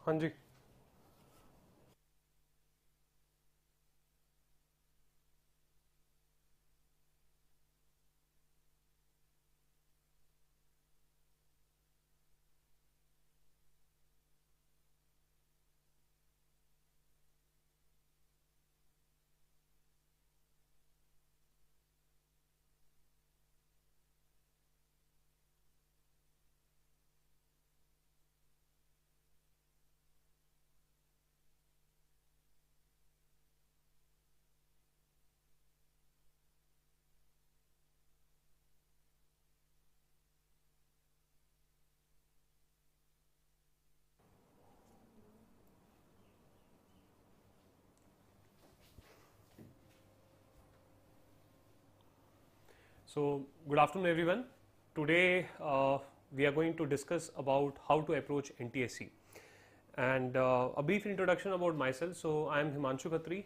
हाँ जी। So, good afternoon everyone. Today we are going to discuss about how to approach NTSE and a brief introduction about myself. So, I am Himanshu Khatri.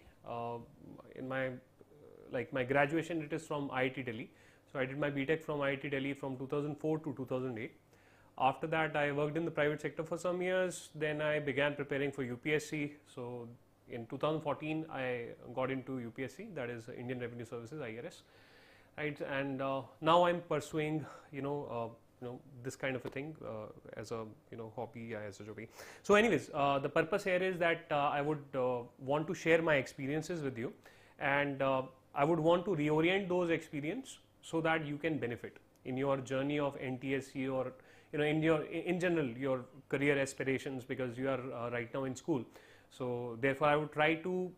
In my my graduation, it is from IIT Delhi. So, I did my BTech from IIT Delhi from 2004 to 2008. After that, I worked in the private sector for some years. Then I began preparing for UPSC. So, in 2014, I got into UPSC, that is Indian Revenue Services (IRS). Right, and now I'm pursuing this kind of a thing as a hobby, as a hobby. So anyways, the purpose here is that I would want to share my experiences with you, and I would want to reorient those experiences so that you can benefit in your journey of NTSE, or in general your career aspirations, because you are right now in school. So therefore I would try to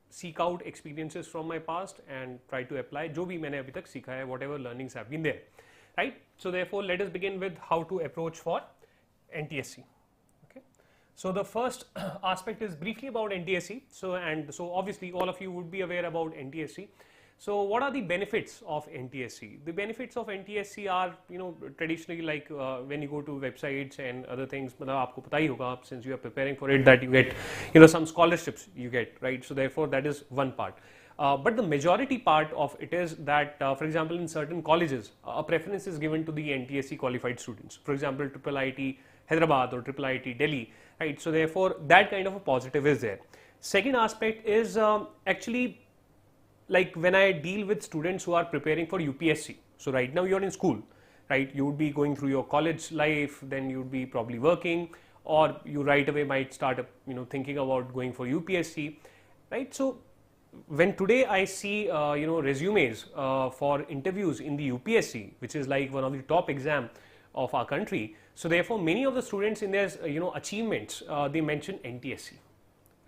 seek out experiences from my past and try to apply जो भी मैंने अभी तक सीखा है, whatever learnings have been there, right? So therefore let us begin with how to approach for NTSE. Okay, so the first aspect is briefly about NTSE. So obviously all of you would be aware about NTSE. So what are the benefits of NTSE? The benefits of NTSE are traditionally like when you go to websites and other things, मतलब आपको पता ही होगा, since you are preparing for it, that you get some scholarships you get, right? So therefore that is one part. But the majority part of it is that for example in certain colleges a preference is given to the NTSE qualified students. For example IIIT Hyderabad or IIIT Delhi, right? So therefore that kind of a positive is there. Second aspect is actually like when I deal with students who are preparing for UPSC. So right now you're in school, right? You would be going through your college life, then you would be probably working, or you right away might start thinking about going for UPSC, right? So when today I see resumes for interviews in the UPSC, which is like one of the top exam of our country, so therefore many of the students in their achievements they mention NTSE.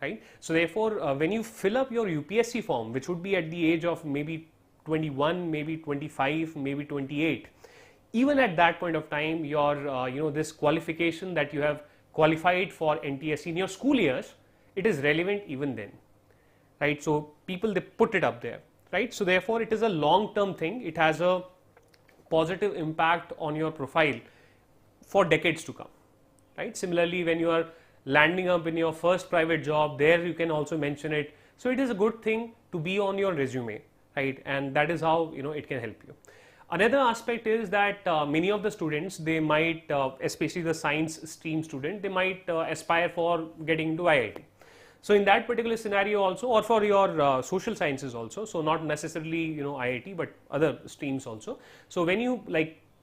Right? So therefore, when you fill up your UPSC form, which would be at the age of maybe 21, maybe 25, maybe 28, even at that point of time, your this qualification that you have qualified for NTSE in your school years, it is relevant even then, right? So people, they put it up there, right? So therefore, it is a long-term thing. It has a positive impact on your profile for decades to come, right? Similarly, when you are landing up in your first private job, there you can also mention it. So it is a good thing to be on your resume, right? And that is how it can help you. Another aspect is that many of the students, they might especially the science stream student, they might aspire for getting into IIT. So in that particular scenario also, or for your social sciences also, so not necessarily IIT but other streams also. So when you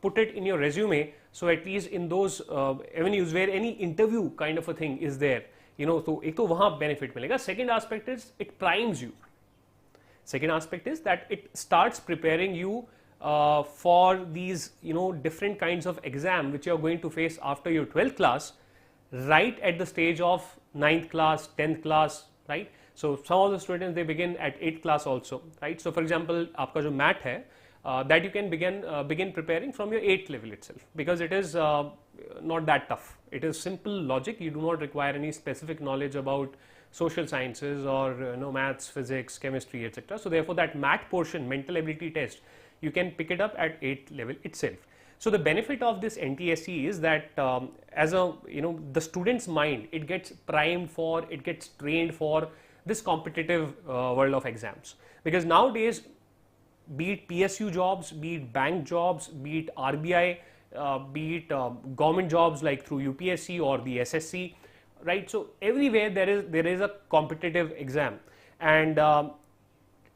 put it in your resume, so at least in those avenues where any interview kind of a thing is there, so एक तो वहाँ benefit मिलेगा. Second aspect is it primes you. Second aspect is that it starts preparing you for these different kinds of exam which you are going to face after your 12th class, right at the stage of 9th class, 10th class, right? So some of the students, they begin at 8th class also, right? So for example, आपका जो math है, that you can begin preparing from your 8th level itself, because it is not that tough. It is simple logic. You do not require any specific knowledge about social sciences or maths, physics, chemistry, etc. So therefore that math portion, mental ability test, you can pick it up at 8th level itself. So the benefit of this NTSE is that as a the student's mind, it gets primed for, it gets trained for this competitive world of exams, because nowadays, be it PSU jobs, be it bank jobs, be it RBI, be it government jobs like through UPSC or the SSC, right? So everywhere there is a competitive exam, and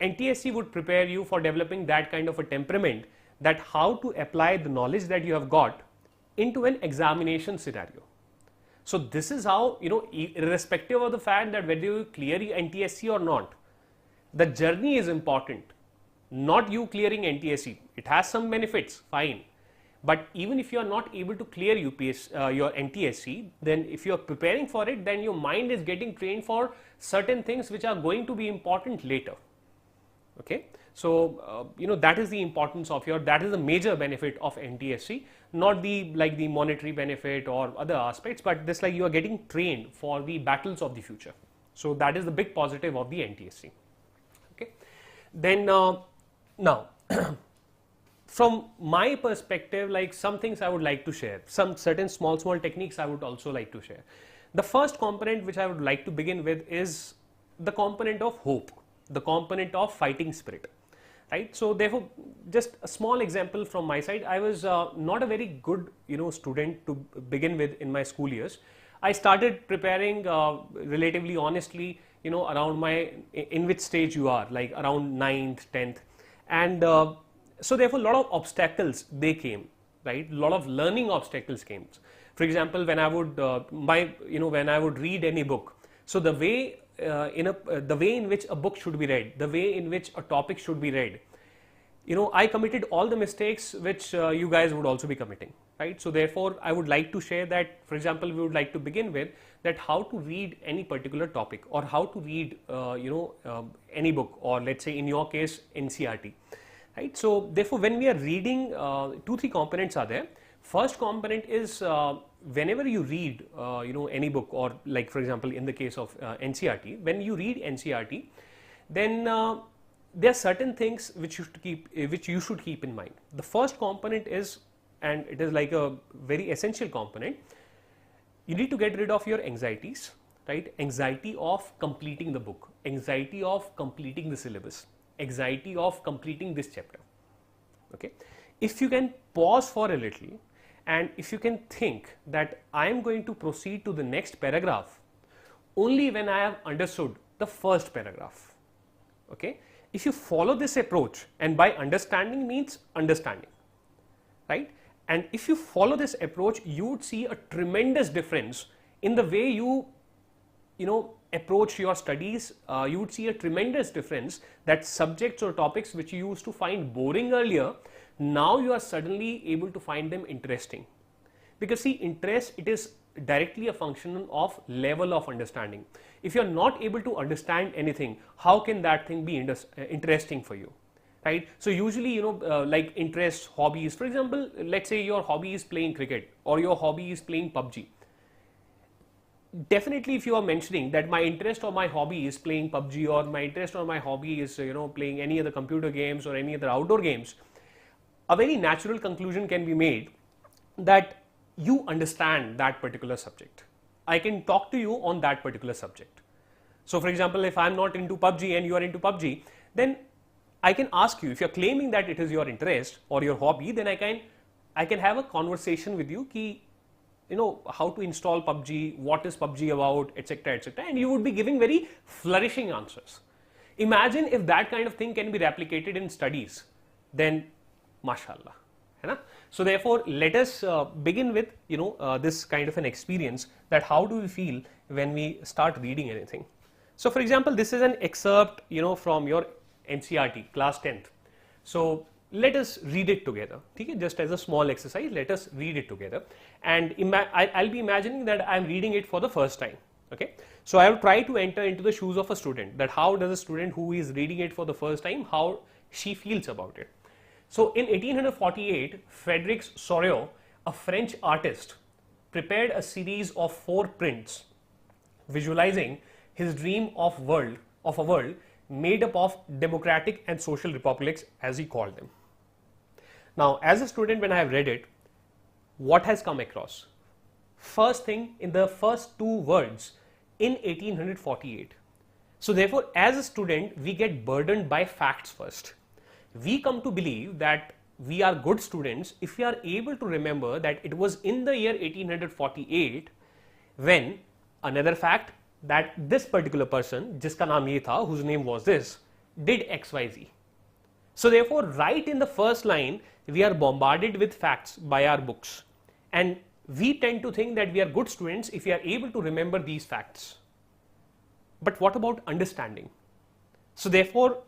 NTSE would prepare you for developing that kind of a temperament, that how to apply the knowledge that you have got into an examination scenario. So this is how, irrespective of the fact that whether you clear NTSE or not, the journey is important, not you clearing NTSE. It has some benefits, fine. But even if you are not able to clear your NTSE, then if you are preparing for it, then your mind is getting trained for certain things which are going to be important later. Okay, so that is the importance of that is the major benefit of NTSE, not the monetary benefit or other aspects, but this you are getting trained for the battles of the future. So that is the big positive of the NTSE. Okay, then now from my perspective, some things I would like to share, some certain small techniques I would also like to share. The first component which I would like to begin with is the component of hope, the component of fighting spirit, right? So therefore, just a small example from my side. I was not a very good student to begin with in my school years. I started preparing relatively honestly, around in which stage you are, like around 9th, 10th, and so therefore a lot of obstacles they came, right? A lot of learning obstacles came. For example, when I would when I would read any book, so the way the way in which a book should be read, the way in which a topic should be read, I committed all the mistakes which you guys would also be committing, right? So therefore, I would like to share that, for example, we would like to begin with that how to read any particular topic, or how to read any book, or let's say in your case NCERT, right? So therefore, when we are reading, 2-3 components are there. First component is whenever you read any book, or like for example in the case of NCERT, when you read NCERT, then there are certain things which you should keep in mind. The first component is, and it is like a very essential component, you need to get rid of your anxieties, right? Anxiety of completing the book, anxiety of completing the syllabus, anxiety of completing this chapter. Okay, if you can pause for a little, and if you can think that I am going to proceed to the next paragraph only when I have understood the first paragraph. Okay, if you follow this approach, and by understanding means understanding, right? And if you follow this approach, you would see a tremendous difference in the way you approach your studies. You would see a tremendous difference that subjects or topics which you used to find boring earlier, now you are suddenly able to find them interesting. Because see, interest, it is directly a function of level of understanding. If you are not able to understand anything, how can that thing be interesting for you, right? So usually, like interests, hobbies, for example, let's say your hobby is playing cricket, or your hobby is playing PUBG. Definitely, if you are mentioning that my interest or my hobby is playing PUBG, or my interest or my hobby is playing any other computer games or any other outdoor games, a very natural conclusion can be made that you understand that particular subject. I can talk to you on that particular subject. So for example, if I'm not into PUBG and you are into PUBG, then I can ask you, if you're claiming that it is your interest or your hobby, then I can have a conversation with you, how to install PUBG, what is PUBG about, etc., etc., and you would be giving very flourishing answers. Imagine if that kind of thing can be replicated in studies, then mashallah. So therefore, let us begin with this kind of an experience, that how do we feel when we start reading anything. So for example, this is an excerpt from your NCERT class 10th. So let us read it together. Okay? Just as a small exercise, let us read it together, and I'll be imagining that I'm reading it for the first time. Okay, so I will try to enter into the shoes of a student, that how does a student who is reading it for the first time, how she feels about it. So in 1848, Frederic Soriot, a French artist, prepared a series of 4 prints visualizing his dream of a world made up of democratic and social republics, as he called them. Now, as a student, when I have read it, what has come across? First thing, in the first 2 words, in 1848. So therefore, as a student, we get burdened by facts first. We come to believe that we are good students if we are able to remember that it was in the year 1848 when another fact that this particular person, जिसका नाम ये था, whose name was this, did XYZ. So therefore, right in the first line, we are bombarded with facts by our books. And we tend to think that we are good students if we are able to remember these facts. But what about understanding? So therefore,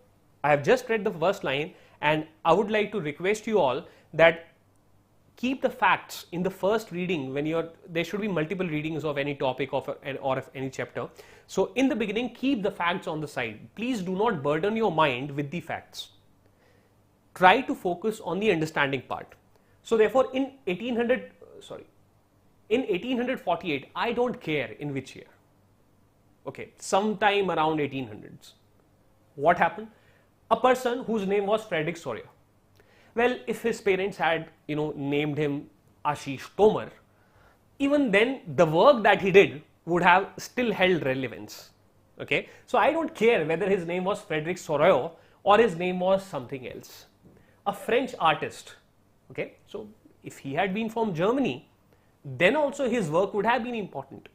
I have just read the first line, and I would like to request you all that keep the facts in the first reading. When there should be multiple readings of any topic or of any chapter. So in the beginning, keep the facts on the side. Please do not burden your mind with the facts. Try to focus on the understanding part. So therefore, in 1848, I don't care in which year. Okay, sometime around 1800s. What happened? A person whose name was Frederick Sawyer. Well, if his parents had, named him Ashish Tomar, even then the work that he did would have still held relevance. Okay, so I don't care whether his name was Frederick Sawyer or his name was something else. A French artist. Okay, so if he had been from Germany, then also his work would have been important.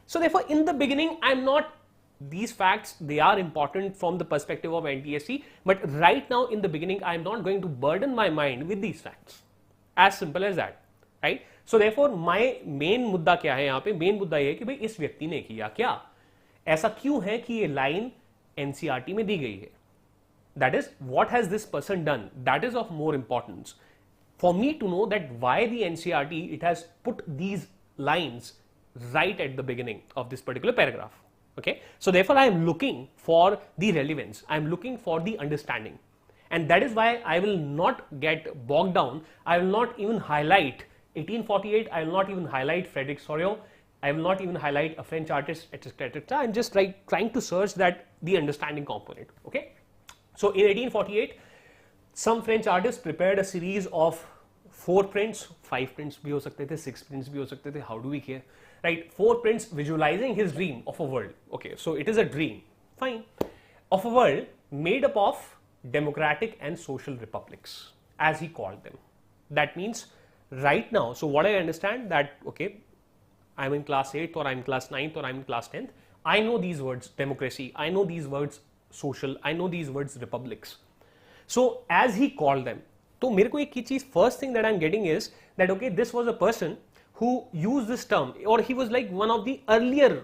So therefore, in the beginning, these facts, they are important from the perspective of NTSE, but right now in the beginning, I am not going to burden my mind with these facts. As simple as that, right? So therefore, my main मुद्दा क्या है यहाँ पे? Main मुद्दा ये है कि भाई इस व्यक्ति ने किया क्या? ऐसा क्यों है कि ये लाइन NCERT में दी गई है? That is, what has this person done? That is of more importance. For me to know that why the NCERT, it has put these lines right at the beginning of this particular paragraph. Okay, so therefore I am looking for the relevance, I am looking for the understanding, and that is why I will not get bogged down. I will not even highlight 1848, I will not even highlight Frederick Sawyer, I will not even highlight a French artist, etc, etc. I am just trying to search that the understanding component. Okay, so in 1848, some French artists prepared a series of 4 prints, 5 prints भी हो सकते थे, 6 prints भी हो सकते थे, how do we care? Right, 4 prints visualizing his dream of a world. Okay, so it is a dream, fine, of a world made up of democratic and social republics, as he called them. That means right now, so what I understand that, okay, I'm in class 8th or I'm in class 9th or I'm in class 10th, I know these words democracy, I know these words social, I know these words republics. So as he called them, तो मेरे को एक चीज, first thing that I'm getting is that, okay, this was a person who used this term, or he was like one of the earlier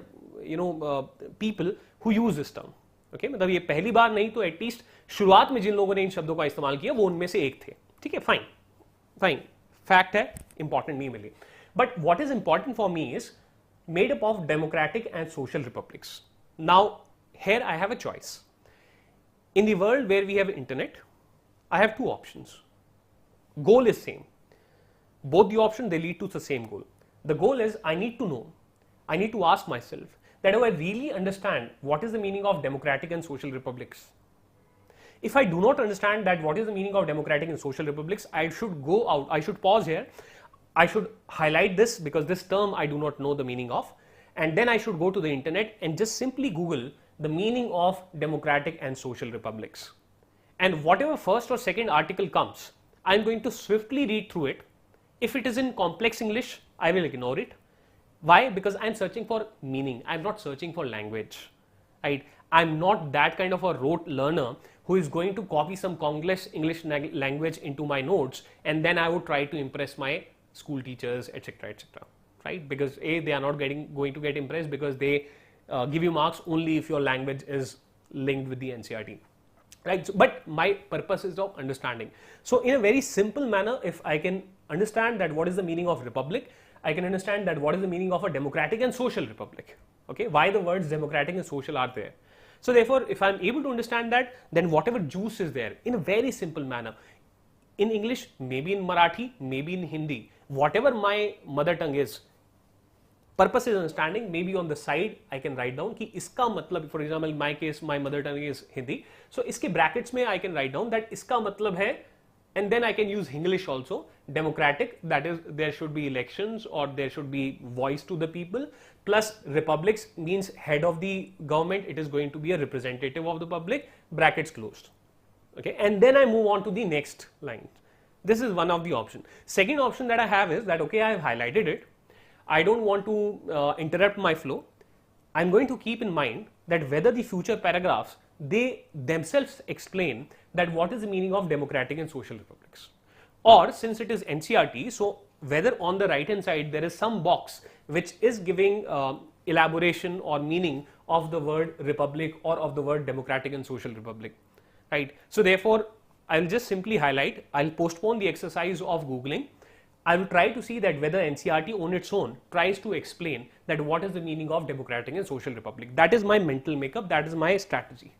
people who used this term. Okay, मतलब ये पहली बार नहीं तो at least शुरुआत में जिन लोगों ने इन शब्दों का इस्तेमाल किया वो उनमें से एक थे. ठीक है, fine, fact है, important नहीं मिली. But what is important for me is made up of democratic and social republics. Now here I have a choice. In the world where we have internet, I have 2 options. Goal is same. Both the options, they lead to the same goal. The goal is I need to know, I need to ask myself that do I really understand what is the meaning of democratic and social republics? If I do not understand that what is the meaning of democratic and social republics, I should go out, I should pause here, I should highlight this because this term I do not know the meaning of, and then I should go to the internet and just simply Google the meaning of democratic and social republics. And whatever first or second article comes, I am going to swiftly read through it. If it is in complex English, I will ignore it. Why? Because I am searching for meaning. I am not searching for language. Right? I am not that kind of a rote learner who is going to copy some complex English language into my notes and then I would try to impress my school teachers, etc, etc. Right? Because they are not going to get impressed because they give you marks only if your language is linked with the NCERT. Right? So, but my purpose is of understanding. So in a very simple manner, if I can understand that what is the meaning of republic, I can understand that what is the meaning of a democratic and social republic. Okay, why the words democratic and social are there. So therefore, if I am able to understand that, then whatever juice is there in a very simple manner, in English, maybe in Marathi, maybe in Hindi, whatever my mother tongue is, purpose is understanding, maybe on the side I can write down कि इसका मतलब, for example, in my case, my mother tongue is Hindi, so इसके brackets में I can write down that इसका मतलब है, and then I can use English also, democratic, that is there should be elections or there should be voice to the people, plus republics means head of the government, it is going to be a representative of the public, brackets closed. Okay, and then I move on to the next line. This is one of the options. Second option that I have is that, okay, I have highlighted it, I don't want to interrupt my flow. I'm going to keep in mind that whether the future paragraphs, they themselves explain that what is the meaning of democratic and social republics, or since it is NCERT, so whether on the right hand side there is some box which is giving elaboration or meaning of the word republic or of the word democratic and social republic, right? So therefore I'll just simply highlight, I'll postpone the exercise of Googling. I will try to see that whether NCERT on its own tries to explain that what is the meaning of democratic and social republic. That is my mental makeup, that is my strategy.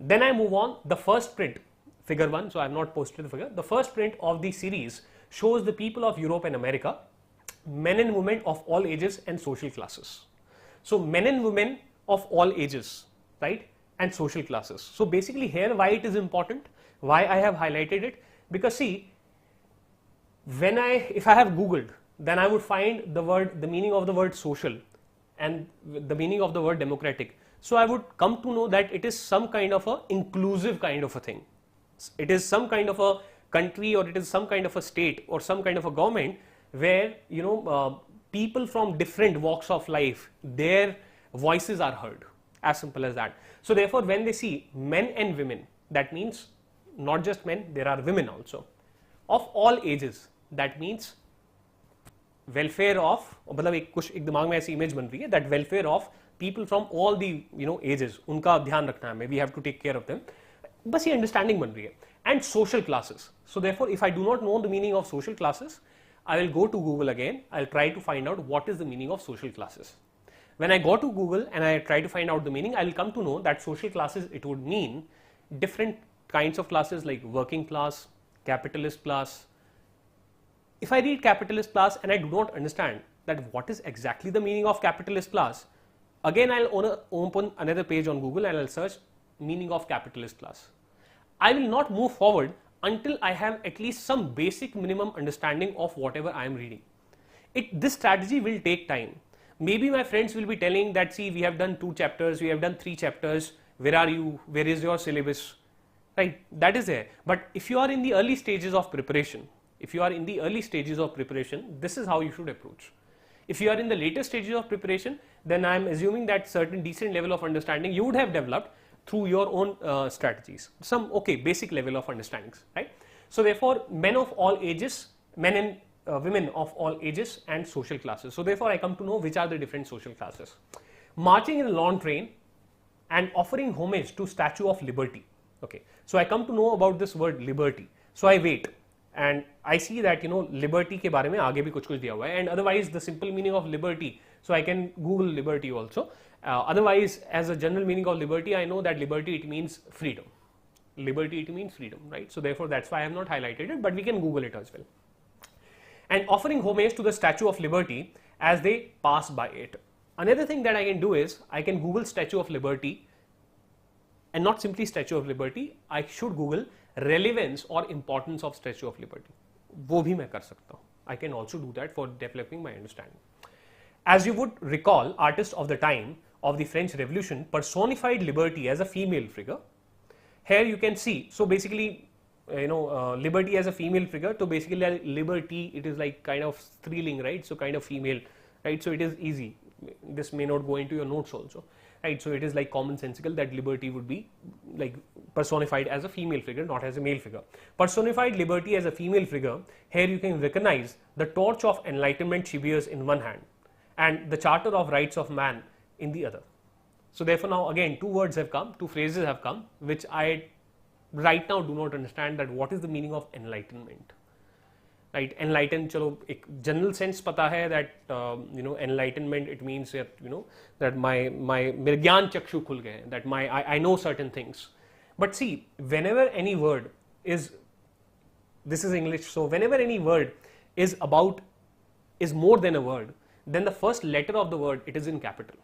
Then I move on, the first print, figure 1, so I have not posted the figure. The first print of the series shows the people of Europe and America, men and women of all ages and social classes. So men and women of all ages, right, and social classes. So basically here why it is important, why I have highlighted it, because see, if I have Googled, then I would find the meaning of the word social and the meaning of the word democratic. So I would come to know that it is some kind of a inclusive kind of a thing. It is some kind of a country, or it is some kind of a state, or some kind of a government where people from different walks of life, their voices are heard, as simple as that. So therefore when they see men and women, that means not just men, there are women also, of all ages, that means welfare of, मतलब एक दिमाग में ऐसी image बन रही है that welfare of people from all the ages, उनका ध्यान रखना है हमें, we have to take care of them, बस ये understanding बन रही है. And social classes. So therefore if I do not know the meaning of social classes, I will go to Google again, I'll try to find out what is the meaning of social classes. When I go to Google and I try to find out the meaning, I will come to know that social classes, it would mean different kinds of classes like working class, capitalist class. If I read capitalist class and I do not understand that what is exactly the meaning of capitalist class, again I'll open another page on Google and I'll search meaning of capitalist class. I will not move forward until I have at least some basic minimum understanding of whatever I am reading. This strategy will take time. Maybe my friends will be telling that, see, we have done 2 chapters, we have done 3 chapters, where are you, where is your syllabus, right? That is there. But if you are in the early stages of preparation, this is how you should approach. If you are in the later stages of preparation, then I am assuming that certain decent level of understanding you would have developed through your own strategies, some basic level of understandings, right? So therefore men of all ages, men and women of all ages and social classes. So therefore I come to know which are the different social classes. Marching in a long train and offering homage to Statue of Liberty. Okay, so I come to know about this word liberty. So I wait and I see that liberty के बारे में आगे भी कुछ दिया हुआ है, and otherwise the simple meaning of liberty, so I can Google liberty also. Otherwise, as a general meaning of liberty, I know that liberty, it means freedom. Liberty, it means freedom, right? So therefore that's why I have not highlighted it, but we can Google it as well. And offering homage to the Statue of Liberty as they pass by it. Another thing that I can do is I can Google Statue of Liberty, and not simply Statue of Liberty, I should Google relevance or importance of Statue of Liberty. वो भी मैं कर सकता हूँ. I can also do that for developing my understanding. As you would recall, artists of the time of the French Revolution personified liberty as a female figure. Here you can see, so basically liberty as a female figure, so basically liberty, it is like kind of thrilling, right? So kind of female, right? So it is easy. This may not go into your notes also, right? So it is like commonsensical that liberty would be like personified as a female figure, not as a male figure. Personified liberty as a female figure, here you can recognize the torch of enlightenment she bears in one hand and the charter of rights of man in the other. So therefore now again 2 words have come, 2 phrases have come, which I right now do not understand that what is the meaning of enlightenment, right? Enlighten, chalo ek general sense pata hai that enlightenment, it means that that my gyan chakshu khul gaye, that I know certain things. But see, whenever any word is, this is English, so whenever any word is more than a word, then the first letter of the word, it is in capital.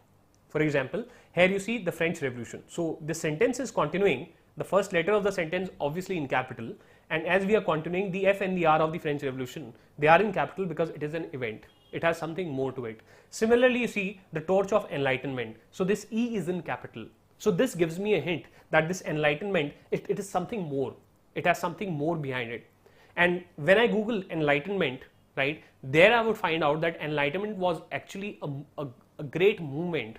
For example, here you see the French Revolution. So the sentence is continuing, the first letter of the sentence obviously in capital, and as we are continuing, the F and the R of the French Revolution, they are in capital because it is an event. It has something more to it. Similarly, you see the torch of enlightenment. So this E is in capital. So this gives me a hint that this enlightenment, it is something more. It has something more behind it. And when I Google enlightenment, right, there I would find out that enlightenment was actually a great movement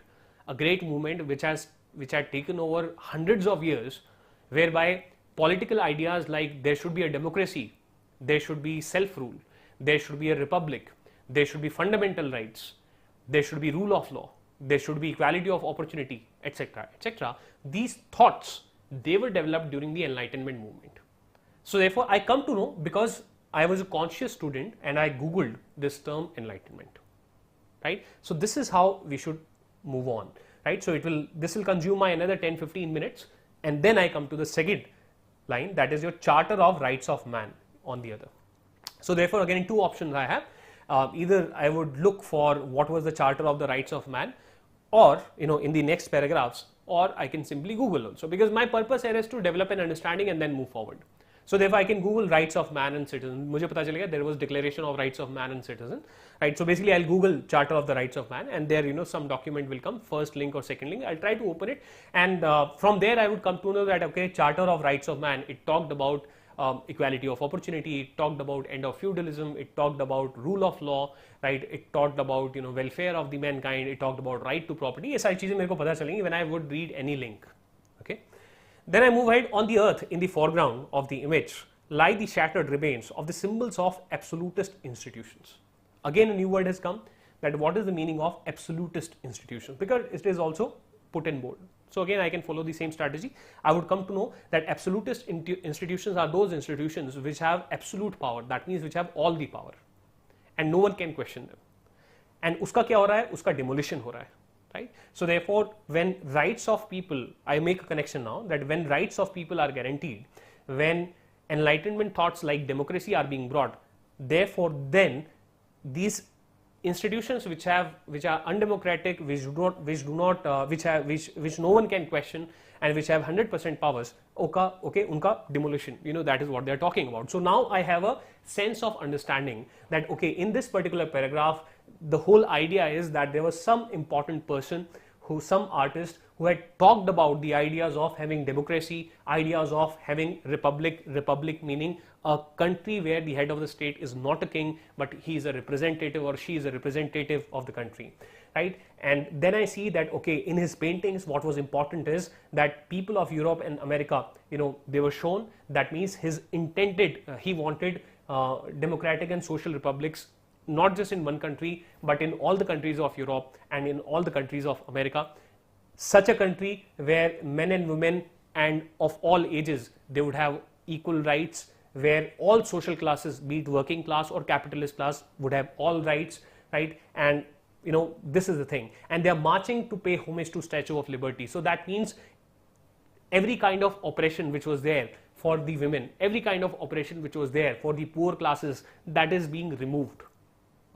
a great movement which had taken over hundreds of years, whereby political ideas like there should be a democracy, there should be self-rule, there should be a republic, there should be fundamental rights, there should be rule of law, there should be equality of opportunity, etc., etc. These thoughts, they were developed during the Enlightenment movement. So therefore, I come to know because I was a conscious student and I googled this term enlightenment, right? So this is how we should move on, right? So this will consume my another 10-15 minutes, and then I come to the second line, that is your Charter of Rights of Man on the other. So therefore, again, two options I have. Either I would look for what was the Charter of the Rights of Man, or in the next paragraphs, or I can simply Google also, because my purpose here is to develop an understanding and then move forward. So therefore, I can Google rights of man and citizen. मुझे पता चलेगा there was Declaration of Rights of Man and Citizen, right? So basically, I'll Google Charter of the Rights of Man, and there some document will come, first link or second link. I'll try to open it, and from there I would come to know that okay, Charter of Rights of Man. It talked about equality of opportunity. It talked about end of feudalism. It talked about rule of law, right? It talked about welfare of the mankind. It talked about right to property. ये सारी चीजें मेरे को पता चलेंगी when I would read any link. Okay. Then I move ahead. On the earth, in the foreground of the image, lie the shattered remains of the symbols of absolutist institutions. Again, a new word has come, that what is the meaning of absolutist institutions, because it is also put in bold. So again, I can follow the same strategy. I would come to know that absolutist institutions are those institutions which have absolute power. That means which have all the power, and no one can question them. And uska kya ho raha hai? Uska demolition ho raha hai. Right? So therefore, when rights of people, I make a connection now that when rights of people are guaranteed, when enlightenment thoughts like democracy are being brought, therefore then these institutions which are undemocratic, which no one can question, and which have 100% powers, okay, unka demolition. That is what they are talking about. So now I have a sense of understanding that okay, in this particular paragraph, the whole idea is that there was some important person, some artist who had talked about the ideas of having democracy, ideas of having republic meaning a country where the head of the state is not a king, but he is a representative or she is a representative of the country, right? And then I see that okay, in his paintings, what was important is that people of Europe and America, they were shown. That means his intended, he wanted democratic and social republics, not just in one country, but in all the countries of Europe and in all the countries of America. Such a country where men and women and of all ages, they would have equal rights, where all social classes, be it working class or capitalist class, would have all rights, right? And this is the thing. And they are marching to pay homage to Statue of Liberty. So that means every kind of oppression which was there for the women, every kind of oppression which was there for the poor classes, that is being removed.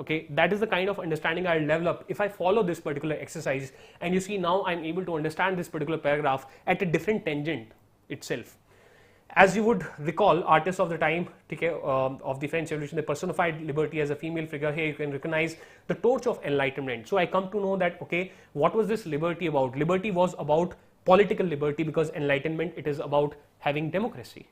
Okay, that is the kind of understanding I'll develop if I follow this particular exercise. And you see, now I'm able to understand this particular paragraph at a different tangent itself. As you would recall, artists of the time of the French Revolution, they personified liberty as a female figure. Here you can recognize the torch of enlightenment. So I come to know that okay, what was this liberty about? Liberty was about political liberty, because enlightenment, it is about having democracy.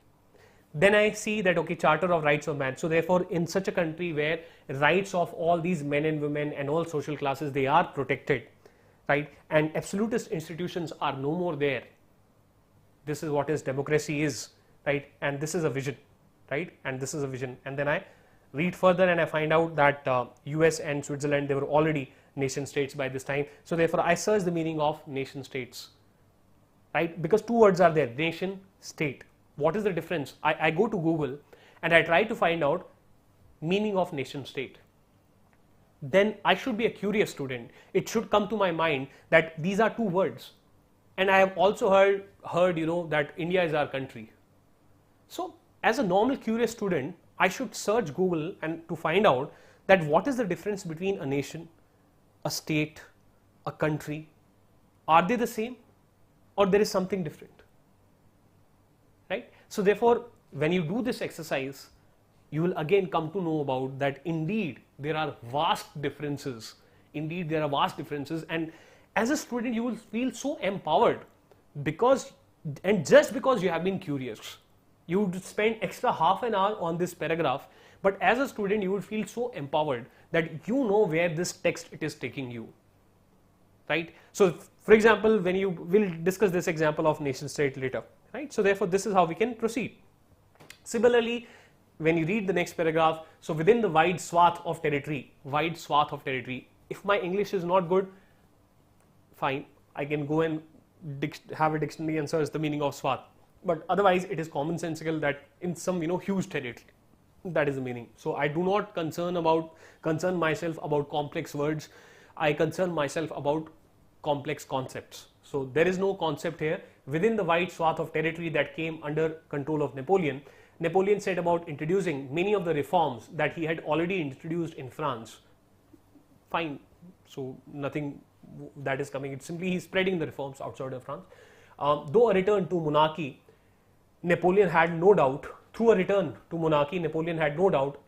Then I see that okay, Charter of Rights of Man. So therefore, in such a country where rights of all these men and women and all social classes, they are protected, right? And absolutist institutions are no more there. This is what is democracy is, right? And this is a vision, right? And this is a vision. And then I read further and I find out that US and Switzerland, they were already nation states by this time. So therefore, I search the meaning of nation states, right? Because two words are there, nation, state. What is the difference? I go to Google and I try to find out meaning of nation state. Then I should be a curious student. It should come to my mind that these are two words. And I have also heard that India is our country. So as a normal curious student, I should search Google and to find out that what is the difference between a nation, a state, a country. Are they the same or there is something different? Right? So therefore, when you do this exercise, you will again come to know about that indeed there are vast differences. Indeed, there are vast differences, and as a student, you will feel so empowered just because you have been curious. You would spend extra half an hour on this paragraph, but as a student, you would feel so empowered that you know where this text it is taking you. right? So for example, when you will discuss this example of nation state later, right? So therefore this is how we can proceed. Similarly, when you read the next paragraph, so within the wide swath of territory, if my English is not good, fine, I can go and have a dictionary and search the meaning of swath, but otherwise it is commonsensical that in some huge territory, that is the meaning. So I do not concern myself about complex words, I concern myself about complex concepts. So there is no concept here. Within the wide swath of territory that came under control of Napoleon set about introducing many of the reforms that he had already introduced in France. Fine, so nothing that is coming, it's simply he's spreading the reforms outside of France. Though a return to monarchy, Napoleon had no doubt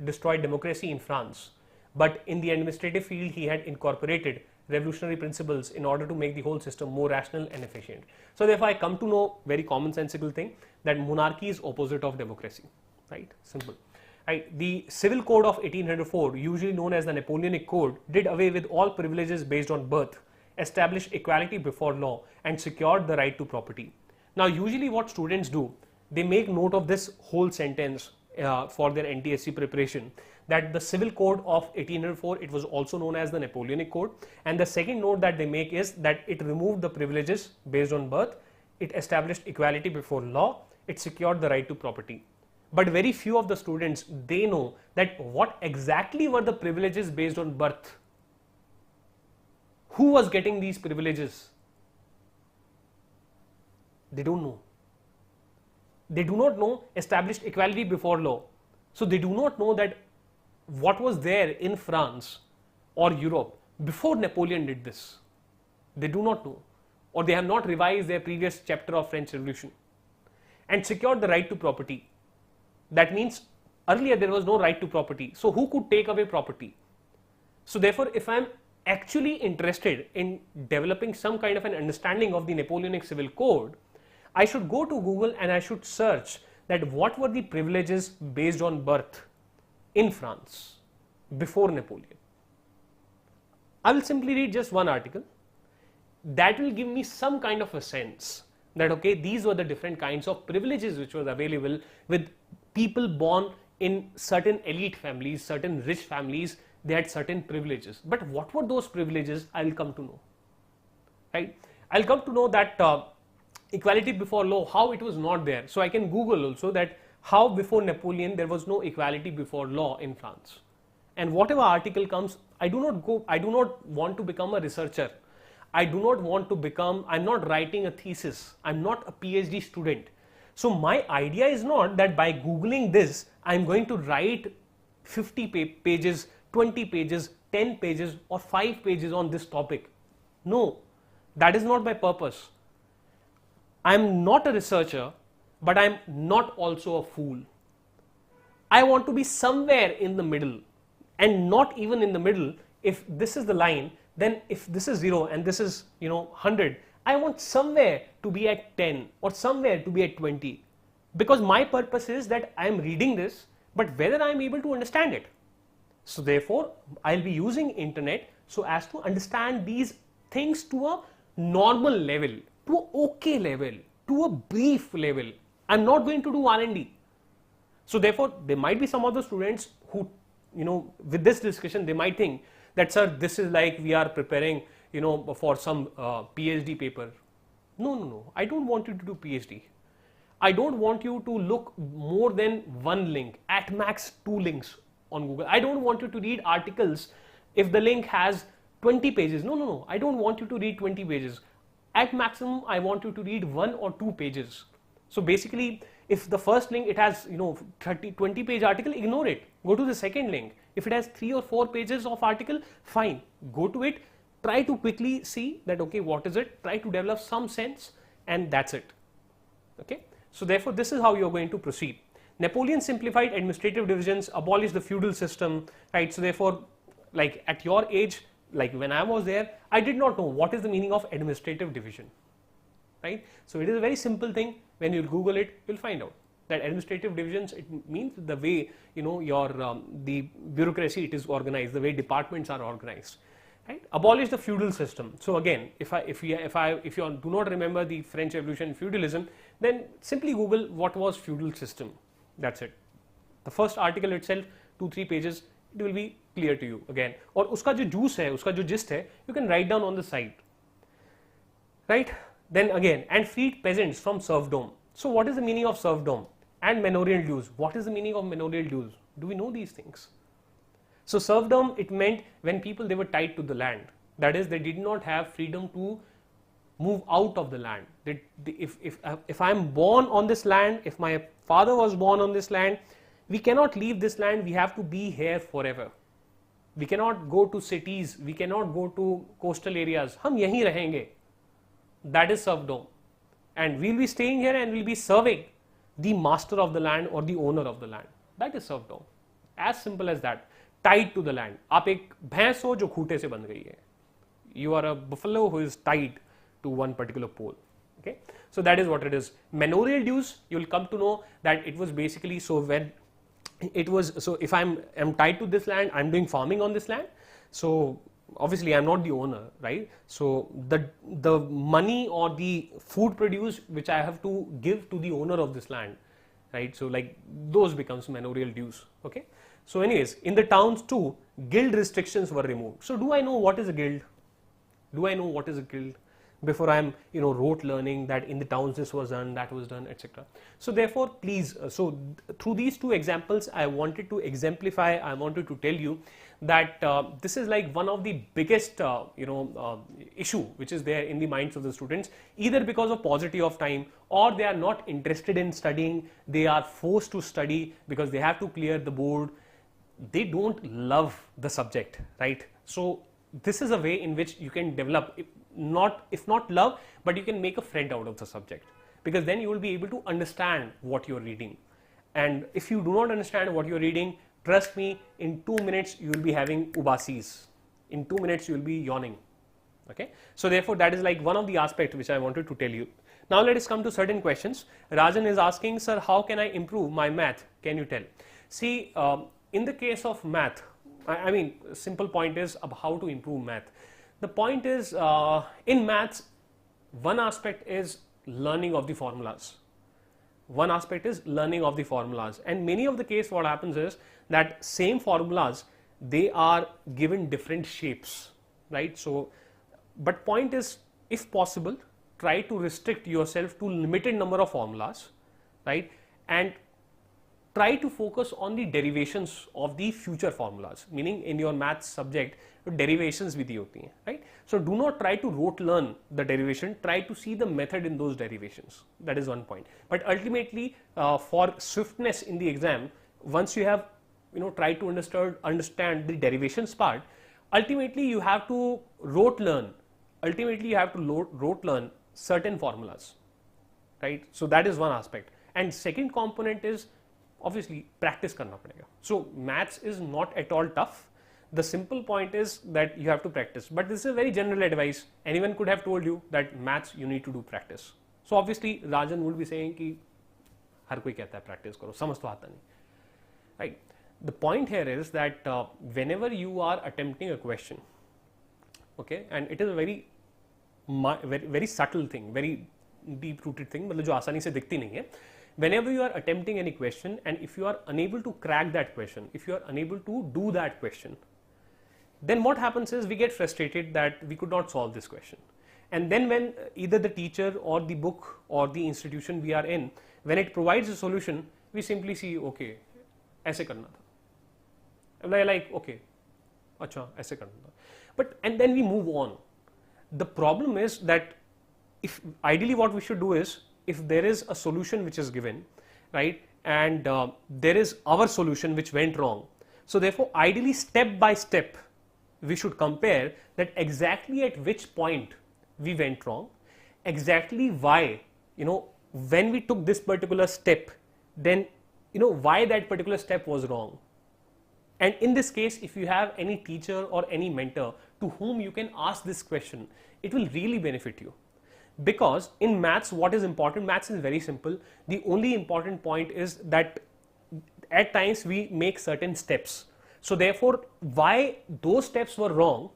destroyed democracy in France, but in the administrative field he had incorporated revolutionary principles in order to make the whole system more rational and efficient. So therefore I come to know very commonsensical thing that monarchy is opposite of democracy, right? Simple. Right. The Civil Code of 1804, usually known as the Napoleonic Code, did away with all privileges based on birth, established equality before law, and secured the right to property. Now usually what students do, they make note of this whole sentence for their NTSE preparation, that the Civil Code of 1804, it was also known as the Napoleonic Code, and the second note that they make is that it removed the privileges based on birth, it established equality before law, it secured the right to property. But very few of the students, they know that what exactly were the privileges based on birth. Who was getting these privileges? They don't know. They do not know established equality before law. So they do not know that what was there in France or Europe before Napoleon did this. They do not know, or they have not revised their previous chapter of French Revolution. And secured the right to property. That means earlier there was no right to property. So who could take away property? So therefore, if I am actually interested in developing some kind of an understanding of the Napoleonic Civil Code, I should go to Google and I should search that what were the privileges based on birth in France before Napoleon. I will simply read just one article. That will give me some kind of a sense that okay, these were the different kinds of privileges which were available with people born in certain elite families, certain rich families, they had certain privileges. But what were those privileges? I will come to know. Right? I will come to know that equality before law, how it was not there. So I can Google also that how before Napoleon there was no equality before law in France. And whatever article comes, I do not want to become a researcher. I do not want to become, I'm not writing a thesis. I'm not a PhD student. So my idea is not that by Googling this, I'm going to write 50 pages, 20 pages, 10 pages or 5 pages on this topic. No, that is not my purpose. I'm not a researcher, but I'm not also a fool. I want to be somewhere in the middle, and not even in the middle. If this is the line, then if this is 0 and this is 100, I want somewhere to be at 10 or somewhere to be at 20, because my purpose is that I am reading this, but whether I am able to understand it. So therefore, I'll be using internet so as to understand these things to a normal level, to an okay level, to a brief level. I'm not going to do R&D. So therefore, there might be some other students who, with this discussion, they might think that, sir, this is like we are preparing, for some PhD paper. No. I don't want you to do PhD. I don't want you to look more than one link, at max 2 links on Google. I don't want you to read articles if the link has 20 pages. No. I don't want you to read 20 pages. At maximum, I want you to read 1 or 2 pages. So basically, if the first link, it has 20 page article, ignore it. Go to the second link. If it has 3 or 4 pages of article, fine. Go to it. Try to quickly see that, okay, what is it? Try to develop some sense, and that's it. Okay. So therefore, this is how you're going to proceed. Napoleon simplified administrative divisions, abolished the feudal system, right? So therefore, like at your age, like when I was there, I did not know what is the meaning of administrative division, right? So it is a very simple thing. When you Google it, you'll find out that administrative divisions, it means the way, your the bureaucracy, it is organized, the way departments are organized. right? Abolish the feudal system. So again, if you do not remember the French Revolution feudalism, then simply Google what was feudal system. That's it. The first article itself, 2-3 pages, it will be clear to you again. और उसका जो juice है, उसका जो gist है, you can write down on the side, right? Then again, and freed peasants from serfdom. So what is the meaning of serfdom? And manorial dues. What is the meaning of manorial dues? Do we know these things? So serfdom, it meant when people, they were tied to the land. That is, they did not have freedom to move out of the land. If I am born on this land, if my father was born on this land, we cannot leave this land. We have to be here forever. We cannot go to cities. We cannot go to coastal areas. हम यहीं रहेंगे. That is serfdom. And we'll be staying here and we'll be serving the master of the land or the owner of the land. That is serfdom. As simple as that. Tied to the land. आप एक भैंस हो जो खूंटे से बंध गई है. You are a buffalo who is tied to one particular pole. Okay. So that is what it is. Manorial dues, you will come to know that it was basically, so when it was, so if I'm tied to this land, I'm doing farming on this land. So obviously I'm not the owner, right? So the money or the food produce which I have to give to the owner of this land, right? So like those becomes manorial dues. Okay. So anyways, in the towns too, guild restrictions were removed. So do I know what is a guild? Do I know what is a guild? Before I'm, rote learning that in the towns this was done, that was done, etc. So therefore, please, through these two examples, I wanted to exemplify, I wanted to tell you that this is like one of the biggest, issue which is there in the minds of the students, either because of paucity of time or they are not interested in studying, they are forced to study because they have to clear the board. They don't love the subject, right? So this is a way in which you can develop, if not love, but you can make a friend out of the subject, because then you will be able to understand what you're reading. And if you do not understand what you're reading, trust me, in 2 minutes you will be having ubasis. In 2 minutes you will be yawning. Okay. So therefore that is like one of the aspects which I wanted to tell you. Now let us come to certain questions. Rajan is asking, sir, how can I improve my math? Can you tell? See, in the case of math, I mean, simple point is about how to improve math. The point is, in maths, one aspect is learning of the formulas. One aspect is learning of the formulas. And many of the case what happens is that same formulas, they are given different shapes, right? So, but point is, if possible, try to restrict yourself to limited number of formulas, right? And try to focus on the derivations of the future formulas, meaning in your maths subject, derivations भी दी होती हैं, right? So do not try to rote learn the derivation, try to see the method in those derivations. That is one point. But ultimately, for swiftness in the exam, once you have, tried to understand the derivations part, ultimately you have to rote learn. Ultimately you have to rote learn certain formulas, right? So that is one aspect. And second component is obviously practice करना पड़ेगा. So maths is not at all tough. The simple point is that you have to practice. But this is a very general advice. Anyone could have told you that maths you need to do practice. So obviously Rajan would be saying कि हर कोई कहता है practice करो, समझ तो आता नहीं, right? The point here is that whenever you are attempting a question, okay, and it is a very very subtle thing, very deep rooted thing, मतलब जो आसानी से दिखती नहीं है. Whenever you are attempting any question and if you are unable to crack that question, if you are unable to do that question, then what happens is we get frustrated that we could not solve this question. And then when either the teacher or the book or the institution we are in, when it provides a solution, we simply see, okay, ऐसे करना था. And I like, okay, अच्छा, ऐसे करना था. But, and then we move on. The problem is that if ideally what we should do is, if there is a solution which is given, right, and there is our solution which went wrong, so therefore ideally step by step we should compare that exactly at which point we went wrong, exactly why, when we took this particular step, then why that particular step was wrong. And in this case, if you have any teacher or any mentor to whom you can ask this question, it will really benefit you. Because in maths, what is important? Maths is very simple. The only important point is that at times we make certain steps. So therefore, why those steps were wrong,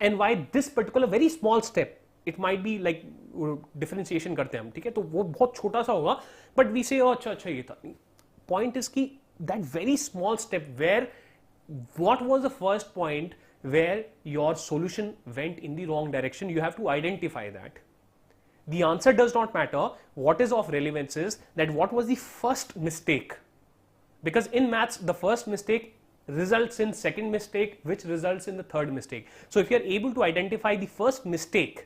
and why this particular very small step, it might be like differentiation करते हैं हम, ठीक है, तो वो बहुत छोटा सा होगा, बट वी से अच्छा अच्छा ये था. पॉइंट इज की that very small step where what was the first point where your solution went in the wrong direction, you have to identify that. The answer does not matter. What is of relevance is that what was the first mistake, because in maths the first mistake results in second mistake, which results in the third mistake. So if you are able to identify the first mistake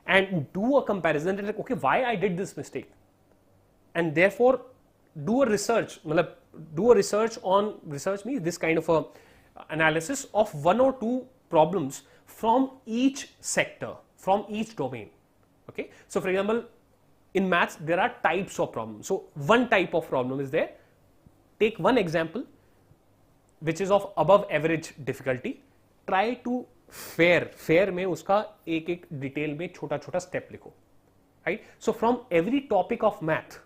and do a comparison, like okay, why I did this mistake, and therefore do a research, do a research on, research means this kind of a analysis of one or two problems from each sector, from each domain. Okay, so for example, in maths there are types of problems. So one type of problem is there. Take one example which is of above average difficulty. Try to fair में उसका एक एक detail में छोटा छोटा step लिखो, right? So from every topic of math,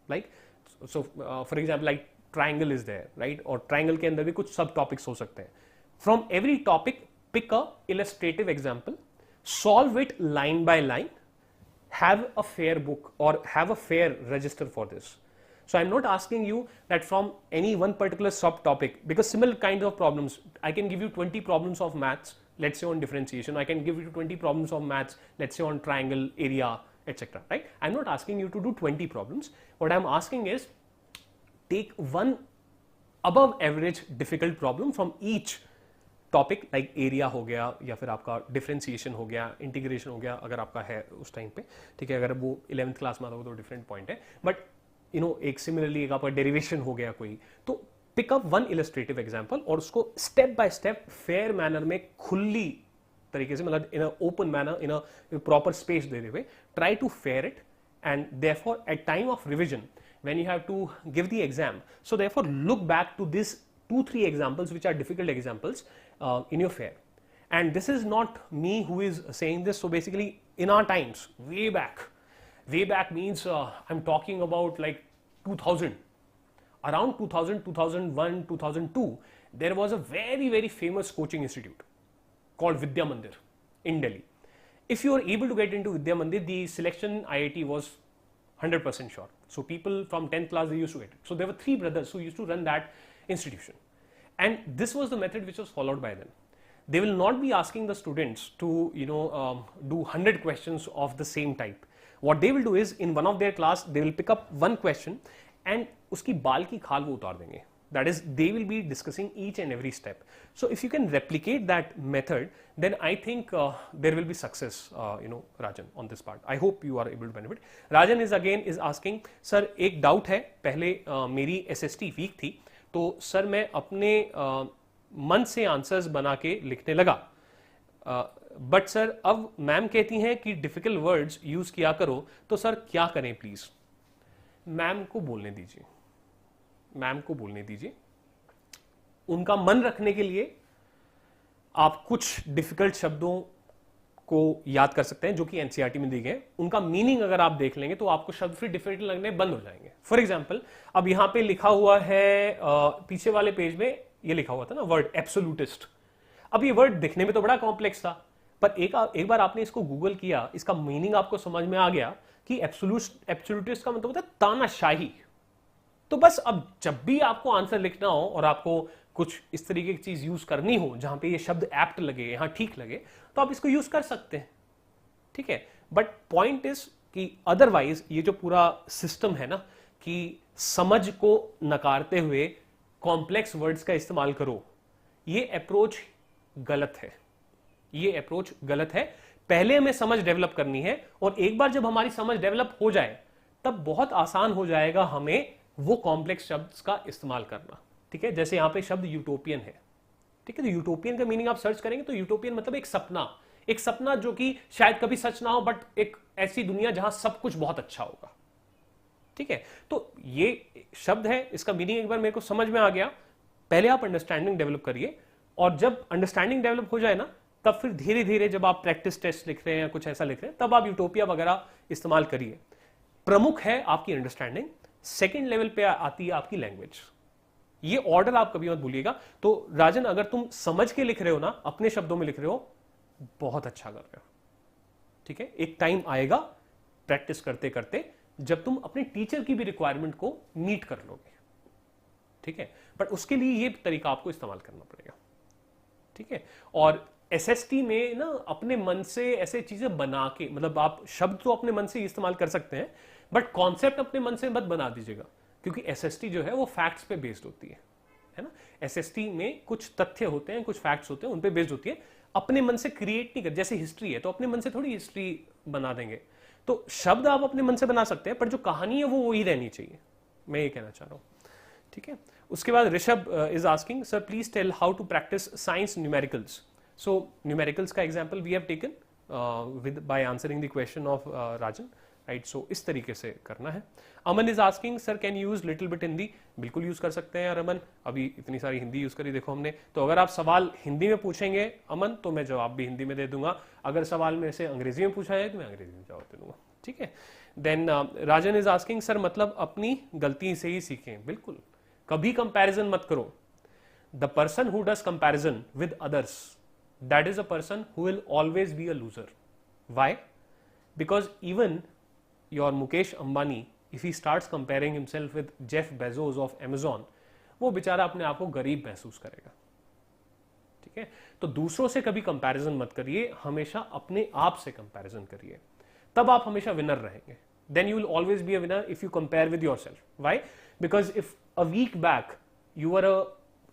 like so for example, like triangle is there, right? और triangle के अंदर भी कुछ सब टॉपिक्स हो सकते हैं. From every topic pick a illustrative example, solve it line by line, have a fair book or have a fair register for this. So I'm not asking you that from any one particular subtopic, because similar kinds of problems, I can give you 20 problems of maths, let's say on differentiation, I can give you 20 problems of maths, let's say on triangle, area, etc. Right? I'm not asking you to do 20 problems. What I'm asking is take one above average difficult problem from each topic, like area हो गया, या फिर आपका differentiation हो गया, integration हो गया अगर आपका है उस टाइम पे, ठीक है, अगर वो 11th क्लास में आता हो तो डिफरेंट पॉइंट है, बट यू नो एक सिमिलरली एक आपका डेरिवेशन हो गया कोई, तो pick up one illustrative example और उसको step by step fair manner में खुली तरीके से, मतलब in a open manner, in a proper space देते हुए try to fair it, and therefore at time of revision when you have to give the exam, so therefore look back to this 2-3 examples which are difficult examples in your fair. And this is not me who is saying this. So basically in our times, way back means I'm talking about like 2000, around 2000, 2001, 2002, there was a very very famous coaching institute called Vidya Mandir in Delhi. If you are able to get into Vidya Mandir, the selection IIT was 100% sure. So people from 10th class, they used to get it. So there were 3 brothers who used to run that institution, and this was the method which was followed by them. They will not be asking the students to do 100 questions of the same type. What they will do is in one of their class they will pick up one question and उसकी बाल की खाल वो उतार देंगे. That is, they will be discussing each and every step. So if you can replicate that method, then I think there will be success, Rajan, on this part. I hope you are able to benefit. Rajan is asking, sir, एक doubt है, पहले मेरी SST weak थी, तो sir मैं अपने मन से आंसर्स बना के लिखने लगा, बट सर अब मैम कहती हैं कि डिफिकल्ट वर्ड्स यूज किया करो, तो सर क्या करें प्लीज? मैम को बोलने दीजिए, मैम को बोलने दीजिए. उनका मन रखने के लिए आप कुछ डिफिकल्ट शब्दों को याद कर सकते हैं जो कि एनसीईआरटी में दिए गए. उनका मीनिंग अगर आप देख लेंगे तो आपको शब्द फिर डिफिकल्ट लगने बंद हो जाएंगे. फॉर एग्जाम्पल, अब यहां पे लिखा हुआ है, पीछे वाले पेज में ये लिखा हुआ था ना वर्ड एब्सोल्यूटिस्ट. अब ये वर्ड दिखने में तो बड़ा कॉम्प्लेक्स था, पर एक बार आपने इसको गूगल किया, इसका मीनिंग आपको समझ में आ गया कि एब्सोल्यूटिस्ट का मतलब होता है तानाशाही. तो बस अब जब भी आपको आंसर लिखना हो और आपको कुछ इस तरीके की चीज यूज करनी हो जहां पे ये शब्द एप्ट लगे, यहां ठीक लगे, तो आप इसको यूज कर सकते हैं, ठीक है. बट पॉइंट इज कि अदरवाइज ये जो पूरा सिस्टम है ना कि समझ को नकारते हुए कॉम्प्लेक्स वर्ड्स का इस्तेमाल करो, ये अप्रोच गलत है. ये अप्रोच गलत है. पहले हमें समझ डेवलप करनी है, और एक बार जब हमारी समझ डेवलप हो जाए तब बहुत आसान हो जाएगा हमें वो कॉम्प्लेक्स शब्द का इस्तेमाल करना, ठीक है. जैसे यहां पे शब्द यूटोपियन है, ठीक है, तो यूटोपियन का मीनिंग आप सर्च करेंगे तो यूटोपियन मतलब एक सपना जो कि शायद कभी सच ना हो, बट एक ऐसी दुनिया जहां सब कुछ बहुत अच्छा होगा, ठीक है. तो ये शब्द है, इसका मीनिंग एक बार मेरे को समझ में आ गया. पहले आप अंडरस्टैंडिंग डेवलप करिए, और जब अंडरस्टैंडिंग डेवलप हो जाए ना, तब फिर धीरे धीरे जब आप प्रैक्टिस टेस्ट लिख रहे हैं या कुछ ऐसा लिख रहे हैं, तब आप यूटोपिया वगैरह इस्तेमाल करिए. प्रमुख है आपकी अंडरस्टैंडिंग, सेकेंड लेवल पे आती है आपकी लैंग्वेज. ये ऑर्डर आप कभी मत भूलिएगा. तो राजन, अगर तुम समझ के लिख रहे हो ना, अपने शब्दों में लिख रहे हो, बहुत अच्छा कर रहे हो, ठीक है। एक टाइम आएगा प्रैक्टिस करते करते जब तुम अपने टीचर की भी रिक्वायरमेंट को मीट कर लोगे, ठीक है। बट उसके लिए ये तरीका आपको इस्तेमाल करना पड़ेगा, ठीक है। और एसएसटी में ना अपने मन से ऐसे चीजें बना के, मतलब आप शब्द तो अपने मन से इस्तेमाल कर सकते हैं, बट कॉन्सेप्ट अपने मन से मत बना दीजिएगा, क्योंकि एसएसटी जो है वो फैक्ट्स पे बेस्ड होती है ना। एसएसटी में कुछ तथ्य होते हैं, कुछ फैक्ट्स होते हैं, उन पे बेस्ड होती है। अपने मन से क्रिएट नहीं कर, जैसे हिस्ट्री है तो अपने मन से थोड़ी हिस्ट्री बना देंगे। तो शब्द आप अपने मन से बना सकते हैं, पर जो कहानी है वो वही रहनी चाहिए, मैं ये कहना चाह रहा हूँ, ठीक है। उसके बाद Rishabh is asking, sir please tell how to practise science numericals. So numericals का example we have taken with by answering the question of Rajan, right. So इस तरीके से करना है। Aman is asking, sir can use little bit Hindi. बिल्कुल use कर सकते हैं यार अमन, अभी इतनी सारी हिंदी यूज करी देखो हमने। तो अगर आप सवाल हिंदी में पूछेंगे अमन, तो मैं जवाब भी हिंदी में दे दूंगा। अगर सवाल में से अंग्रेजी में पूछा जाए तो मैं अंग्रेजी में जवाब दे दूंगा, ठीक है। Then Rajan is asking, sir मतलब अपनी गलती से ही सीखें। बिल्कुल, कभी कंपैरिजन मत करो। The person who does comparison with others, that is a person who will always be a loser. Why? Because even your Mukesh Ambani, if he starts comparing himself with Jeff Bezos of Amazon, वो बेचारा अपने आप को गरीब महसूस करेगा, ठीक है। तो दूसरों से कभी कंपैरिजन मत करिए, हमेशा अपने आप से कंपैरिजन करिए, तब आप हमेशा विनर रहेंगे। Then you will always be a winner if you compare with yourself. Why? Because if a week back you were a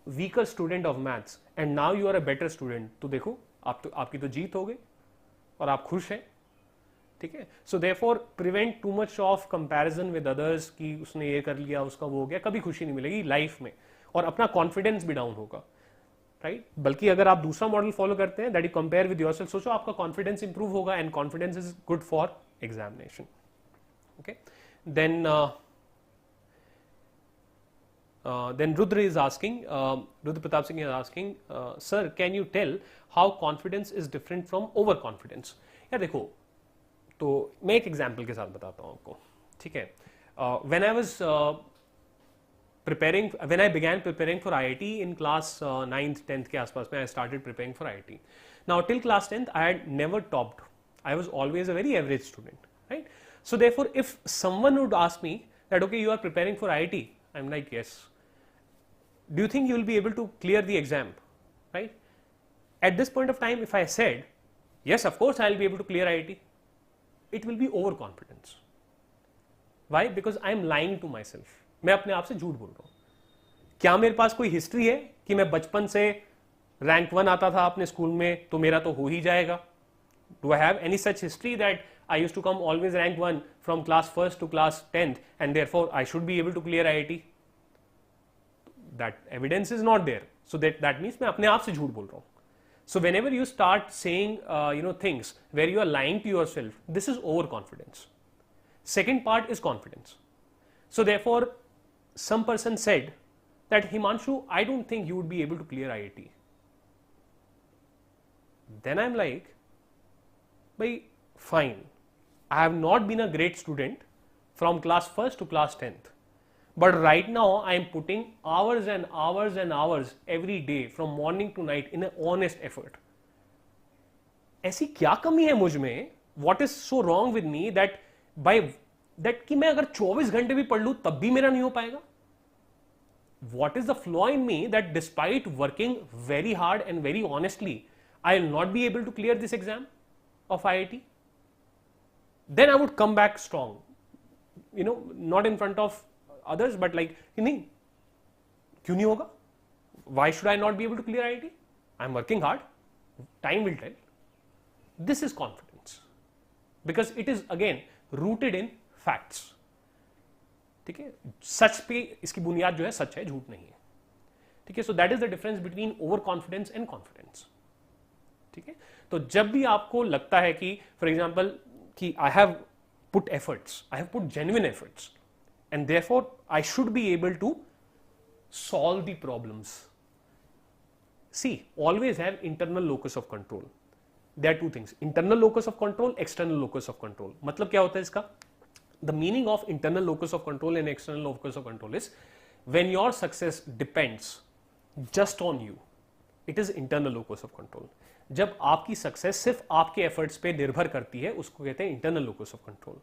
weaker student of maths and now you are a better student, तो देखो आपकी तो जीत हो गई और आप खुश हैं, ठीक है। So therefore prevent too much of comparison with others कि उसने ये कर लिया, उसका वो हो गया, कभी खुशी नहीं मिलेगी लाइफ में, और अपना कॉन्फिडेंस भी डाउन होगा, राइट। बल्कि अगर आप दूसरा मॉडल फॉलो करते हैं, that you compare with yourself, सोचो आपका कॉन्फिडेंस इंप्रूव होगा, and confidence is good for examination, okay. Then Rudra is asking, Rudra Pratap Singh is asking, sir can you tell how confidence is different from overconfidence? यार देखो, तो मैं एक example के साथ बताता हूँ आपको, ठीक है। when I began preparing for IIT in class 9th 10th के आसपास में I started preparing for IIT. Now till class 10th I had never topped. I was always a very average student, right? So therefore, if someone would ask me that, okay, you are preparing for IIT, I'm like, yes. Do you think you will be able to clear the exam, right? At this point of time, if I said, yes, of course, I'll be able to clear IIT, it will be overconfidence. Why? Because I'm lying to myself. मैं अपने आप से झूठ बोल रहा हूँ। क्या मेरे पास कोई हिस्ट्री है कि मैं बचपन से रैंक 1 आता था अपने स्कूल में, तो मेरा तो हो ही जाएगा? Do I have any such history that I used to come always rank 1 from class 1st to class 10th and therefore I should be able to clear IIT? That evidence is not there. So that means मैं अपने आप से झूठ बोल रहा हूँ. So whenever you start saying things where you are lying to yourself, this is overconfidence. Second part is confidence. So therefore some person said that, Himanshu, I don't think you would be able to clear IIT. Then I'm like, fine, I have not been a great student from class 1st to class 10th, but right now I am putting hours and hours and hours every day from morning to night in an honest effort. ऐसी क्या कमी है मुझ में? What is so wrong with me that by that कि मैं अगर 24 घंटे भी पढ़ लूं तब भी मेरा नहीं हो पाएगा? What is the flaw in me that despite working very hard and very honestly, I will not be able to clear this exam of IIT? Then I would come back strong, not in front of others, but like, नहीं, क्यों नहीं होगा? Why should I not be able to clear IIT? I'm working hard. Time will tell. This is confidence, because it is again rooted in facts. ठीक है, सच पे इसकी बुनियाद जो है सच है, झूठ नहीं है, ठीक है. सो that is the difference between over confidence and confidence. ठीक है, तो जब भी आपको लगता है कि फॉर एग्जाम्पल कि I have put efforts, I have put genuine efforts and therefore I should be able to solve the problems. See, always have internal locus of control. There are two things: internal locus of control, external locus of control. मतलब क्या होता है इसका? The meaning of internal locus of control and external locus of control is when your success depends just on you. It is internal locus of control. जब आपकी success सिर्फ आपके efforts पे निर्भर करती है, उसको कहते हैं इंटरनल लोकस ऑफ कंट्रोल।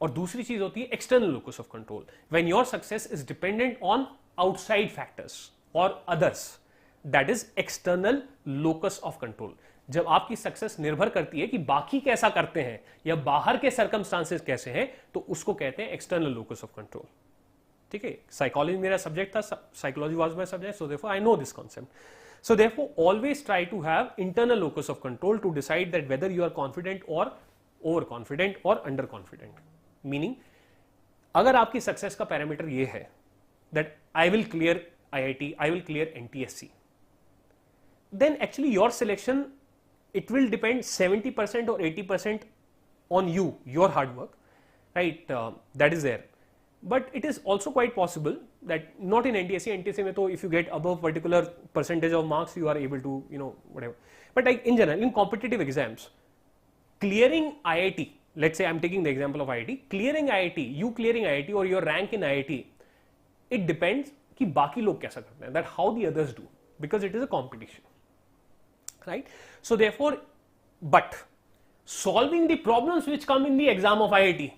और दूसरी चीज होती है external locus of control, when your success is dependent on outside factors और others, that is external locus of control. जब आपकी सक्सेस निर्भर करती है कि बाकी कैसा करते हैं या बाहर के सर्कमस्टांसेस कैसे हैं, तो उसको कहते हैं एक्सटर्नल लोकस ऑफ कंट्रोल। ठीक है, साइकोलॉजी मेरा सब्जेक्ट था, psychology was my subject, so therefore I know this concept. So therefore always try to have internal locus of control to decide that whether you are confident or overconfident or underconfident. Meaning अगर आपकी success का parameter ये है that I will clear IIT, I will clear NTSE, then actually your selection, it will depend 70% or 80% on you, your hard work, right? That is there. But it is also quite possible that not in NTSE. NTSE में तो if you get above particular percentage of marks, you are able to, you know, whatever. But like in general, in competitive exams, clearing IIT, let's say I'm taking the example of IIT, clearing IIT, you clearing IIT or your rank in IIT, it depends कि बाकी लोग कैसा करते हैं, that how the others do, because it is a competition, right? So therefore, but solving the problems which come in the exam of IIT,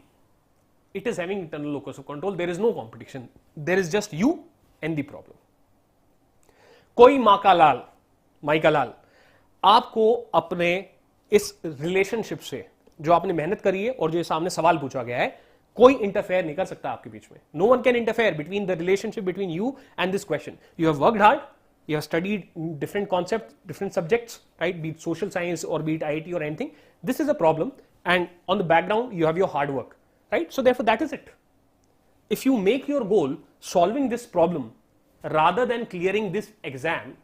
it is having internal locus of control. There is no competition. There is just you and the problem. कोई माँ का लाल आपको अपने इस relationship से जो आपने मेहनत करी है और जो सामने सवाल पूछा गया है, कोई इंटरफेयर नहीं कर सकता आपके बीच में. No one can interfere between the relationship between you and this question. You have worked hard. You have studied different concepts, different subjects, right? Be it social science or be it IIT or anything. This is a problem, and on the background you have your hard work. Right? So therefore that is it. If you make your goal solving this problem rather than clearing this exam,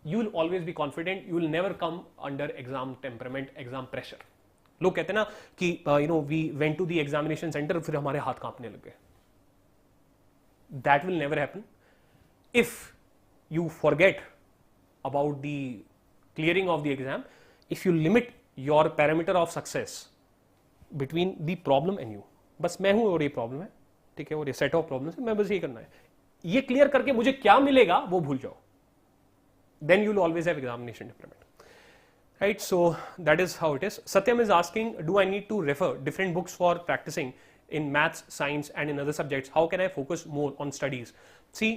you will always be confident. You will never come under exam temperament, exam pressure. लोग कहते हैं ना कि you know, we went to the examination center, फिर हमारे हाथ कांपने लग गए. That will never happen. If you forget about the clearing of the exam, if you limit your parameter of success between the problem and you, बस मैं हूं और ये प्रॉब्लम है, ठीक है, और ये सेट ऑफ प्रॉब्लम्स है, मैं बस ये करना है, ये क्लियर करके मुझे क्या मिलेगा वो भूल जाओ, then you will always have examination temperament, right? So that is how it is. Satyam is asking, do I need to refer different books for practicing in maths, science and in other subjects? How can I focus more on studies? See,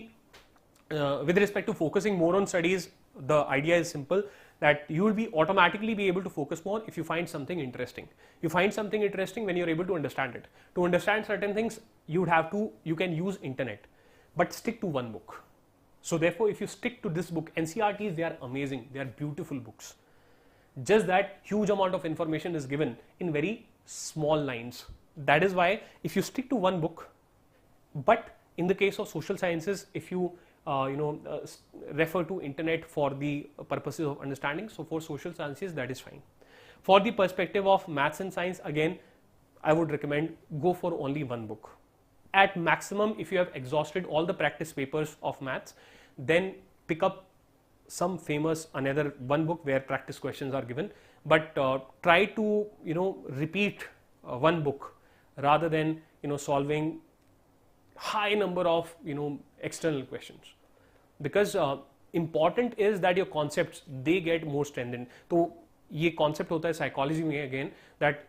with respect to focusing more on studies, the idea is simple, that you will be automatically be able to focus more if you find something interesting. You find something interesting when you're able to understand it. To understand certain things, you can use internet, but stick to one book. So therefore, if you stick to this book, NCERTs, they are amazing, they are beautiful books. Just that huge amount of information is given in very small lines. That is why if you stick to one book, but in the case of social sciences, if you refer to internet for the purposes of understanding, so for social sciences that is fine. For the perspective of maths and science, again I would recommend go for only one book. At maximum, if you have exhausted all the practice papers of maths, then pick up some famous another one book where practice questions are given, but try to repeat one book rather than solving high number of external questions, because important is that your concepts they get more strengthened. तो ये concept होता है psychology में again, that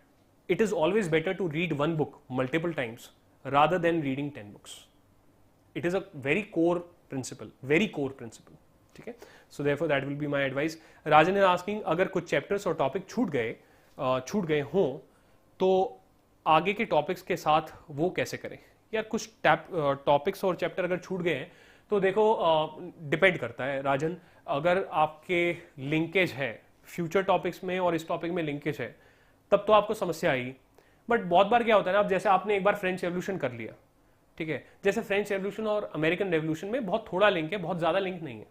it is always better to read one book multiple times rather than reading 10 books. It is a very core principle, ठीक है. So therefore that will be my advice. Rajan is asking, अगर कुछ chapters और topic छूट गए हों तो आगे के topics के साथ वो कैसे करें? यार कुछ टॉपिक्स और चैप्टर अगर छूट गए हैं तो देखो डिपेंड करता है राजन. अगर आपके लिंकेज है फ्यूचर टॉपिक्स में और इस टॉपिक में लिंकेज है तब तो आपको समस्या आएगी. बट बहुत बार क्या होता है ना, अब जैसे आपने एक बार फ्रेंच रेवोल्यूशन कर लिया, ठीक है, जैसे फ्रेंच रेवोल्यूशन और अमेरिकन रेवोल्यूशन में बहुत थोड़ा लिंक है, बहुत ज़्यादा लिंक नहीं है.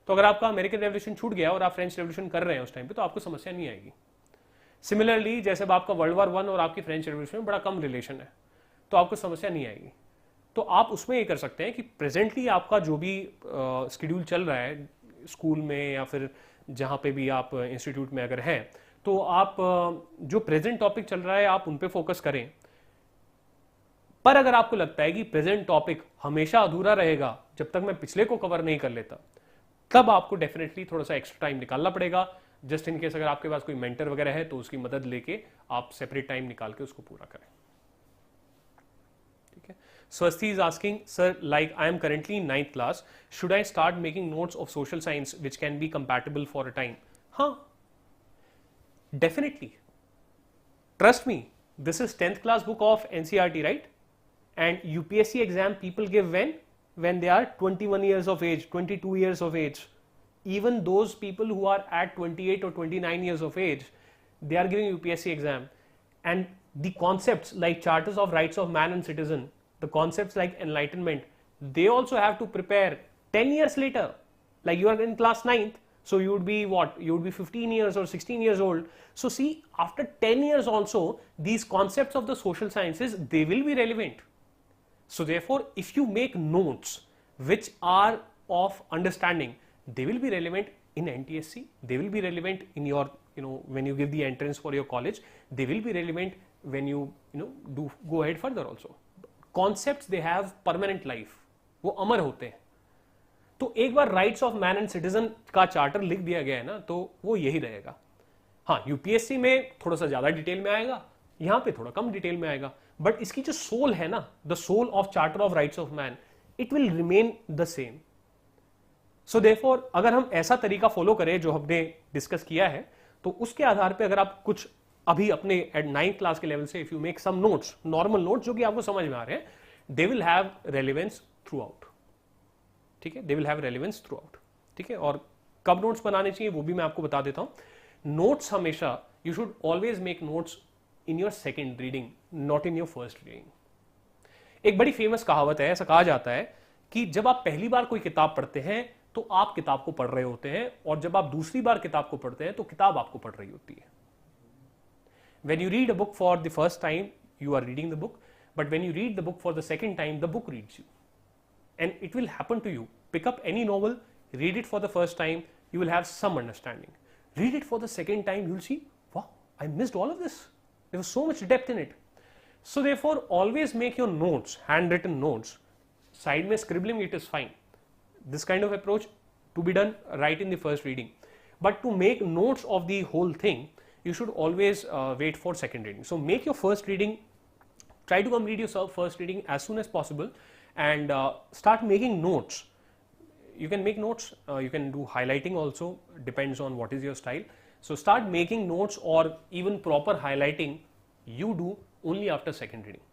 तो अगर आपका अमेरिकन रेवोल्यूशन छूट गया और आप फ्रेंच रेवोल्यूशन कर रहे हैं उस टाइम पे तो आपको समस्या नहीं आएगी. सिमिलरली जैसे आपका वर्ल्ड वॉर 1 और आपकी फ्रेंच रेवोल्यूशन में बड़ा कम रिलेशन है तो आपको समस्या नहीं आएगी. तो आप उसमें ये कर सकते हैं कि प्रेजेंटली आपका जो भी शेड्यूल चल रहा है स्कूल में या फिर जहाँ पे भी आप इंस्टीट्यूट में अगर हैं, तो आप जो प्रेजेंट टॉपिक चल रहा है आप उन पे फोकस करें. पर अगर आपको लगता है कि प्रेजेंट टॉपिक हमेशा अधूरा रहेगा जब तक मैं पिछले को कवर नहीं कर लेता, तब आपको डेफिनेटली थोड़ा सा एक्स्ट्रा टाइम निकालना पड़ेगा. जस्ट इन केस अगर आपके पास कोई मेंटर वगैरह है तो उसकी मदद लेके आप सेपरेट टाइम निकाल के उसको पूरा करें, ठीक है। Swasti is asking, sir, like I am currently in 9th class, should I start making notes of social science which can be compatible for a time? Huh? Definitely. Trust me, this is 10th class book of NCERT, right? And UPSC exam people give when? When they are 21 years of age, 22 years of age. Even those people who are at 28 or 29 years of age, they are giving UPSC exam. And the concepts like charters of rights of man and citizen, the concepts like enlightenment, they also have to prepare 10 years later. Like you are in class 9th, so you would be what? You would be 15 years or 16 years old. So see, after 10 years also, these concepts of the social sciences, they will be relevant. So therefore, if you make notes which are of understanding, they will be relevant in NTSE, they will be relevant in your, when you give the entrance for your college, they will be relevant when you, do go ahead further also. Concepts, they have permanent life, वो अमर होते हैं। तो एक बार rights of man and citizen का charter लिख दिया गया है ना, तो वो यही रहेगा। हाँ, यूपीएससी में थोड़ा सा ज्यादा डिटेल में आएगा, यहाँ पे थोड़ा कम डिटेल में आएगा, बट इसकी जो सोल है ना, the soul of charter of rights of man, it will remain the same. So therefore अगर हम ऐसा तरीका फॉलो करें जो हमने डिस्कस किया है, तो उसके आधार पे अगर आप कुछ अभी अपने एट 9th क्लास के लेवल से if you make some notes, normal notes जो कि आपको समझ में आ रहे हैं, they will have relevance throughout, ठीक है, they will have relevance throughout, ठीक है। और कब नोट्स बनाने चाहिए वो भी मैं आपको बता देता हूं। नोट्स हमेशा you should always make notes in your second reading, not in your first reading. एक बड़ी फेमस कहावत है, ऐसा कहा जाता है कि जब आप पहली बार कोई किताब पढ़ते हैं तो आप किताब को पढ़ रहे होते हैं, और जब आप दूसरी बार किताब को पढ़ते हैं तो किताब आपको पढ़ रही होती है। When you read a book for the first time, you are reading the book, but when you read the book for the second time, the book reads you. And it will happen to you. Pick up any novel, read it for the first time, you will have some understanding. Read it for the second time, you will see, wow, I missed all of this. There was so much depth in it. So therefore, always make your notes, handwritten notes. Side mein scribbling, it is fine. This kind of approach to be done right in the first reading. But to make notes of the whole thing, you should always wait for second reading. So make your first reading, try to complete your first reading as soon as possible, and start making notes. You can make notes, you can do highlighting also, depends on what is your style. So start making notes, or even proper highlighting you do only after second reading.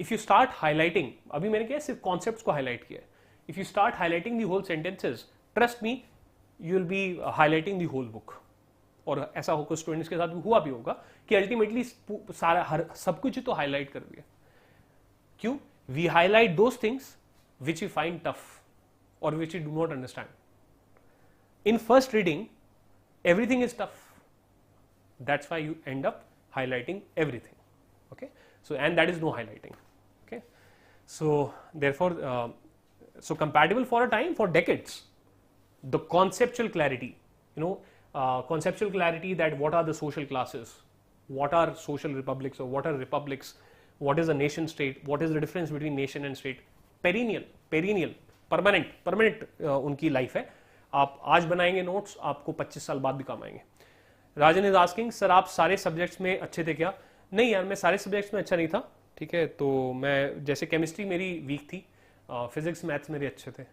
If you start highlighting, अभी मैंने क्या सिर्फ concepts को highlight किया है. If you start highlighting the whole sentences, trust me, you will be highlighting the whole book. और ऐसा होगा स्टूडेंट्स के साथ भी हुआ भी होगा कि अल्टीमेटली सारा सब कुछ ही तो हाईलाइट कर दिया। क्यों? We highlight those things which you find tough और which you do not understand. In first reading everything is tough, that's why you end up highlighting everything, okay? So and that is no highlighting, okay? So therefore so compatible for a time, for decades. The conceptual clarity, conceptual clarity that what are the social classes, what are social republics or what are republics, what is a nation state, what is the difference between nation and state, perennial, permanent उनकी life है। आप आज बनाएंगे notes, आपको 25 साल बाद भी काम आएंगे। राजन इज आस्किंग, सर आप सारे सब्जेक्ट्स में अच्छे थे क्या? नहीं यार, मैं सारे सब्जेक्ट्स में अच्छा नहीं था, ठीक है। तो मैं जैसे केमिस्ट्री मेरी वीक थी, फिजिक्स मैथ्स मेरे अच्छे थे,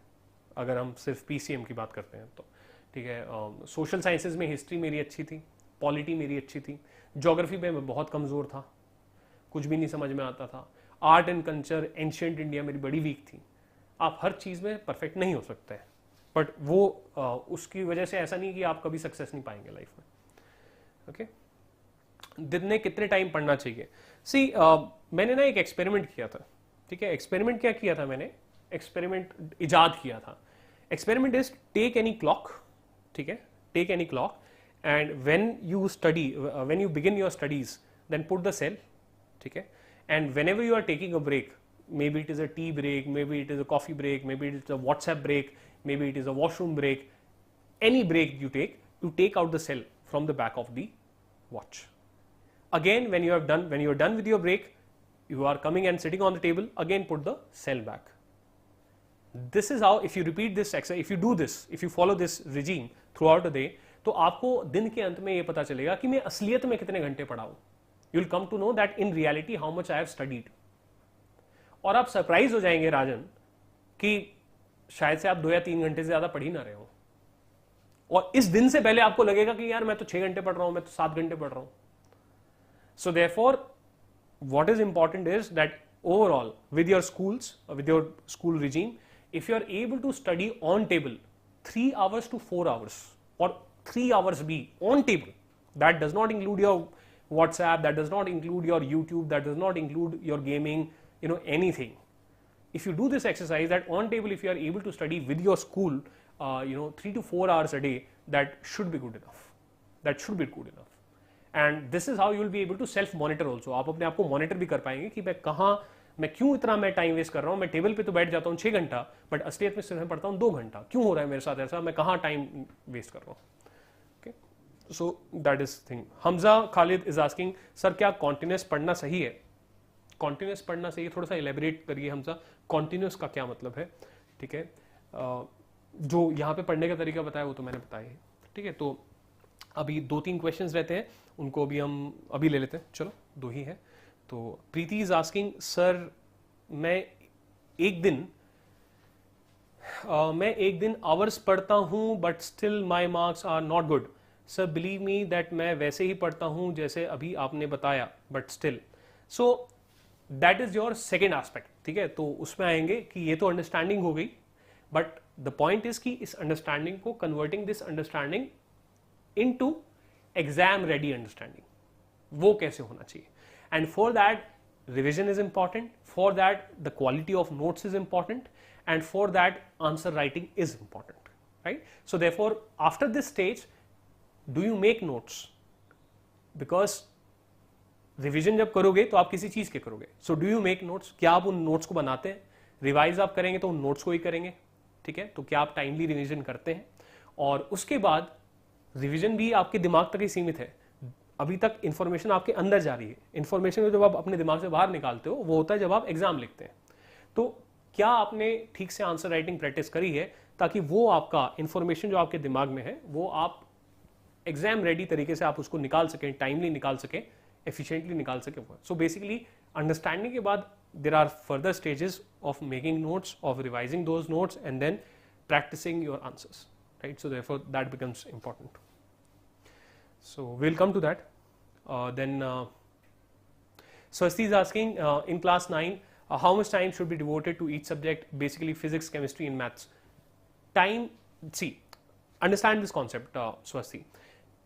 अगर हम सिर्फ पीसीएम की बात करते हैं तो, ठीक है। सोशल साइंसेज में हिस्ट्री मेरी अच्छी थी, पॉलिटी मेरी अच्छी थी, ज्योग्राफी में मैं बहुत कमज़ोर था, कुछ भी नहीं समझ में आता था। Art and culture, ancient India मेरी बड़ी वीक थी। आप हर चीज़ में परफेक्ट नहीं हो सकते हैं, बट वो उसकी वजह से ऐसा नहीं कि आप कभी सक्सेस नहीं पाएंगे लाइफ में, ओके। दिन में कितने टाइम पढ़ना चाहिए? सी मैंने ना एक एक्सपेरिमेंट किया था, ठीक है। एक्सपेरिमेंट क्या किया था मैंने? एक्सपेरिमेंट इजाद किया था। Experiment is take any clock, ठीक है, take any clock and when you study, when you begin your studies, then put the cell, ठीक है। And whenever you are taking a break, maybe it is a tea break, maybe it is a coffee break, maybe it is a WhatsApp break, maybe it is a washroom break, any break you take out the cell from the back of the watch. Again, when you are done with your break, you are coming and sitting on the table, again put the cell back. This is how, if you repeat this exercise, if you do this, if you follow this regime throughout the day, तो आपको दिन के अंत में ये पता चलेगा कि मैं असलियत में कितने घंटे पढ़ा हूं. You will come to know that in reality how much I have studied. और आप सरप्राइज हो जाएंगे राजन कि शायद से आप 2 या 3 घंटे से ज्यादा पढ़ ही ना रहे हो, और इस दिन से पहले आपको लगेगा कि यार मैं तो 6 घंटे पढ़ रहा हूं, मैं तो 7 घंटे पढ़ रहा हूं. So therefore what is important is that overall with your schools, with your school regime, if you are able to study on table 3 hours to 4 hours or 3 hours be on table, that does not include your WhatsApp, that does not include your YouTube, that does not include your gaming, anything. If you do this exercise, that on table, if you are able to study with your school 3 to 4 hours a day, that should be good enough. That should be good enough. And this is how you will be able to self monitor also. आप अपने आप को monitor भी कर पाएंगे कि मैं क्यों इतना टाइम वेस्ट कर रहा हूं. मैं टेबल पे तो बैठ जाता हूं 6 घंटा, बट असलियत में सिर्फ पढ़ता हूं 2 घंटा. क्यों हो रहा है मेरे साथ ऐसा, मैं कहाँ टाइम वेस्ट कर रहा हूं. Okay, so that is thing. Hamza Khalid is asking, sir क्या कॉन्टिन्यूस पढ़ना सही है? कॉन्टिन्यूस पढ़ना सही है, थोड़ा सा इलेबोरेट करिए हमजा, कॉन्टिन्यूस का क्या मतलब है. ठीक है, जो यहाँ पे पढ़ने का तरीका बताया वो तो मैंने बताया है. ठीक है, तो अभी 2-3 क्वेश्चंस रहते हैं, उनको भी हम अभी ले लेते हैं. चलो 2 ही है. तो प्रीति इज आस्किंग, सर मैं एक दिन आवर्स पढ़ता हूं but still my marks are not good. Sir believe me that मैं वैसे ही पढ़ता हूं जैसे अभी आपने बताया, but still. So that is your second aspect. ठीक है, तो उसमें आएंगे कि ये तो अंडरस्टैंडिंग हो गई, बट द पॉइंट इज कि इस अंडरस्टैंडिंग को, converting this understanding into exam ready understanding, वो कैसे होना चाहिए. And for that revision is important, for that the quality of notes is important, and for that answer writing is important, right? So therefore after this stage do you make notes? Because revision जब करोगे तो आप किसी चीज के करोगे. So do you make notes? क्या आप उन notes को बनाते हैं? रिवाइज आप करेंगे तो उन notes को ही करेंगे. ठीक है, तो क्या आप टाइमली रिविजन करते हैं? और उसके बाद रिवीजन भी आपके दिमाग तक ही सीमित है. अभी तक इंफॉर्मेशन आपके अंदर जा रही है. इंफॉर्मेशन को जब आप अपने दिमाग से बाहर निकालते हो वो होता है जब आप एग्जाम लिखते हैं. तो क्या आपने ठीक से आंसर राइटिंग प्रैक्टिस करी है ताकि वो आपका इंफॉर्मेशन जो आपके दिमाग में है वो आप एग्जाम रेडी तरीके से आप उसको निकाल सकें, टाइमली निकाल सकें, एफिशिएंटली निकाल सकें. सो बेसिकली अंडरस्टैंडिंग के बाद there are further stages of making notes, of revising those notes and then practising your answers, right? So therefore that becomes important. So we'll come to that. Then Swasti is asking, in class 9 how much time should be devoted to each subject, basically physics, chemistry and maths. Time, see, understand this concept, Swasti.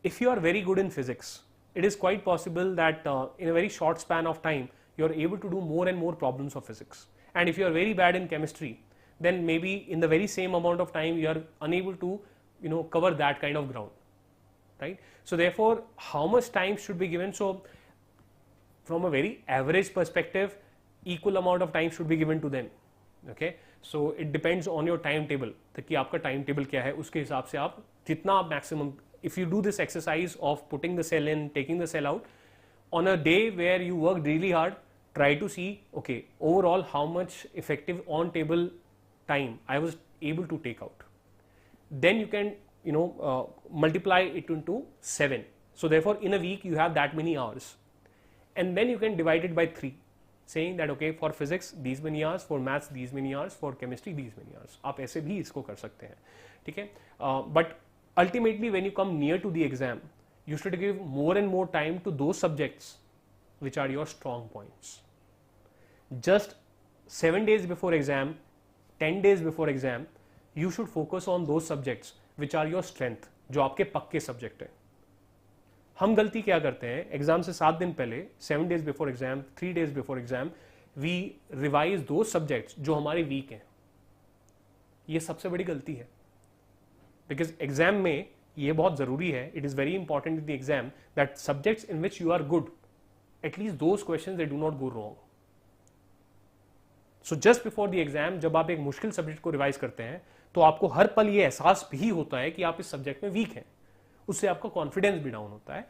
If you are very good in physics, it is quite possible that in a very short span of time you are able to do more and more problems of physics. And if you are very bad in chemistry, then maybe in the very same amount of time you are unable to cover that kind of ground, right? So therefore how much time should be given? So from a very average perspective, equal amount of time should be given to them. Okay, so it depends on your timetable, कि आपका timetable क्या है, उसके हिसाब से आप जितना maximum, if you do this exercise of putting the cell in, taking the cell out on a day where you worked really hard, try to see, okay, overall how much effective on table time I was able to take out. Then you can multiply it into 7. So therefore in a week you have that many hours, and then you can divide it by 3, saying that okay, for physics these many hours, for maths these many hours, for chemistry these many hours. आप ऐसे भी इसको कर सकते हैं. ठीक है, but ultimately when you come near to the exam you should give more and more time to those subjects which are your strong points. Just 7 days before exam, 10 days before exam, you should focus on those subjects which are your strength, जो आपके पक्के subject है. हम गलती क्या करते हैं, exam से 7 दिन पहले, 7 days before exam, 3 days before exam, we revise those subjects जो हमारे वीक हैं. ये सबसे बड़ी गलती है, बिकॉज एग्जाम में ये बहुत जरूरी है. It is very important in the exam that subjects in which you are good, at least those questions they do not go wrong. So just before the exam जब आप एक मुश्किल सब्जेक्ट को रिवाइज करते हैं तो आपको हर पल ये एहसास भी होता है कि आप इस सब्जेक्ट में वीक हैं. उससे आपका कॉन्फिडेंस भी डाउन होता है.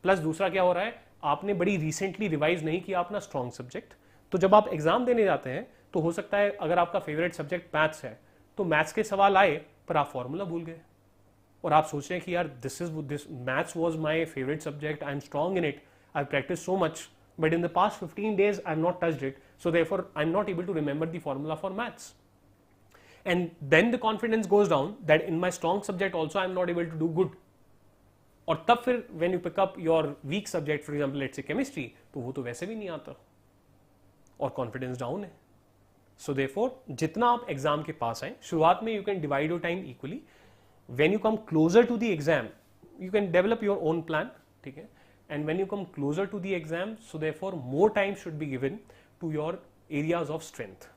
प्लस दूसरा क्या हो रहा है, आपने बड़ी रिसेंटली रिवाइज नहीं किया अपना स्ट्रॉन्ग सब्जेक्ट, तो जब आप एग्जाम देने जाते हैं तो हो सकता है अगर आपका फेवरेट सब्जेक्ट मैथ्स है तो मैथ्स के सवाल आए पर आप फॉर्मूला भूल गए. और आप सोच रहे हैं कि यार this maths was my favourite subject, I am strong in it, I practice so much, but in the past 15 days I have not touched it, so therefore I am not able to remember the formula for maths. And then the confidence goes down that in my strong subject also I am not able to do good. और तब फिर when you pick up your weak subject, for example let's say chemistry, तो वो तो वैसे भी नहीं आता और confidence down है. So therefore जितना आप एग्जाम के पास आए, शुरुआत में you can divide your time equally. When you come closer to the exam, you can develop your own plan, ठीक है. And when you come closer to the exam, so therefore more time should be given to your areas of strength.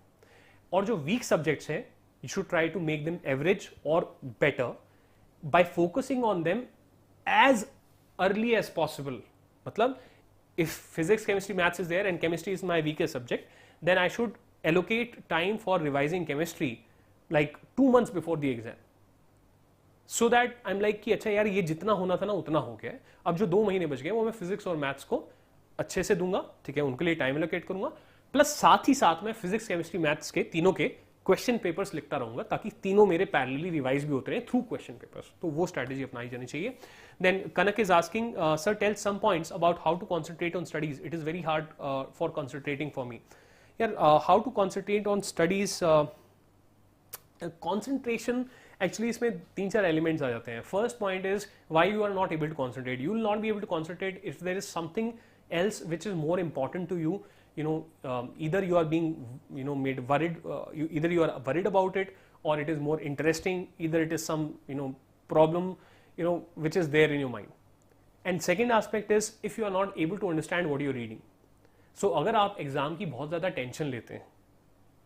और जो weak subjects हैं, you should try to make them average or better by focusing on them as early as possible. मतलब if physics, chemistry, maths is there and chemistry is my weakest subject, then I should allocate time for revising chemistry like 2 months before the exam. So that I am like कि अच्छा यार ये जितना होना था ना उतना हो गया है, अब जो 2 महीने बच गए वो मैं फिजिक्स और मैथ्स को अच्छे से दूंगा, ठीक है, उनके लिए टाइम एलोकेट करूंगा, प्लस साथ ही साथ मैं फिजिक्स केमिस्ट्री मैथ्स के तीनों के क्वेश्चन पेपर्स लिखता रहूंगा ताकि तीनों मेरे पैरेलली रिवाइज भी होते रहे थ्रू क्वेश्चन पेपर्स. तो वो स्ट्रैटेजी अपनाई जानी चाहिए. Then Kanak is asking sir tell some points about how to concentrate on studies, it is very hard for concentrating for me. यार how to concentrate on studies, concentration actually इसमें 3-4 elements आ जाते हैं. First point is why you are not able to concentrate. You will not be able to concentrate if there is something else which is more important to you, either you are being made worried, either you are worried about it or it is more interesting, either it is some problem which is there in your mind. And second aspect is if you are not able to understand what you are reading. So अगर आप exam की बहुत ज़्यादा tension लेते हैं,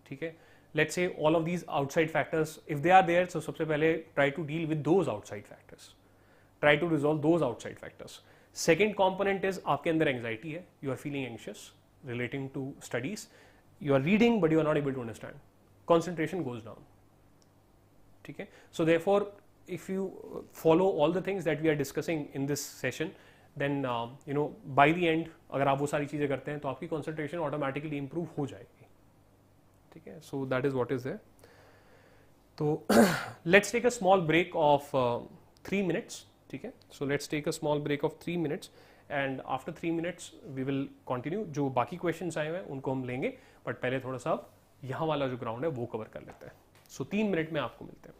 ठीक है, let's say all of these outside factors if they are there, so सबसे पहले try to deal with those outside factors, try to resolve those outside factors. Second component is आपके अंदर anxiety है, you are feeling anxious relating to studies, you are reading but you are not able to understand, concentration goes down, ठीक है. So therefore if you follow all the things that we are discussing in this session, then by the end अगर आप वो सारी चीज़ें करते हैं तो आपकी concentration automatically improve हो जाएगी, ठीक है. So that is what is there. तो let's take a small break of 3 minutes, ठीक है. So let's take a small break of 3 minutes and after 3 minutes we will continue. जो बाकी questions आए हुए हैं उनको हम लेंगे, but पहले थोड़ा सा यहाँ वाला जो ground है वो cover कर लेते हैं. So 3 मिनट में आपको मिलते हैं.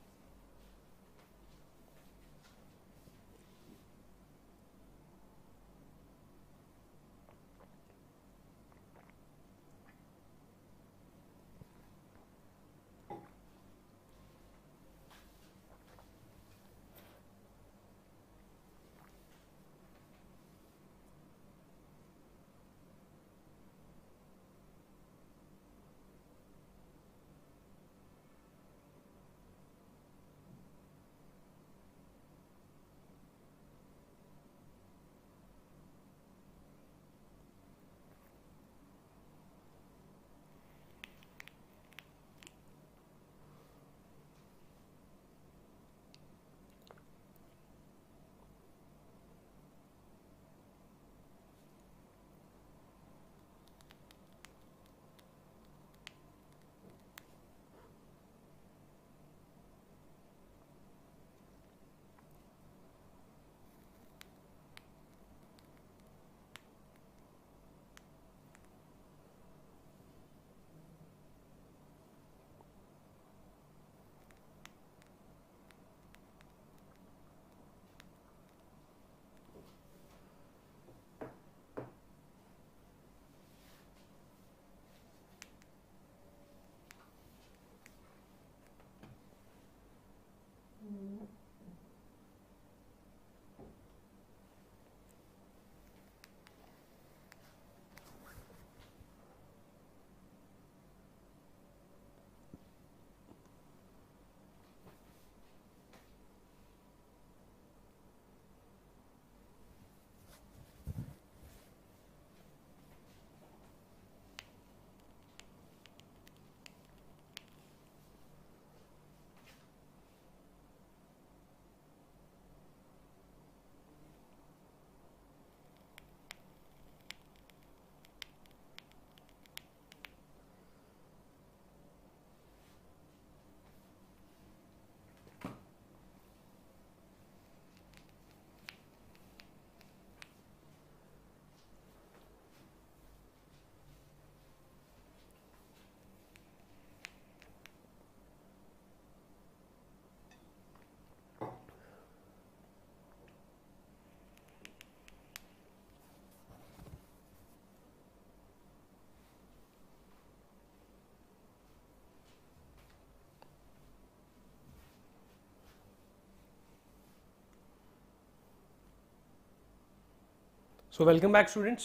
So welcome back students.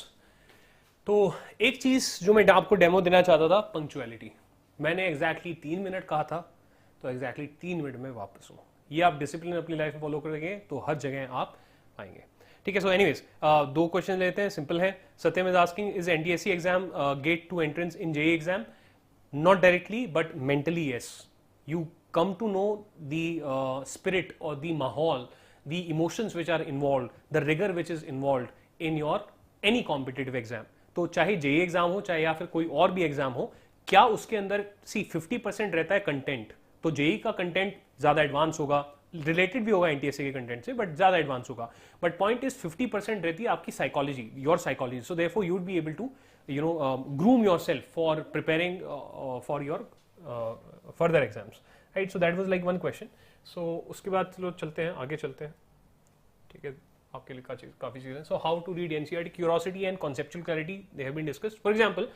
तो एक चीज़ जो मैं आपको डेमो देना चाहता था, पंक्चुअलिटी। मैंने एग्जैक्टली 3 मिनट कहा था, तो एग्जैक्टली 3 मिनट में वापस हूँ। ये आप डिसिप्लिन अपनी लाइफ में फॉलो करेंगे तो हर जगह आप पाएंगे। ठीक है, सो एनीवेज 2 क्वेश्चन लेते हैं, सिंपल है। Satyam is asking, is NTSC exam gate to entrance in JEE exam? Not directly, but mentally, yes. You come to know the spirit or the mahal, the emotions which are involved, the rigor which is involved in your any competitive exam. तो चाहे JEE exam हो, चाहे या फिर कोई और भी exam हो, क्या उसके अंदर 50% रहता है कंटेंट। तो जेई का कंटेंट ज्यादा एडवांस होगा, रिलेटेड भी होगा एनटीएससी के कंटेंट से, बट ज्यादा एडवांस होगा। बट पॉइंट इज 50% रहती है आपकी psychology, your psychology. So therefore you would be able to groom yourself for preparing for your further exams, right? So that was like one question. So उसके बाद चलो चलते हैं, आगे चलते हैं। ठीक है, आपके लिए काफी चीजें। So how to read NCERT? Curiosity and conceptual clarity, they have been discussed. For example,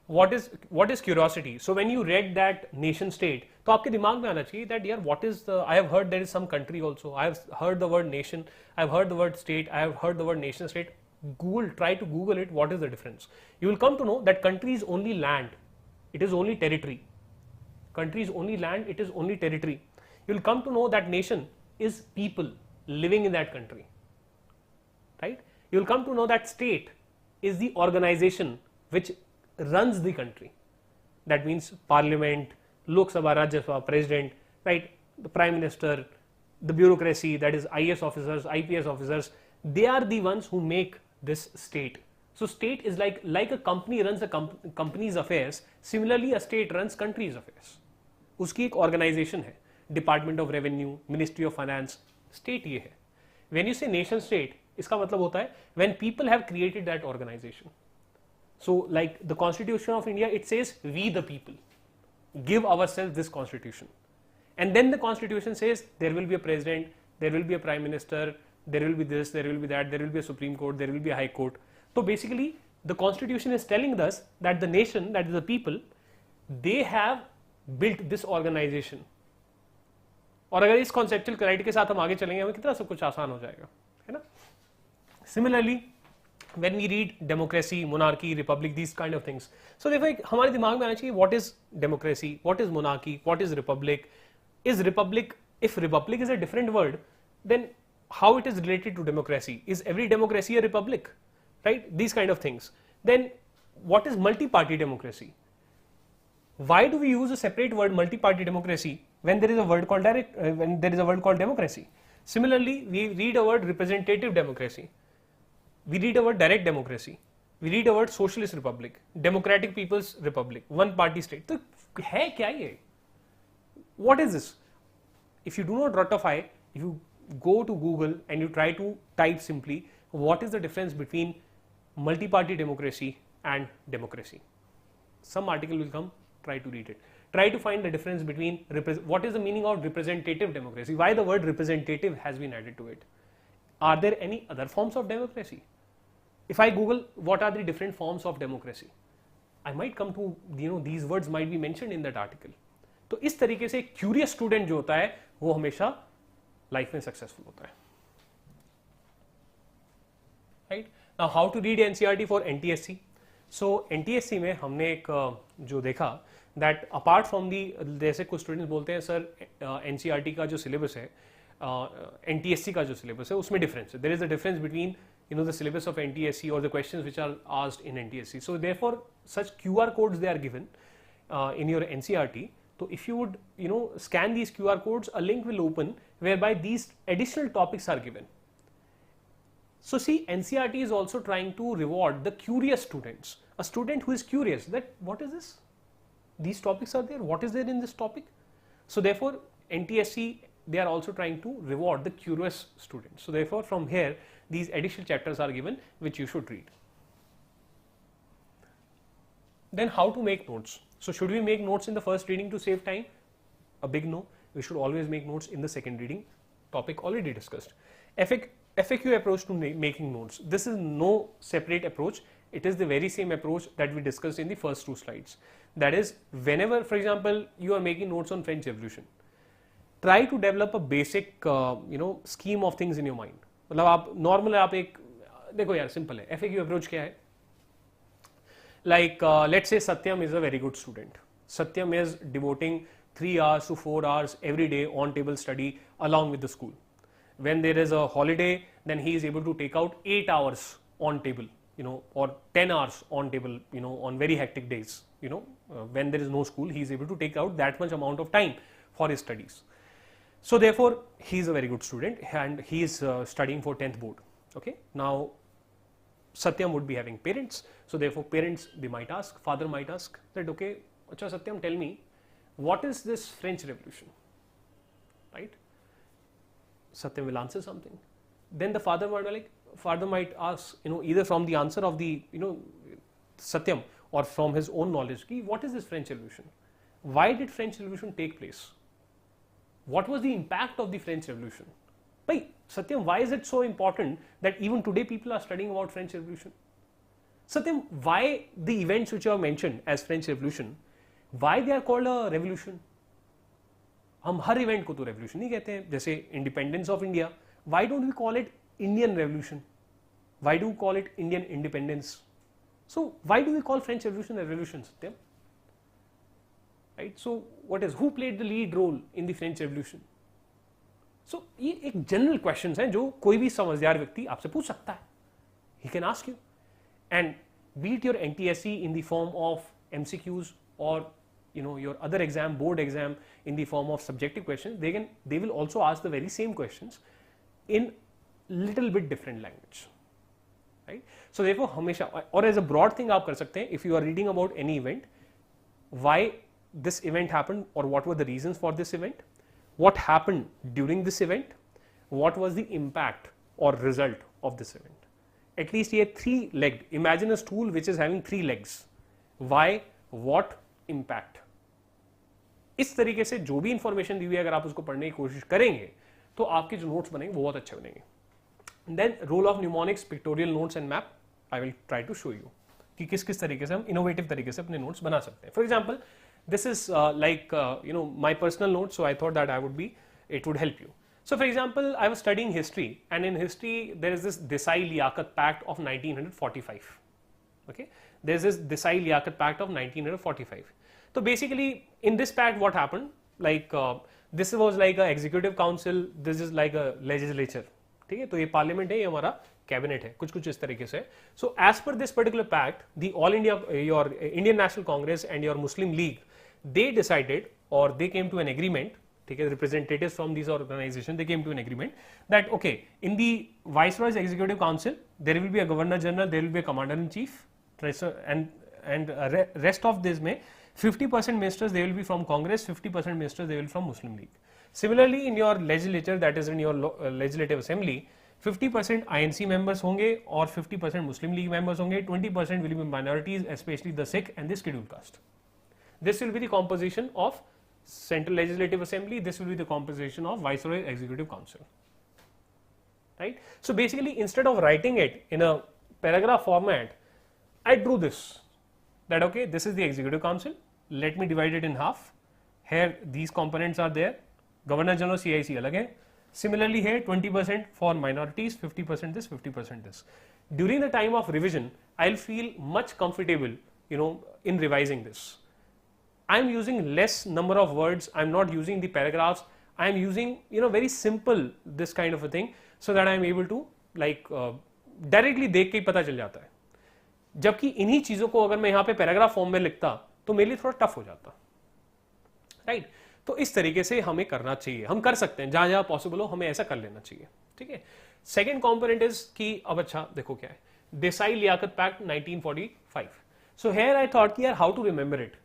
what is curiosity? So when you read that nation state, तो आपके दिमाग में आना चाहिए that यार what is the, I have heard there is some country also, I have heard the word nation, I have heard the word state, I have heard the word nation state. Try to Google it, what is the difference? You will come to know that country is only land, it is only territory. Country is only land, it is only territory. You will come to know that nation is people living in that country, right? You will come to know that state is the organization which runs the country. That means parliament, Lok Sabha, Rajya Sabha, president, right? The prime minister, the bureaucracy, that is IAS officers, IPS officers, they are the ones who make this state. So state is like a company runs a company's affairs. Similarly, a state runs country's affairs. उसकी एक organization है, Department of Revenue, Ministry of Finance, state ये है. When you say nation state, इसका मतलब होता है when people have created that organization. So like the Constitution of India, it says we the people give ourselves this constitution, and then the Constitution says there will be a president, there will be a prime minister, there will be this, there will be that, there will be a Supreme Court, there will be a High Court. So basically, the Constitution is telling us that the nation, that is the people, they have built this organization. और अगर इस conceptual clarity के साथ हम आगे चलेंगे, हमें कितना सब कुछ आसान हो जाएगा, है ना? Similarly, when we read democracy, monarchy, republic, these kind of things. So देखो हमारे दिमाग में आना चाहिए what is democracy, what is monarchy, what is republic? Is republic, if republic is a different word, then how it is related to democracy? Is every democracy a republic, right? These kind of things. Then what is multi-party democracy? Why do we use a separate word multi-party democracy when there is a word called democracy? Similarly, we read a word representative democracy, we read a word direct democracy, we read a word socialist republic, democratic people's republic, one party state. तो है क्या ये? What is this? If you do not ratify, if you go to Google and you try to type simply what is the difference between multi-party democracy and democracy, some article will come, try to read it, try to find the difference between what is the meaning of representative democracy, why the word representative has been added to it, are there any other forms of democracy? If I Google what are the different forms of democracy, I might come to, these words might be mentioned in that article. तो इस तरीके से curious student जो होता है वो हमेशा life में सक्सेसफुल होता है, right? Now how to read NCERT for NTSC? So NTSC में हमने एक जो देखा दैट अपार्ट फ्रॉम दी, जैसे कुछ स्टूडेंट्स बोलते हैं सर एनसीईआरटी का जो सिलेबस है, एनटीएससी का जो सिलेबस है उसमें डिफरेंस है, there is a difference between the syllabus of NTSE or the questions which are asked in NTSE. So therefore such QR codes they are given in your NCERT. So if you would scan these QR codes, a link will open whereby these additional topics are given. So see, NCERT is also trying to reward the curious students, a student who is curious that what is this, these topics are there, what is there in this topic. So therefore NTSE, they are also trying to reward the curious students. So therefore from here these additional chapters are given which you should read. Then how to make notes? So should we make notes in the first reading to save time? A big no. We should always make notes in the second reading. Topic already discussed. FAQ approach to making notes. This is no separate approach. It is the very same approach that we discussed in the first two slides. That is, whenever, for example, you are making notes on French Revolution, try to develop a basic scheme of things in your mind. मतलब आप normal आप एक देखो यार simple है, FAQ approach क्या है, like let's say Satyam is a very good student. Satyam is devoting 3 hours to 4 hours every day on table study along with the school. When there is a holiday, then he is able to take out 8 hours on table, you know, or 10 hours on table, you know, on very hectic days, you know, when there is no school, he is able to take out that much amount of time for his studies. So therefore, he is a very good student and he is studying for 10th board. Okay. Now, Satyam would be having parents. So therefore, parents, they might ask, father might ask that, okay, Acha Satyam, tell me, what is this French Revolution? Right? Satyam will answer something. Then the father might ask, you know, either from the answer of the, you know, Satyam or from his own knowledge, what is this French Revolution? Why did French Revolution take place? What was the impact of the French Revolution? Why, Satyam, why is it so important that even today people are studying about French Revolution? Satyam, why the events which you have mentioned as French Revolution, why they are called a revolution? हम हर event को तो revolution नहीं कहते हैं, जैसे independence of India, why don't we call it Indian revolution, why do call it Indian independence, so why do we call French revolution a revolution, Satyam? Right? So what is, who played the lead role in the French Revolution? So ये एक general questions हैं जो कोई भी समझदार व्यक्ति आपसे पूछ सकता है. He can ask you, and be it your NTSE in the form of MCQs or, you know, your other exam, board exam in the form of subjective questions, they will also ask the very same questions in little bit different language, right? So therefore हमेशा, और as a broad thing आप कर सकते हैं, if you are reading about any event, why this event happened or what were the reasons for this event, what happened during this event, what was the impact or result of this event. At least ये 3-legged, imagine a stool which is having 3 legs, why, what, impact. इस तरीके से जो भी information दी हुई है अगर आप उसको पढ़ने की कोशिश करेंगे तो आपके जो नोट्स बनेंगे वो बहुत अच्छे बनेंगे. Then role of mnemonics, pictorial notes and map, I will try to show you कि किस किस तरीके से हम इनोवेटिव तरीके से अपने नोट्स बना सकते हैं. For example, this is like you know, my personal notes, so I thought that it would help you. So for example, I was studying history, and in history there is this Desai-Liaquat Pact of 1945. Okay, there is this Desai-Liaquat Pact of 1945. So basically in this pact what happened, like this was like a executive council, this is like a legislature. ठीक है, तो ये parliament है, ये हमारा cabinet है, कुछ कुछ इस तरीके से. So as per this particular pact, the all India, your Indian National Congress and your Muslim League, they decided or they came to an agreement, okay, representatives from these organizations, they came to an agreement that, okay, in the Viceroy's Executive Council, there will be a Governor General, there will be a Commander in Chief, and rest of this may 50% ministers they will be from Congress, 50% ministers they will be from Muslim League. Similarly, in your legislature, that is in your legislative assembly, 50% INC members होंगे और 50% Muslim League members होंगे, 20% will be minorities, especially the Sikh and the scheduled caste. This will be the composition of Central Legislative Assembly. This will be the composition of Viceroy Executive Council. Right? So basically, instead of writing it in a paragraph format, I drew this. That okay, this is the Executive Council. Let me divide it in half. Here, these components are there. Governor General CIC अलग है. Similarly, here 20% for minorities, 50% this, 50% this. During the time of revision, I'll feel much comfortable, you know, in revising this. I'm using less number of words, I'm not using the paragraphs, I'm using, you know, very simple this kind of a thing, so that I'm able to like directly देख के ही पता चल जाता है. जबकि इन्हीं चीज़ों को अगर मैं यहाँ पे पैराग्राफ फॉर्म में लिखता तो मेरे लिए थोड़ा टफ हो जाता. राइट? तो इस तरीके से हमें करना चाहिए, हम कर सकते हैं, जहाँ जहाँ पॉसिबल हो हमें ऐसा कर लेना चाहिए. ठीक है. सेकेंड कॉम्पोनेंट इज कि अब अच्छा देखो क्या है, देसाई-लियाकत pact 1945. So here I thought कि यार how to remember it.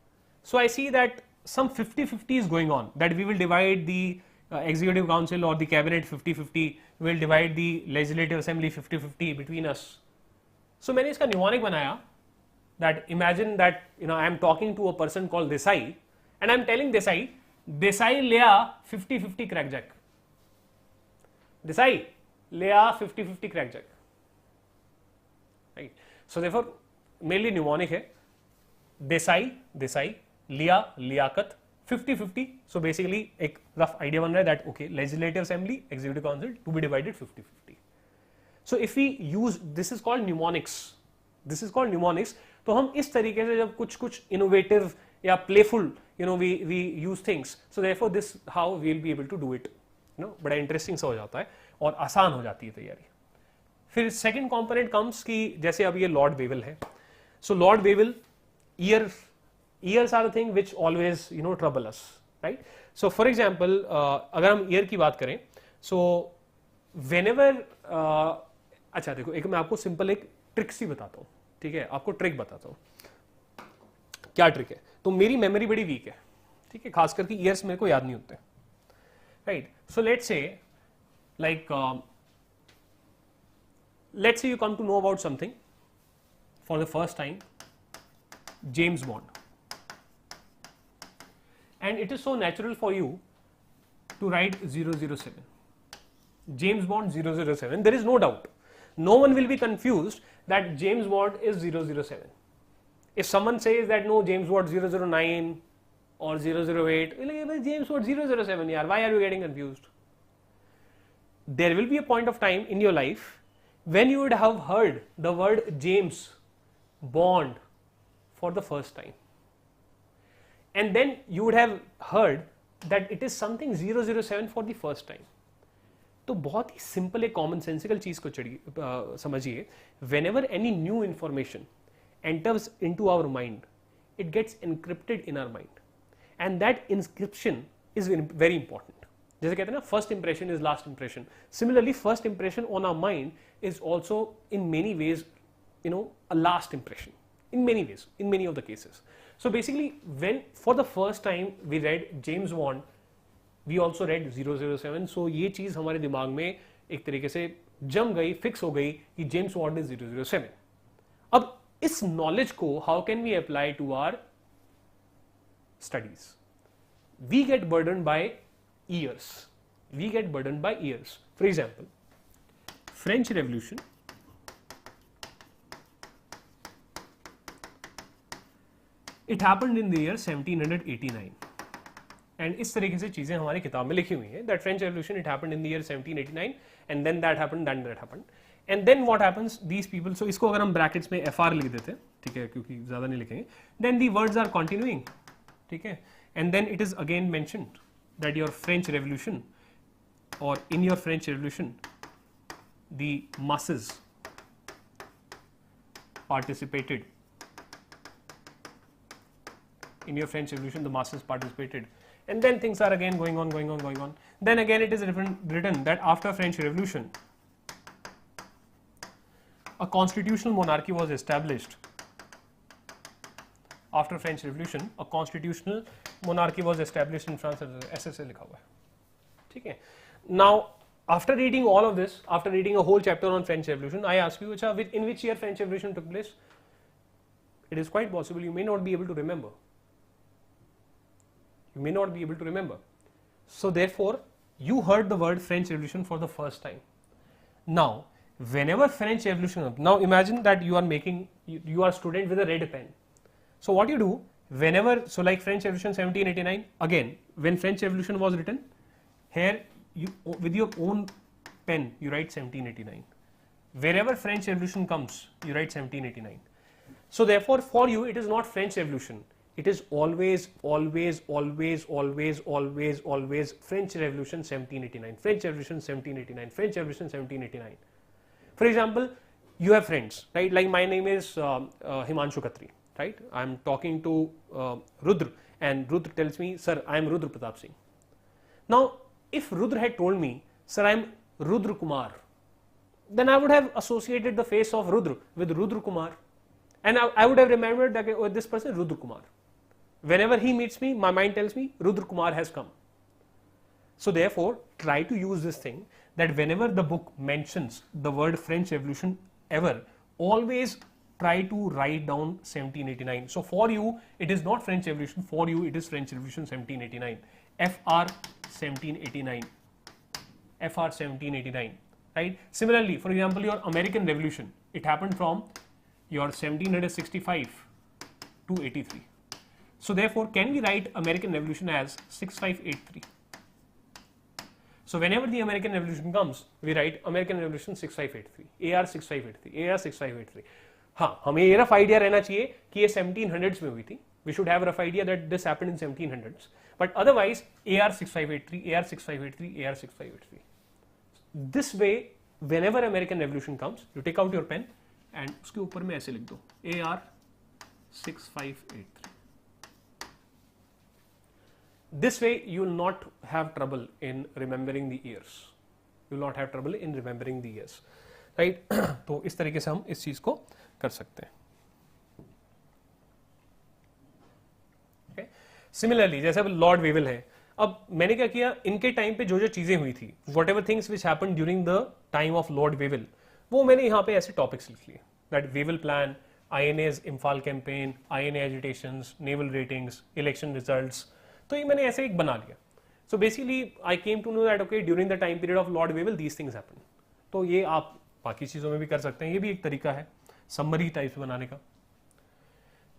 So I see that some 50-50 is going on, that we will divide the executive council or the cabinet 50-50, we will divide the legislative assembly 50-50 between us. So मैंने इसका mnemonic बनाया, that imagine that, you know, I am talking to a person called Desai and I am telling Desai ले आ 50-50 crackjack. Desai ले आ 50-50 crackjack. Right? So therefore मेरे लिए mnemonic है देसाई लिया Liaquat 50-50. So basically एक रफ आइडिया बन रहा है that okay, legislative assembly, executive council to be divided 50-50. So if we use, this is called mnemonics. This is called mnemonics. तो हम इस तरीके से जब कुछ innovative या playful, we use things. So therefore this how we'll be able to do it. बड़ा interesting सा हो जाता है और आसान हो जाती है तैयारी. फिर second component comes कि जैसे अब ये Lord Wavell है. So Lord Wavell, ears are the thing which always trouble us, right? So for example, अगर हम ear की बात करें, so whenever अच्छा देखो, एक मैं आपको सिंपल एक ट्रिक सी बताता हूँ, ठीक है, आपको ट्रिक बताता हूँ. क्या ट्रिक है? तो मेरी मेमोरी बड़ी वीक है, ठीक है, खास करके ईयर्स मेरे को याद नहीं होते, right? So let's say you come to know about something for the first time, James Bond, and it is so natural for you to write 007. James Bond 007. There is no doubt. No one will be confused that James Bond is 007. If someone says that no, James Bond 009 or 008, James Bond 007, yaar, why are you getting confused? There will be a point of time in your life when you would have heard the word James Bond for the first time. And then you would have heard that it is something 007 for the first time. तो बहुत ही simple एक common sensical चीज को समझिए. Whenever any new information enters into our mind, it gets encrypted in our mind, and that encryption is very important. जैसे कहते हैं ना, first impression is last impression. Similarly, first impression on our mind is also in many ways, a last impression. In many ways, in many of the cases. So basically, when for the first time we read James Bond, we also read 007. So ये चीज हमारे दिमाग में एक तरीके से जम गई, फिक्स हो गई कि जेम्स बॉन्ड इज 007. अब इस नॉलेज को how can we apply to our studies? We get burden by years. We get burden by years. For example, French revolution, it happened in the year 1789. And इस तरीके से चीजें हमारी किताब में लिखी हुई हैं, that French revolution it happened in the year 1789 and then that happened, that happened, and then what happens, these people. So इसको अगर हम ब्रैकेट्स में एफआर लिख देते हैं, ठीक है, क्योंकि ज्यादा नहीं लिखेंगे, then the words are continuing, ठीक है, and then it is again mentioned that your French revolution, और in your French revolution the masses participated. In your French Revolution, the masses participated, and then things are again going on. Then again it is written that after French Revolution, a constitutional monarchy was established. After French Revolution, a constitutional monarchy was established in France. SSA लिखा हुआ है, ठीक है. Now, after reading all of this, after reading a whole chapter on French Revolution, I ask you, in which year French Revolution took place? It is quite possible you may not be able to remember. You may not be able to remember. So therefore, you heard the word French Revolution for the first time. Now, whenever French Revolution, now imagine that you are a student with a red pen. So what you do, whenever, so like French Revolution 1789, again, when French Revolution was written, here you, with your own pen, you write 1789. Wherever French Revolution comes, you write 1789. So therefore, for you, it is not French Revolution. It is always French Revolution 1789, French Revolution 1789, French Revolution 1789. For example, you have friends, right? Like my name is Himanshu Khatri, right? I am talking to Rudra, and Rudra tells me, sir, I am Rudra Pratap Singh. Now, if Rudra had told me, sir, I am Rudra Kumar, then I would have associated the face of Rudra with Rudra Kumar, and I would have remembered that this person is Rudra Kumar. Whenever he meets me, my mind tells me Rudra Kumar has come. So therefore, try to use this thing that whenever the book mentions the word French Revolution ever, always try to write down 1789. So for you, it is not French Revolution. For you, it is French Revolution 1789. FR 1789. FR 1789. Right? Similarly, for example, your American Revolution, it happened from your 1765 to 83. So therefore, can we write American Revolution as 6583? So whenever the American Revolution comes, we write American Revolution 6583, AR 6583, AR 6583. हाँ, हमें ये rough idea रहना चाहिए कि ये 1700s में हुई थी. We should have a rough idea that this happened in 1700s. But otherwise, AR 6583, AR 6583, AR 6583. This way, whenever American Revolution comes, you take out your pen and उसके ऊपर में ऐसे लिख दो AR 6583. This way, you will not have trouble in remembering the years. You will not have trouble in remembering the years, right? तो इस तरीके से हम इस चीज को कर सकते हैं. Okay? Similarly, जैसे अब लॉर्ड वेवल है, अब मैंने क्या किया, इनके टाइम पे जो जो चीजें हुई थी, whatever things which happened during the time of Lord Wavell, वो मैंने यहाँ पे ऐसे टॉपिक्स लिख लिए. That Wavell plan, INA's Imphal campaign, INA agitations, naval ratings, election results. तो ये मैंने ऐसे एक बना लिया. So basically I came to know that okay during the time period of Lord Wavell these things happen. तो ये आप बाकी चीजों में भी कर सकते हैं, ये भी एक तरीका है समरी टाइप बनाने का.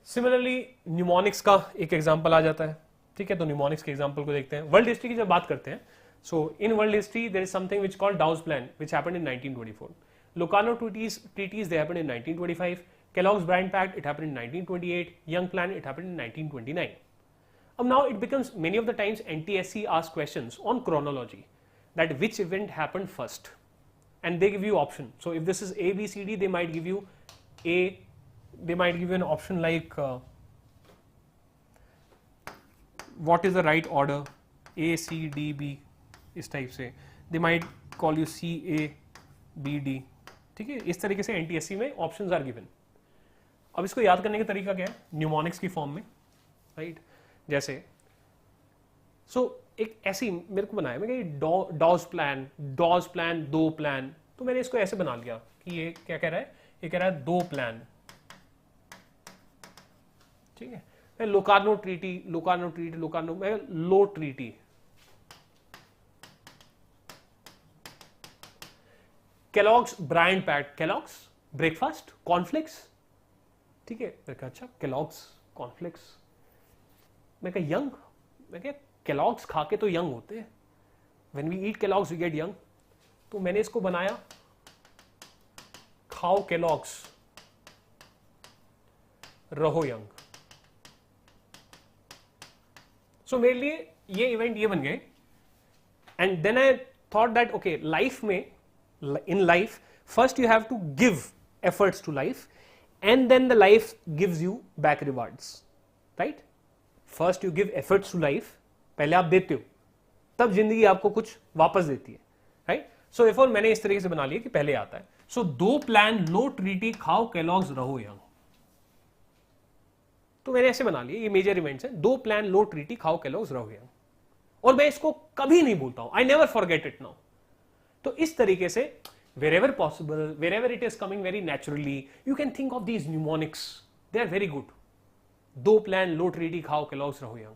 सिमिलरली न्यूमोनिक्स का एक एग्जांपल आ जाता है. ठीक है, तो न्यूमोनिक्स के एग्जांपल को देखते हैं. वर्ल्ड हिस्ट्री की जब बात करते हैं, so in world history there is something which called Dawes plan which happened in 1924. Locarno treaties they happened in 1925. Kellogg's Brand Pact, it happened in 1928. Young Plan, it happened in 1929. Now it becomes many of the times NTSE asks questions on chronology, that which event happened first, and they give you option. So if this is A, B, C, D, they might give you A. They might give you an option like what is the right order, A, C, D, B, इस type से. They might call you C, A, B, D. ठीक है, इस तरीके से NTSE में options are given. अब इसको याद करने का तरीका क्या है, न्यूमोनिक्स की फॉर्म में, राइट? जैसे एक ऐसी मेरे को बनाया, मैं डॉज प्लान दो प्लान, तो मैंने इसको ऐसे बना लिया कि ये क्या कह रहा है, ये कह रहा है दो प्लान. ठीक है, लोकार्नो ट्रीटी, लो treaty. Kellogg's brand pact, Kellogg's breakfast cornflakes. ठीक है, मैं कहा अच्छा केलॉग्स कॉर्नफ्लेक्स, मैं कहा यंग, मैं कहा केलॉग्स खा के तो यंग होते हैं, when we eat Kellogg's we get young. तो मैंने इसको बनाया खाओ केलॉग्स रहो यंग. सो मेरे लिए ये इवेंट ये बन गए. And then I thought that okay, life में, in life first you have to give efforts to life, and then the life gives you back rewards, right? First you give efforts to life, पहले आप देते हो, तब जिंदगी आपको कुछ वापस देती है, right? So therefore मैंने इस तरीके से बना लिया कि पहले आता है. So दो प्लान, लो ट्रीटी, खाओ केलॉग्स रहो यंग. तो मैंने ऐसे बना लिया, ये मेजर इवेंट्स हैं. दो प्लान, लो ट्रीटी, खाओ केलॉग्स रहो यंग. और मैं इसको कभी नहीं भूलता हूं, I never forget it now. तो इस तरीके से wherever possible, wherever it is coming very naturally, you can think of these mnemonics. They are very good. दो प्लान, लो ट्रीटी, खाओ केलॉग्स रहो यंग.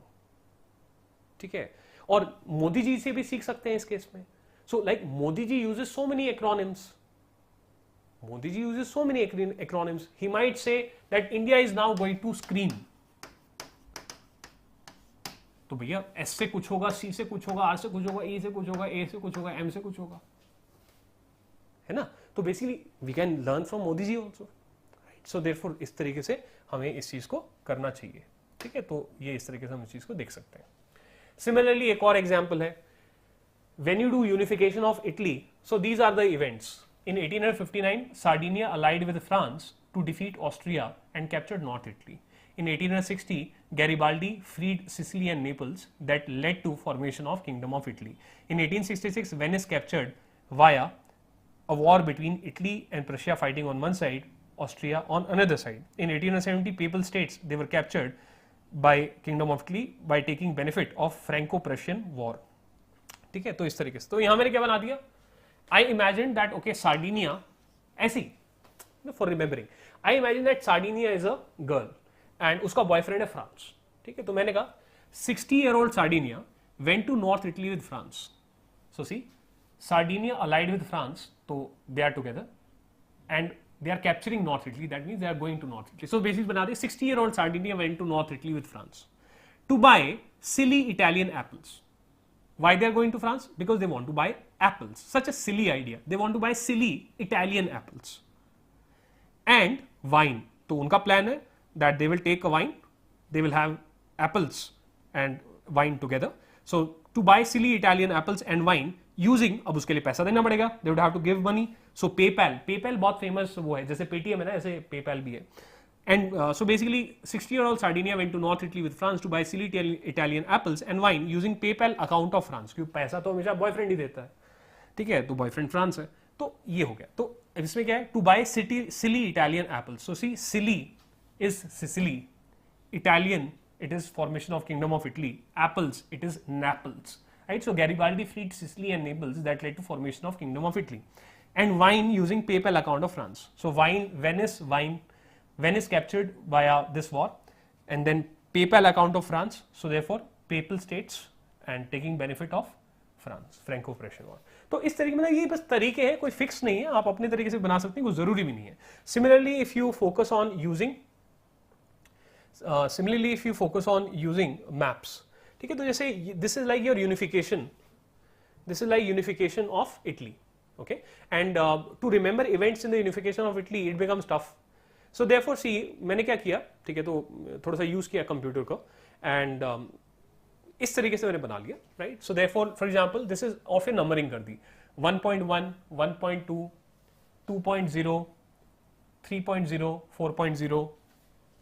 ठीक है, और मोदी जी से भी सीख सकते हैं इस केस में. So like Modi ji uses so many acronyms. Modi ji uses so many acronyms. He might say that India is now going to screen. तो भैया S से कुछ होगा, C से कुछ होगा, R से कुछ होगा, E से कुछ होगा, A से कुछ होगा, M से कुछ होगा, है ना? तो basically we can learn from Modi ji also, right? So therefore इस तरीके से हमें इस चीज को करना चाहिए. ठीक है, तो ये इस तरीके से हम इस चीज को देख सकते हैं. सिमिलरली एक और एग्जाम्पल है, when you do unification of Italy. So these are the events. In 1859, Sardinia allied with France to defeat Austria and captured North Italy. In 1860, Garibaldi freed Sicily and Naples, that led to formation of Kingdom of Italy. In 1866, Venice captured via a war between Italy and Prussia fighting on one side, Austria on another side. In 1870, Papal States, they were captured by Kingdom of Italy by taking benefit of Franco-Prussian war. ठीक है, तो इस तरीके से. तो यहाँ मैंने क्या बना दिया, I imagine that okay, Sardinia, ऐसी for remembering, I imagine that Sardinia is a girl and उसका boyfriend है France. ठीक है, तो मैंने कहा 60-year-old Sardinia went to North Italy with France. So see, Sardinia allied with France, so they are together and they are capturing North Italy. That means they are going to North Italy. So basically बना दे 60-year-old Sardinia went to North Italy with France to buy silly Italian apples. Why they are going to France? Because they want to buy apples. Such a silly idea. They want to buy silly Italian apples. And wine. तो उनका plan है that they will take a wine, they will have apples and wine together. So to buy silly Italian apples and wine using, अब उसके लिए पैसा देना पड़ेगा. They would have to give money. So PayPal बहुत famous वो है, जैसे Paytm है ना, ऐसे PayPal भी है. And so basically 60-year-old Sardinia went to North Italy with France to buy silly Italian apples and wine using PayPal account of France. क्योंकि पैसा तो हमेशा बॉयफ्रेंड ही देता है, ठीक है, तो बॉयफ्रेंड फ्रांस है. तो ये हो गया. तो इसमें क्या है? To buy silly Italian apples. So see, silly is Sicily, Italian it is formation of Kingdom of Italy, apples it is Naples, right? So Garibaldi freed Sicily and Naples, that led to formation of Kingdom of Italy. And wine using PayPal account of France. So Venice captured via this war, and then PayPal account of France. So therefore papal states and taking benefit of France, Franco-Prussian war. तो इस तरीके में ये बस तरीके हैं, कोई fix नहीं है, आप अपने तरीके से बना सकते हैं, कोई जरूरी भी नहीं है. Similarly, if you focus on using maps, ठीक है, तो जैसे this is like your unification, of Italy, okay, and to remember events in the unification of Italy it becomes tough. So therefore see, मैंने क्या किया, ठीक है, तो थोड़ा सा यूज किया कंप्यूटर को, एंड इस तरीके से मैंने बना लिया, right. So therefore for example this is of A numbering कर दी, 1.1, 1.2, 2.0, 3.0, 4.0,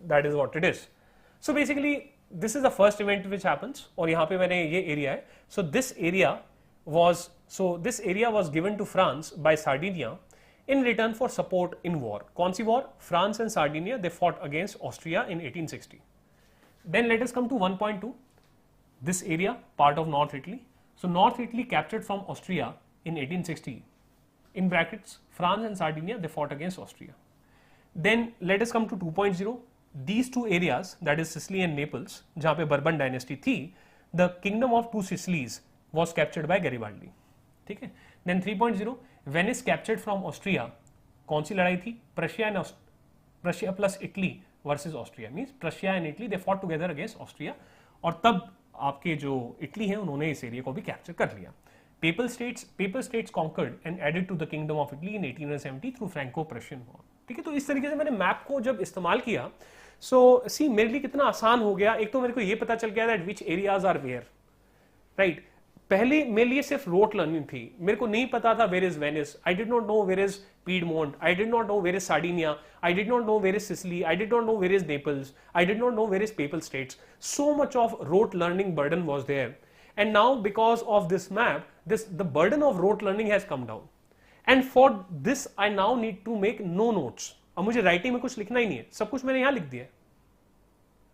that is what it is. So basically this is the first event which happens, और यहाँ पे मैंने ये एरिया है. So this area was given to France by Sardinia in return for support in war. कौन सी war? France and Sardinia, they fought against Austria in 1860. Then let us come to 1.2. This area, part of North Italy. So North Italy captured from Austria in 1860. In brackets, France and Sardinia, they fought against Austria. Then let us come to 2.0. These two areas, that is Sicily and Naples, जहाँ पे Bourbon dynasty थी, the kingdom of two Sicilies was captured by Garibaldi. ठीक है. Then 3.0, Venice captured from Austria. कौन सी लड़ाई थी? Prussia plus Italy versus Austria. Means Prussia and Italy they fought together against Austria. और तब आपके जो इटली है उन्होंने इस एरिया को भी कैप्चर कर लिया. Papal states conquered and added to the kingdom of Italy in 1870 through Franco-Prussian war. ठीक है, तो इस तरीके से मैंने मैप को जब इस्तेमाल किया, सो सी मेरे लिए कितना आसान हो गया. एक तो मेरे को ये पता चल गया that which areas are where, right. पहले मेरे लिए सिर्फ रोट लर्निंग थी, मेरे को नहीं पता था where is Venice, I did not know where is Piedmont, I did not know where is Sardinia, I did not know where is Sicily, I did not know where is Naples, I did not know where is Papal States. So much of rote learning burden was there, and now because of this map, the burden of rote learning has come down, and for this I now need to make no notes. अब मुझे writing में कुछ लिखना ही नहीं है, सब कुछ मैंने यहाँ लिख दिया,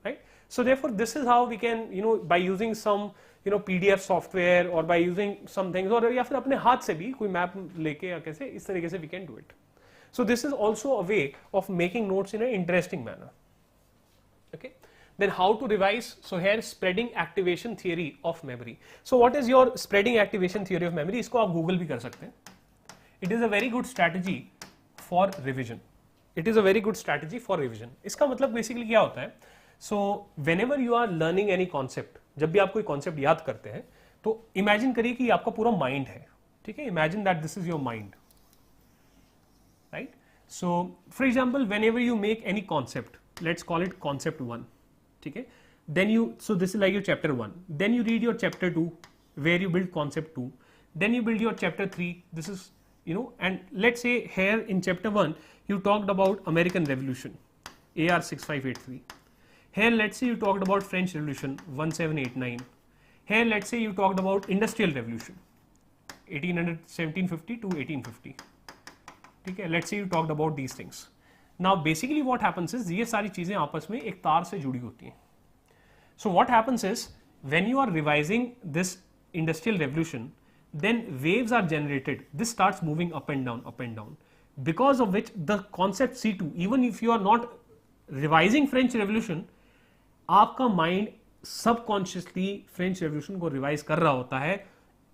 right? So therefore this is how we can, by using some PDF software or by using some things, और या फिर अपने हाथ से भी कोई मैप लेके या कैसे इस तरीके से we can do it. So this is also a way of making notes in an interesting manner. Okay. Then how to revise? So here spreading activation theory of memory. So what is your spreading activation theory of memory? इसको आप Google भी कर सकते हैं. It is a very good strategy for revision. It is a very good strategy for revision. इसका मतलब basically क्या होता है? So whenever you are learning any concept, जब भी आप कोई कॉन्सेप्ट याद करते हैं तो इमेजिन करिए कि आपका पूरा माइंड है, ठीक है. Imagine that this is your mind, right. So for example whenever you make any concept, let's call it concept 1, ठीक है. Then you, so this is like your chapter 1, then you read your chapter 2 where you build concept 2, then you build your chapter 3. This is, and let's say here in chapter 1 you talked about American Revolution, AR 6583. Here let's say you talked about French Revolution 1789. Here let's say you talked about Industrial Revolution 1750 to 1850. Okay, let's say you talked about these things. Now basically what happens is ये सारी चीजें आपस में एक तार से जुड़ी होती हैं. So what happens is when you are revising this Industrial Revolution, then waves are generated. This starts moving up and down, because of which the concept C2, even if you are not revising French Revolution, आपका mind subconsciously French Revolution को revise कर रहा होता है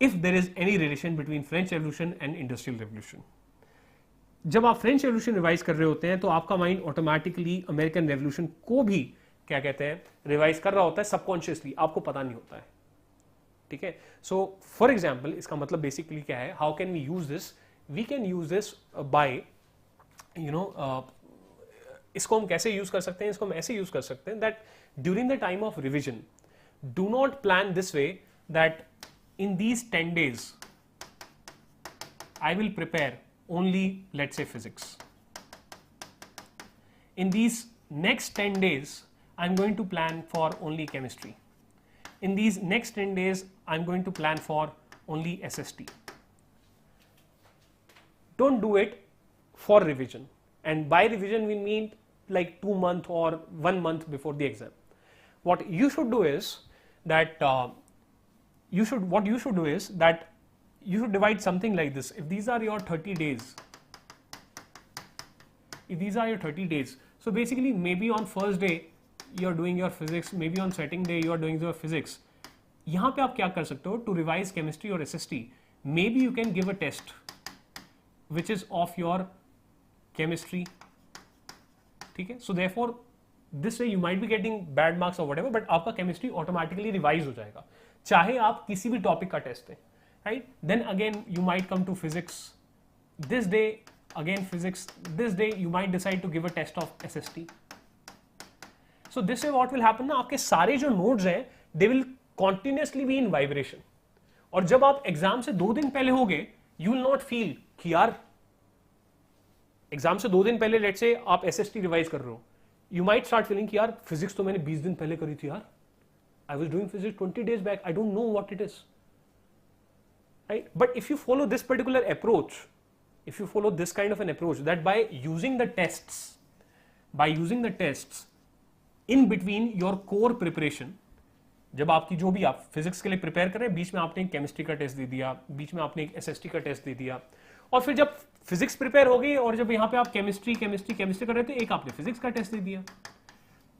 if there is any relation between French Revolution and Industrial Revolution. जब आप French revolution revise कर रहे होते हैं तो आपका माइंड ऑटोमेटिकली अमेरिकन रेवोल्यूशन को भी क्या कहते हैं रिवाइज कर रहा होता है सबकॉन्शियसली, आपको पता नहीं होता है, ठीक है. सो फॉर एग्जाम्पल इसका मतलब बेसिकली क्या है, how can we use this, we can use this by इसको हम कैसे यूज कर सकते हैं, इसको हम ऐसे यूज कर सकते हैं that during the time of revision do not plan this way that in these 10 days I will prepare only, let's say, physics. In these next 10 days, I'm going to plan for only chemistry. In these next 10 days, I'm going to plan for only SST. Don't do it for revision. And by revision, we mean like 2 months or 1 month before the exam. What you should do is that you should divide something like this. If these are your 30 days, so basically maybe on first day you are doing your physics, maybe on second day you are doing your physics. यहाँ पे आप क्या कर सकते हो, to revise chemistry or SST, maybe you can give a test which is of your chemistry, ठीक है. So therefore this way you might be getting bad marks or whatever, but आपका chemistry automatically revise हो जाएगा, चाहे आप किसी भी topic का टेस्ट दें. Right? Then again you might come to physics. This day again physics. This day you might decide to give a test of SST. So this way what will happen ना, आपके सारे जो nodes हैं they will continuously be in vibration. और जब आप exam से 2 दिन पहले होगे you will not feel कि यार एग्जाम से 2 दिन पहले let's say आप SST रिवाइज कर रहे हो, you might start feeling कि यार फिजिक्स तो मैंने 20 दिन पहले करी थी यार. I was doing physics 20 days back. I don't know what it is. Right? But if you follow this particular approach, if you follow this kind of an approach, that by using the tests in between your core preparation, जब आपकी जो भी आप physics के लिए prepare कर रहे हैं, बीच में आपने एक केमिस्ट्री का टेस्ट दे दिया, बीच में आपने एक एसएसटी का टेस्ट दे दिया, और फिर जब फिजिक्स प्रिपेयर हो गई और जब यहाँ पे आप केमिस्ट्री कर रहे थे, एक आपने फिजिक्स का टेस्ट दे दिया.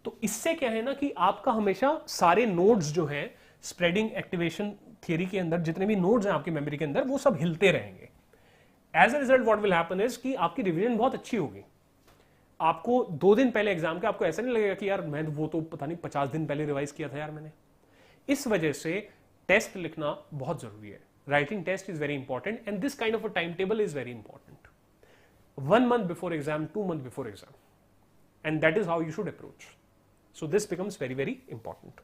तो इससे क्या है ना कि आपका हमेशा सारे नोड्स जो हैं स्प्रेडिंग एक्टिवेशन थियरी के अंदर, जितने भी नोड्स हैं आपकी मेमोरी के अंदर, वो सब हिलते रहेंगे. As a result what will happen is कि आपकी रिवीजन बहुत अच्छी होगी. आपको 2 दिन पहले एग्जाम के आपको ऐसा नहीं लगेगा कि यार मैं वो तो पता नहीं 50 दिन पहले रिवाइज किया था यार मैंने. इस वजह से टेस्ट लिखना बहुत जरूरी है. Writing test is very important and this kind of a time table is very important. 1 month before exam, 2 months before exam, and that is how you should approach. So this becomes very very important.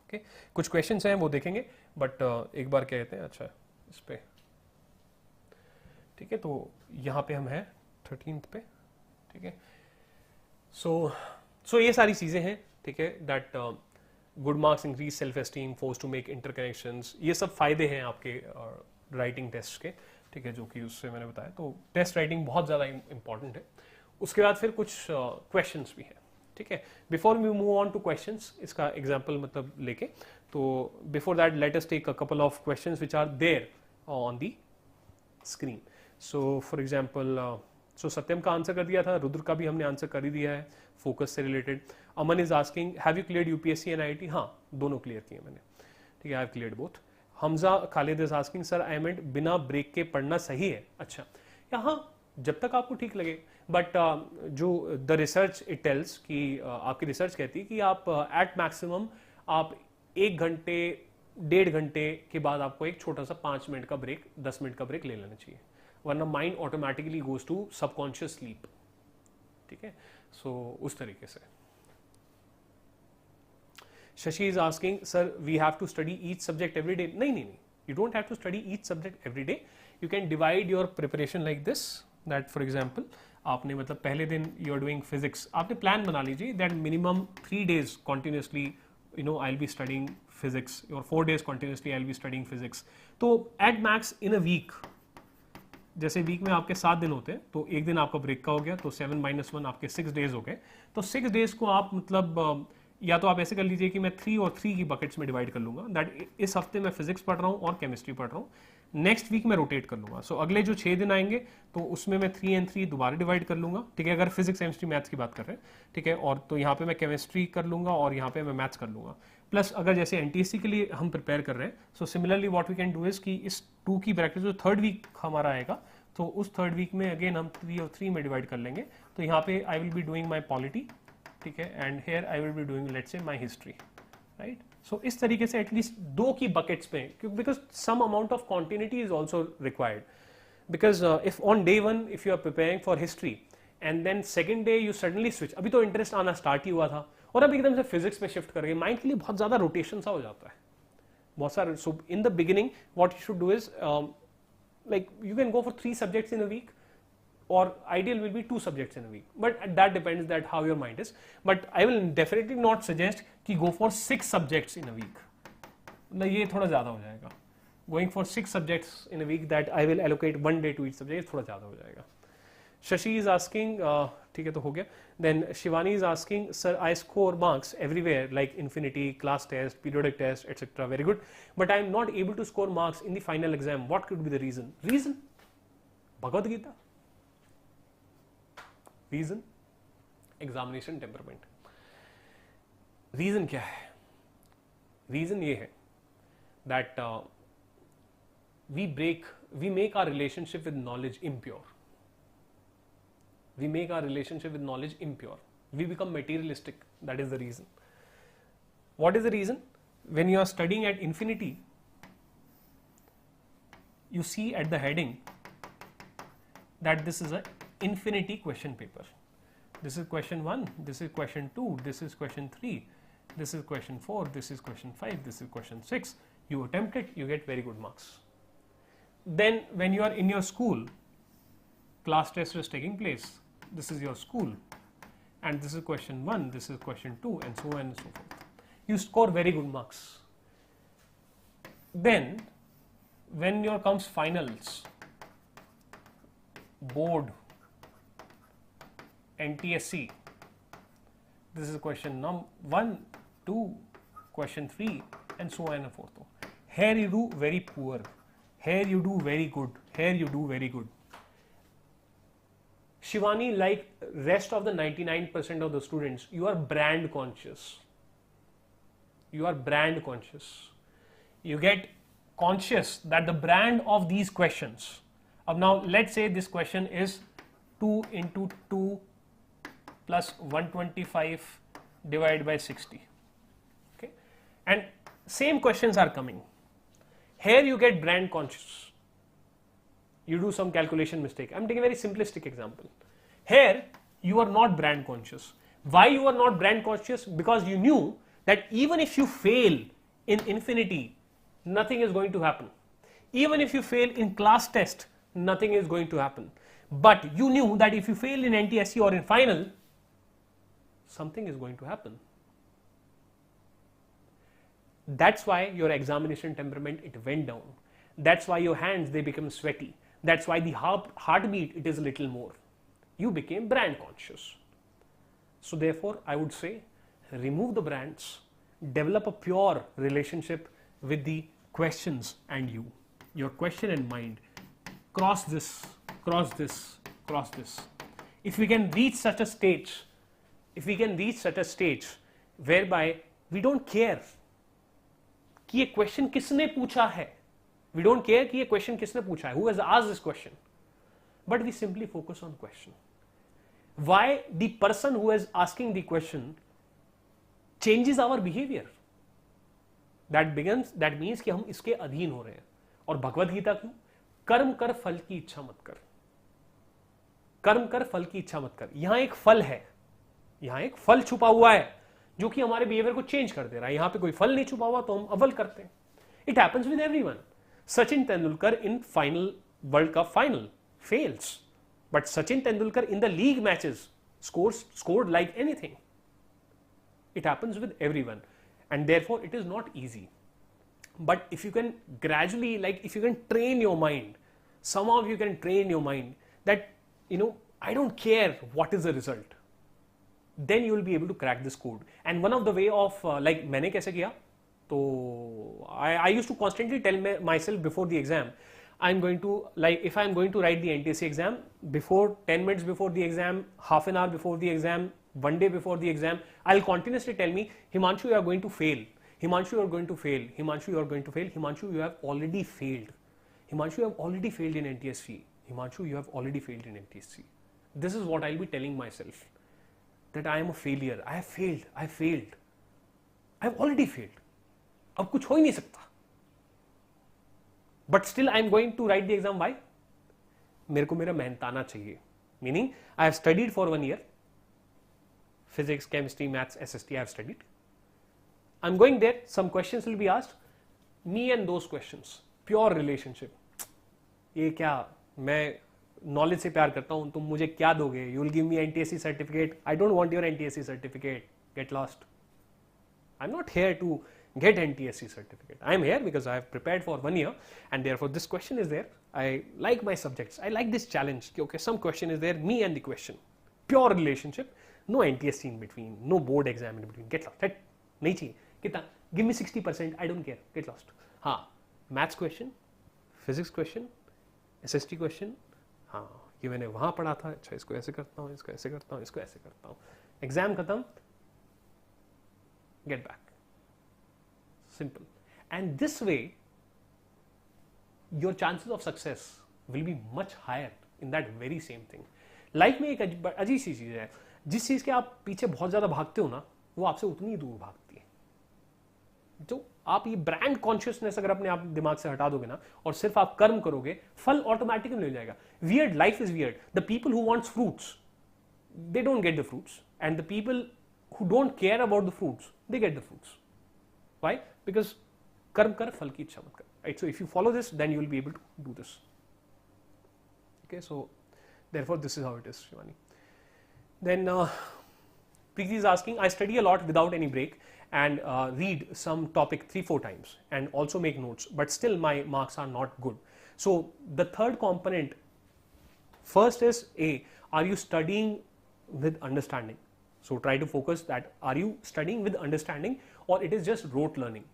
Okay, कुछ questions हैं वो देखेंगे, but एक बार क्या कहते हैं, अच्छा इस पे ठीक है. तो यहाँ पे हम हैं 13th पे, ठीक है. सो ये सारी चीजें हैं, ठीक है. That good marks increase self esteem, force to make interconnections, ये सब फायदे हैं आपके राइटिंग टेस्ट के, ठीक है, जो कि उससे मैंने बताया. तो टेस्ट राइटिंग बहुत ज़्यादा इंपॉर्टेंट है. उसके बाद फिर कुछ क्वेश्चंस भी हैं, ठीक है. Before we move on to questions, इसका एग्जांपल मतलब लेके, तो before that let us take a couple of questions which are there on the screen. So for example, so Satyam का आंसर कर दिया था, रुद्र का भी हमने आंसर कर ही दिया है फोकस से related. Aman is asking have you cleared UPSC and IIT. हाँ, दोनों क्लियर किए मैंने, ठीक है. I have cleared both. Hamza Khalid is asking sir I meant बिना ब्रेक के पढ़ना सही है. अच्छा, यहाँ जब तक आपको ठीक लगे, बट जो द रिसर्च इट टेल्स कि आपकी रिसर्च कहती है कि आप एट मैक्सिमम आप 1 घंटे 1.5 घंटे के बाद आपको एक छोटा सा 5 मिनट का ब्रेक, 10 मिनट का ब्रेक ले लेना चाहिए, वरना mind automatically goes to subconscious sleep, ठीक है. सो उस तरीके से. Shashi is asking sir we have to study each subject every day. नहीं, you don't have to study each subject every day. You can divide your preparation like this, that for example आपने मतलब पहले दिन you are doing physics, आपने plan बना लीजिए that minimum 3 days continuously you know I will be studying physics, और 4 days continuously I will be studying physics. तो at max in a week, जैसे वीक में आपके 7 दिन होते हैं, तो एक दिन आपका ब्रेक का हो गया, तो 7 - 1 आपके 6 days हो गए. तो 6 days को आप मतलब या तो आप ऐसे कर लीजिए कि मैं 3 और 3 की बकेट्स में डिवाइड कर लूंगा, दैट इस हफ्ते मैं फिजिक्स पढ़ रहा हूँ और केमिस्ट्री पढ़ रहा हूँ, नेक्स्ट वीक में रोटेट कर लूंगा. सो अगले जो 6 दिन आएंगे तो उसमें मैं 3 and 3 दोबारा डिवाइड कर लूंगा, ठीक है, अगर फिजिक्स केमिस्ट्री मैथ्स की बात कर रहे हैं, ठीक है. और तो यहाँ पे मैं केमिस्ट्री कर लूंगा और यहाँ पे मैं मैथ्स कर लूंगा. प्लस अगर जैसे एनटीएससी के लिए हम प्रिपेयर कर रहे हैं, so similarly what we can do is कि इस 2 की ब्रैकेट जो 3rd वीक हमारा आएगा, तो उस 3rd वीक में अगेन हम 3 और 3 में डिवाइड कर लेंगे. तो यहाँ पे आई will be doing my polity, ठीक है, and here I will be doing let's say my history, right. So इस तरीके से एटलीस्ट 2 की buckets पे, because some amount of continuity is also required. Because if on day 1 if you are preparing for history and then second day you suddenly switch, अभी तो interest आना start ही हुआ था और अब एकदम से physics पे shift कर गए, mind के लिए बहुत ज़्यादा rotation सा हो जाता है, बहुत सारा. So in the beginning what you should do is like you can go for 3 subjects in a week, or ideal will be 2 subjects in a week, but that depends that how your mind is. But I will definitely not suggest कि go for 6 subjects in a week. मतलब ये थोड़ा ज़्यादा हो जाएगा. Going for 6 subjects in a week that I will allocate 1 day to each subject थोड़ा ज़्यादा हो जाएगा. Shashi is asking, ठीक है तो हो गया. Then Shivani is asking, sir, I score marks everywhere like infinity, class test, periodic test, etc. Very good. But I am not able to score marks in the final exam. What could be the reason? Reason? Bhagavad Gita. Reason? Examination temperament. Reason क्या है? Reason ये है that we make our relationship with knowledge impure. We make our relationship with knowledge impure. We become materialistic. That is the reason. What is the reason? When you are studying at infinity, you see at the heading that this is an infinity question paper. This is question 1, this is question 2, this is question 3, this is question 4, this is question 5, this is question 6. You attempt it, you get very good marks. Then when you are in your school, class test is taking place. This is your school and this is question 1, this is question 2 and so on and so forth. You score very good marks. Then when your comes finals, board, NTSE, this is question 1, 2, question 3 and so on and so forth. Here you do very poor, here you do very good, here you do very good. Shivani, like rest of the 99% of the students, you are brand conscious. You are brand conscious. You get conscious that the brand of these questions. Now let's say this question is 2 into 2 plus 125 divided by 60. Okay, and same questions are coming. Here you get brand conscious. You do some calculation mistake. I'm taking a very simplistic example. Here you are not brand conscious. Why you are not brand conscious? Because you knew that even if you fail in infinity, nothing is going to happen. Even if you fail in class test, nothing is going to happen. But you knew that if you fail in NTSE or in final, something is going to happen. That's why your examination temperament, it went down. That's why your hands, they become sweaty. That's why the heartbeat, it is a little more. You became brand conscious. So therefore, I would say, remove the brands, develop a pure relationship with the questions and you. Your question and mind. Cross this, cross this, cross this. If we can reach such a stage, whereby we don't care कि ये question किसने पूछा है. We don't care कि ये question किसने पूछा है. Who has asked this question? But we simply focus on question. Why the person who is asking the question changes our behavior. That means कि हम इसके अधीन हो रहे हैं. और भगवद गीता क्यों? कर्म कर फल की इच्छा मत कर. कर्म कर फल की इच्छा मत कर. यहां एक फल है, यहां एक फल छुपा हुआ है जो कि हमारे बिहेवियर को चेंज कर दे रहा है. यहां पे कोई फल नहीं छुपा हुआ तो हम अव्वल करते हैं. It happens with everyone. Sachin Tendulkar in final world cup final fails, but Sachin Tendulkar in the league matches scored like anything. It happens with everyone, and therefore it is not easy. But if you can gradually, like if you can train your mind, somehow you can train your mind that, you know, I don't care what is the result, then you will be able to crack this code. And one of the way of like मैंने कैसे किया, तो I used to constantly tell myself before the exam, I'm going to, like if I'm going to write the NTSE exam, before 10 minutes before the exam, half an hour before the exam, 1 day before the exam, I'll continuously tell me, Himanshu, you are going to fail. Himanshu, you are going to fail. Himanshu, you are going to fail. Himanshu, you have already failed. Himanshu, you have already failed in NTSE. Himanshu, you have already failed in NTSE. This is what I'll be telling myself, that I am a failure. I have failed. I have failed. I have already failed. अब कुछ हो ही नहीं सकता, but still I am going to write the exam. Why? मेरे को मेरा मेहनताना चाहिए. Meaning I have studied for 1 year, physics, chemistry, maths, SST I have studied. I'm going there, some questions will be asked, me and those questions, pure relationship. ये क्या, मैं knowledge से प्यार करता हूं, तुम मुझे क्या दोगे? You will give me NTSE certificate. I don't want your NTSE certificate. Get lost. I am not here to get NTSE certificate. I am here because I have prepared for 1 year, and therefore this question is there. I like my subjects. I like this challenge. Okay, some question is there, me and the question. Pure relationship. No NTSE in between. No board exam in between. Get lost. नहीं चाहिए. कितना? Give me 60%. I don't care. Get lost. हाँ, maths question, physics question, SST question. हाँ, ये मैंने वहाँ पढ़ा था. अच्छा, इसको ऐसे करता हूँ, इसको ऐसे करता हूँ, इसको ऐसे करता हूँ. Exam खत्म. Get back. Simple. And this way your chances of success will be much higher in that very same thing. Life में एक अजीब सी चीज है, जिस चीज के आप पीछे बहुत ज्यादा भागते हो ना, वो आपसे उतनी ही दूर भागती है. जो आप ये ब्रांड कॉन्शियसनेस अगर अपने आप दिमाग से हटा दोगे ना, और सिर्फ आप कर्म करोगे, फल ऑटोमेटिकली मिल जाएगा. Weird, life is weird. The people who wants fruits, they don't get the fruits, and the people who don't care about the fruits, they get the fruits. Why? Because कर्म कर, फल की इच्छा मत कर. Right? So if you follow this, then you will be able to do this. Okay, so therefore this is how it is, Shivani. Then Preeti is asking, I study a lot without any break and read some topic 3-4 times and also make notes, but still my marks are not good. So the third component, first is A, are you studying with understanding? So try to focus that, are you studying with understanding or it is just rote learning?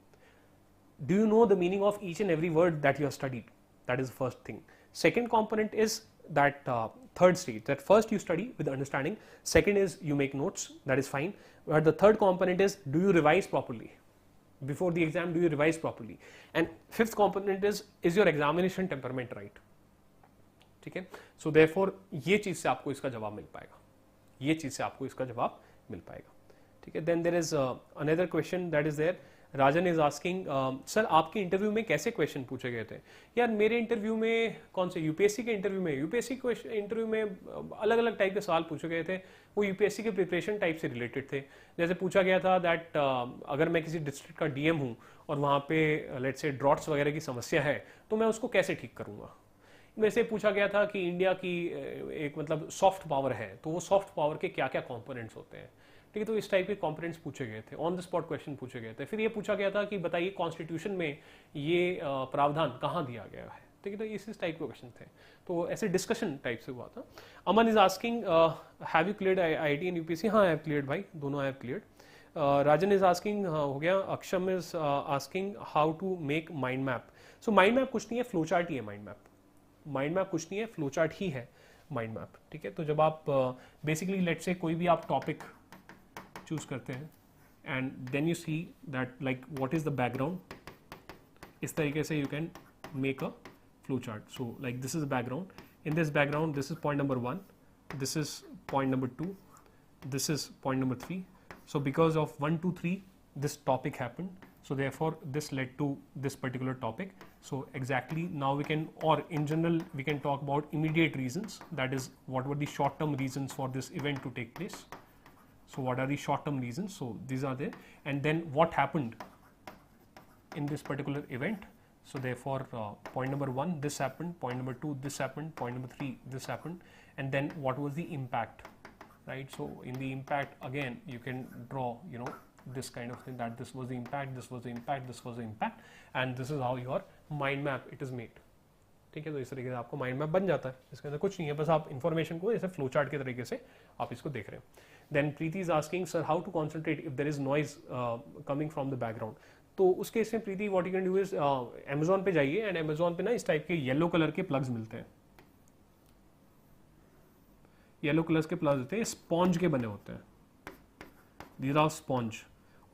Do you know the meaning of each and every word that you have studied? That is the first thing. Second component is that third stage, that first you study with understanding, second is you make notes, that is fine, but the third component is, do you revise properly? Before the exam, do you revise properly? And fifth component is your examination temperament right? ठीक है. So therefore ये चीज से आपको इसका जवाब मिल पाएगा, ये चीज से आपको इसका जवाब मिल पाएगा. ठीक है. Then there is another question that is there. Rajan is asking, sir आपके इंटरव्यू में कैसे क्वेश्चन पूछे गए थे? यार मेरे इंटरव्यू में, कौन से यूपीएससी के इंटरव्यू में, यूपीएससी इंटरव्यू में अलग अलग टाइप के सवाल पूछे गए थे. वो यूपीएससी के प्रिपरेशन टाइप से रिलेटेड थे. जैसे पूछा गया था दैट अगर मैं किसी डिस्ट्रिक्ट का डीएम हूँ और वहाँ पे लेट्स से ड्रॉट्स वगैरह की समस्या है, तो मैं उसको कैसे ठीक करूँगा. वैसे पूछा गया था कि इंडिया की एक मतलब सॉफ्ट पावर है, तो वो सॉफ्ट पावर के क्या क्या कॉम्पोनेंट्स होते हैं. ठीक है. तो इस टाइप के कॉम्पोनेंट्स पूछे गए थे, ऑन द स्पॉट क्वेश्चन पूछे गए थे. फिर ये पूछा गया था कि बताइए कॉन्स्टिट्यूशन में ये प्रावधान कहाँ दिया गया है. ठीक है. तो इस टाइप के क्वेश्चन थे, तो ऐसे डिस्कशन टाइप से हुआ था. Aman is asking, have you cleared IIT and UPSC? हाँ, आई हैव क्लियर्ड भाई, दोनों I have cleared. Rajan is asking, हो गया. Aksham is asking how to make mind map. So mind map कुछ नहीं है, फ्लो चार्ट ही है माइंड मैप. माइंड मैप कुछ नहीं है, फ्लो चार्ट ही है माइंड मैप. ठीक है. तो जब आप बेसिकली लेट्स से कोई भी आप टॉपिक चूज करते हैं and then you see that like what is the background, इस तरीके से you can make a flow chart. So like this is background, in this background this is point number 1, this is point number 2, this is point number 3. So because of 1, 2, 3 this topic happened, so therefore this led to this particular topic. So exactly now we can, or in general we can talk about immediate reasons, that is what were the short term reasons for this event to take place. So what are the short term reasons? So these are there, and then what happened in this particular event. So therefore point number 1 this happened, point number 2 this happened, point number 3 this happened, and then what was the impact, right? So in the impact again you can draw, you know, this kind of thing, that this was the impact, this was the impact, this was the impact, and this is how your mind map it is made. ठीक है. तो इस तरीके से आपको mind map बन जाता है. इसके अंदर कुछ नहीं है, बस आप इन्फॉर्मेशन को ऐसे फ्लो चार्ट के तरीके से आप इसको देख रहे हैं. Then Preeti is asking, sir how to concentrate if there is noise coming from the background. तो उसके इसमें Preeti what you can do is Amazon पे जाइए, एंड अमेजोन पे ना इस टाइप के येलो कलर के प्लग्स मिलते हैं. येलो कलर्स के प्लग्स होते हैं, स्पॉन्ज के बने होते हैं. दीज आर स्पॉन्ज,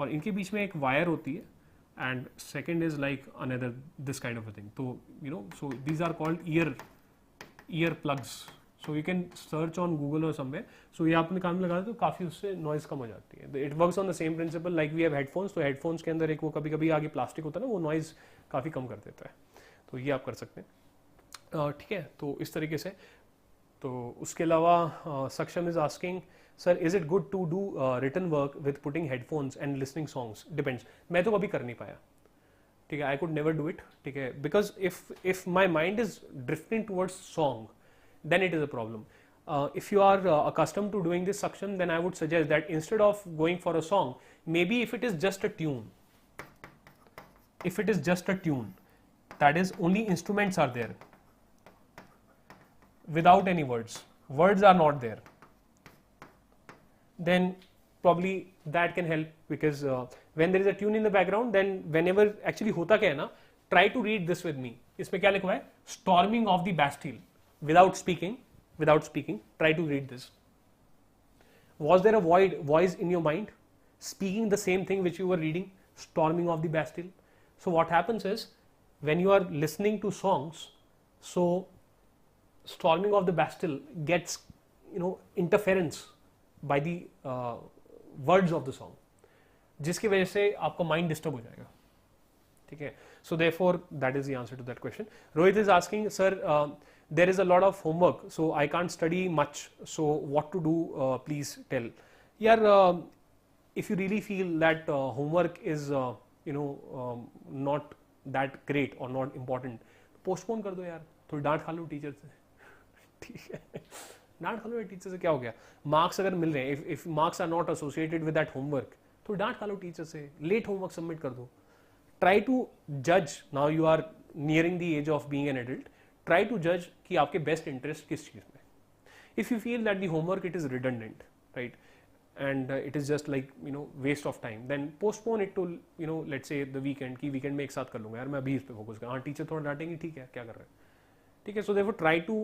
और इनके बीच में एक वायर होती है, and second is like another this kind of a thing. So you know, so these are called ear plugs, so you can search on Google और समवेयर. सो ये आपने काम लगा तो काफ़ी उससे नॉइज़ कम हो जाती है. It works on the same principle like we have headphones. तो हेडफोन्स के अंदर एक वो कभी कभी आगे प्लास्टिक होता है ना, वो नॉइज़ काफ़ी कम कर देता है. तो ये आप कर सकते हैं. ठीक है, तो इस तरीके से. तो उसके अलावा Saksham is asking sir is it good to do written work with putting headphones and listening songs. Depends. मैं तो कभी कर नहीं पाया. ठीक है, I could never do it. ठीक है, because if my mind is drifting towards song then it is a problem. If you are accustomed to doing this suction, then I would suggest that instead of going for a song, maybe if it is just a tune, that is only instruments are there without any words are not there, then probably that can help. Because when there is a tune in the background, then whenever actually hota kya hai na, try to read this with me. इसमें क्या लिखा है? Storming of the Bastille. Without speaking, try to read this. Was there a voice in your mind speaking the same thing which you were reading? Storming of the Bastille. So what happens is, when you are listening to songs, so storming of the Bastille gets, interference by the words of the song, जिसकी वजह से आपका mind disturb हो जाएगा. ठीक है, so therefore that is the answer to that question. Rohit is asking, sir, there is a lot of homework, so I can't study much, so what to do, please tell. Yeah, if you really feel that homework is not that great or not important, postpone कर दो यार. थोड़ी डांट खा लो teacher से. ठीक है, डांट खा लो टीचर से, क्या हो गया? मार्क्स अगर मिल रहे हैं, if marks are not associated with that homework, थोड़ी डांट खा लो टीचर से. लेट होमवर्क सबमिट कर दो. Try to judge, now you are nearing the age of being an adult, try to judge कि आपके best interest किस चीज़ में. If you feel that the homework it is redundant, right, and it is just like waste of time, then postpone it to let's say the weekend. कि weekend में एक साथ कर लूँगा यार, मैं अभी इस पे फोकस कर. हाँ, टीचर थोड़ा डांटेंगे, ठीक है, क्या कर रहे हैं, ठीक है. So therefore try to,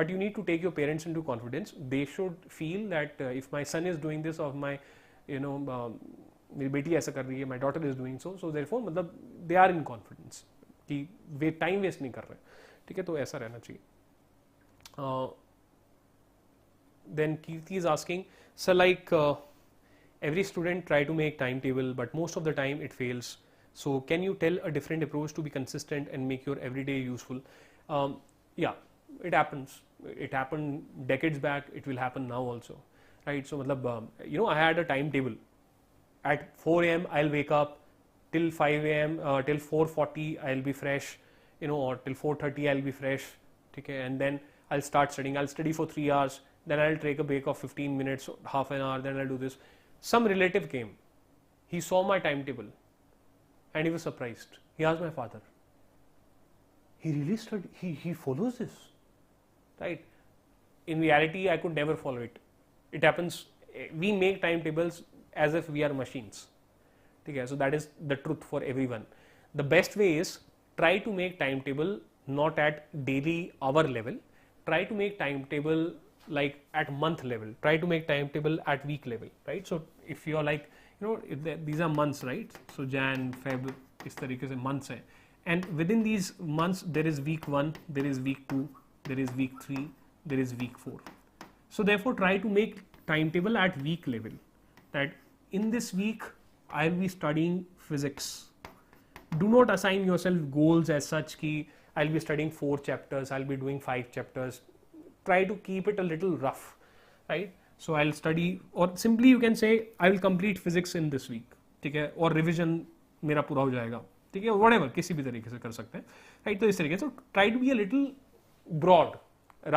but you need to take your parents into confidence. They should feel that if my son is doing this, or my मेरी बेटी ऐसा कर रही है, my daughter is doing so therefore मतलब they are in confidence कि वे time waste नहीं कर रहे. ठीक है, तो ऐसा रहना चाहिए. Then Kirti is asking, sir like every student try to make timetable, but most of the time it fails. So can you tell a different approach to be consistent and make your everyday useful? Yeah, it happens. It happened decades back. It will happen now also, right? So matlab, I had a timetable. At 4 a.m. I'll wake up, till 5 a.m. Till 4:40 I'll be fresh, or till 4:30 I'll be fresh. Okay, and then I'll start studying. I'll study for 3 hours. Then I'll take a break of 15 minutes, half an hour. Then I'll do this. Some relative came. He saw my timetable, and he was surprised. He asked my father, "He really studied? He follows this, right?" In reality, I could never follow it. It happens. We make timetables as if we are machines. Okay, so that is the truth for everyone. The best way is try to make timetable not at daily hour level. Try to make timetable like at month level. Try to make timetable at week level, right? So if you are like, these are months, right? So Jan, Feb, इस तरीके से months हैं. And within these months there is week 1, there is week 2, there is week 3, there is week 4. So therefore try to make timetable at week level. That in this week I'll be studying physics. Do not assign yourself goals as such ki I'll be studying 4 chapters, I'll be doing 5 chapters. Try to keep it a little rough, right? So I'll study, or simply you can say I will complete physics in this week. ठीक है, और revision मेरा पूरा हो जाएगा. ठीक है, whatever, किसी भी तरीके से कर सकते हैं, right? तो इस तरीके से try to be a little broad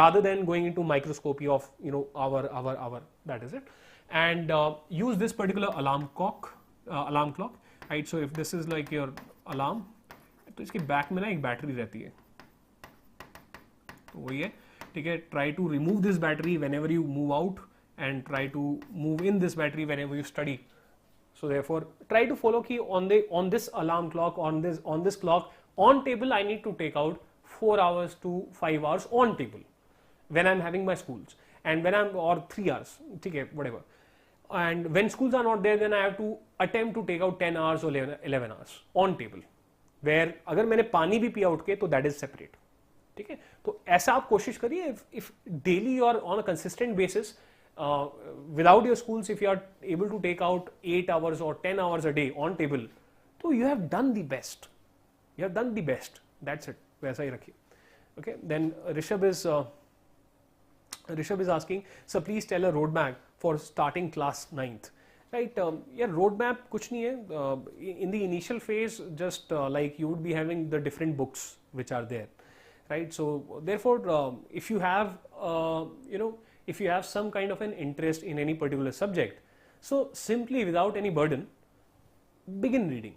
rather than going into microscopy of hour. That is it. And use this particular alarm clock, right? So if this is like your alarm, तो इसके back में ना एक battery रहती है, तो वही है. ठीक है, try to remove this battery whenever you move out, and try to move in this battery whenever you study. So therefore try to follow कि on this alarm clock, on this clock, on table I need to take out 4 hours to 5 hours on table when I'm having my schools, and when I'm, or 3 hours, ठीक है, whatever. And when schools are not there, then I have to attempt to take out 10 hours or 11 hours on table, where अगर मैंने पानी भी पिया उठ के, तो that is separate. ठीक है, तो ऐसा आप कोशिश करिए. इफ डेली और on a consistent basis without your schools, if you are able to take out 8 hours or 10 hours a day on table, so you have done the best. You have done the best. That's it. वैसा ही रखिए. Okay. Then Rishabh is asking, so please tell a roadmap for starting class 9th. Right. Yeah. Roadmap कुछ नहीं है. In the initial phase, just like you would be having the different books which are there. Right. So therefore, if you have if you have some kind of an interest in any particular subject, so simply without any burden, begin reading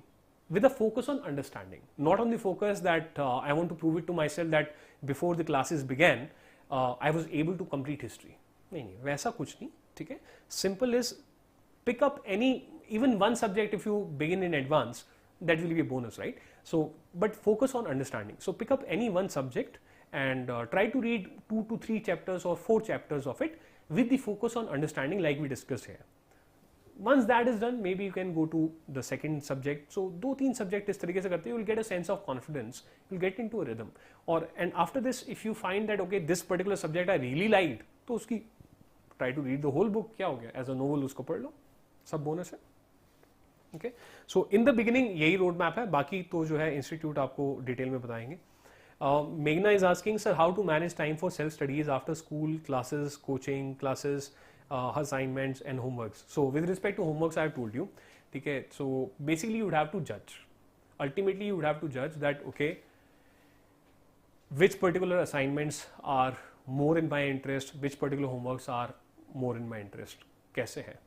with a focus on understanding, not on the focus that I want to prove it to myself that before the classes began, I was able to complete history. नहीं, वैसा कुछ नहीं, ठीक है. Simple is pick up even one subject. If you begin in advance, that will be a bonus, right? So, but focus on understanding. So pick up any one subject and try to read 2 to 3 chapters or 4 chapters of it with the focus on understanding like we discussed here. Once that is done, maybe you can go to the second subject. So 2-3 subject इस तरीके से करते हैं, you will get a sense of confidence, you will get into a rhythm. And after this, if you find that okay, this particular subject I really liked, तो उसकी try to read the whole book. क्या हो गया, as a novel उसको पढ़ लो, सब bonus है. Okay, so in the beginning यही road map है, बाकी तो जो है institute आपको detail में बताएंगे. Meghna is asking, sir, how to manage time for self studies after school, classes, coaching, classes, assignments and homeworks. So with respect to homeworks, I have told you, okay, so basically you would have to judge. Ultimately you would have to judge that, okay, which particular assignments are more in my interest, which particular homeworks are more in my interest, कैसे है,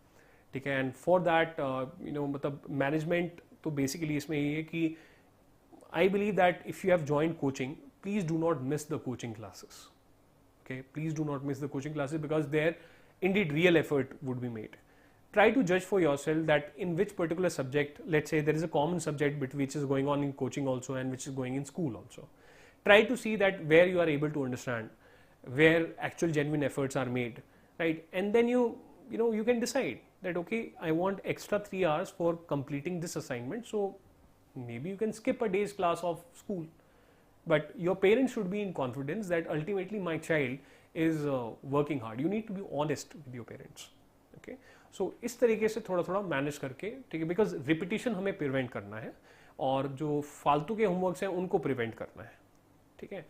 ठीक है. And for that, मतलब management तो basically इसमें ये है कि I believe that if you have joined coaching, please do not miss the coaching classes. Okay, please do not miss the coaching classes because there indeed real effort would be made. Try to judge for yourself that in which particular subject, let's say there is a common subject which is going on in coaching also and which is going in school also. Try to see that where you are able to understand, where actual genuine efforts are made, right? And then you can decide that okay, I want extra 3 hours for completing this assignment. So maybe you can skip a day's class of school, but your parents should be in confidence that ultimately my child is working hard. You need to be honest with your parents. Okay, so इस तरीके से थोड़ा थोड़ा manage करके, ठीक है, because repetition हमें prevent करना है और जो फालतू के होमवर्क्स हैं उनको प्रिवेंट करना है, ठीक है.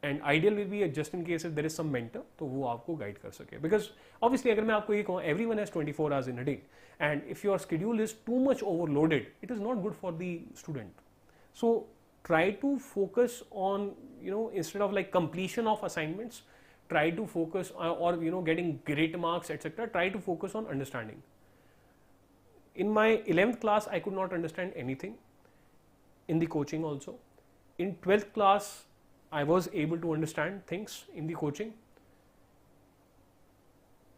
And ideal will be just in case if there is some mentor, तो वो आपको गाइड कर सके. बिकॉज ऑब्वियसली अगर मैं आपको ये कहूँ everyone has 24 hours in a day and if your schedule is too much overloaded, it is not good for the student. So try to focus on, instead of like completion of assignments, try to focus or getting great marks, etc. Try to focus on understanding. In my 11th class, I could not understand anything. In the coaching also. In 12th class, I was able to understand things in the coaching.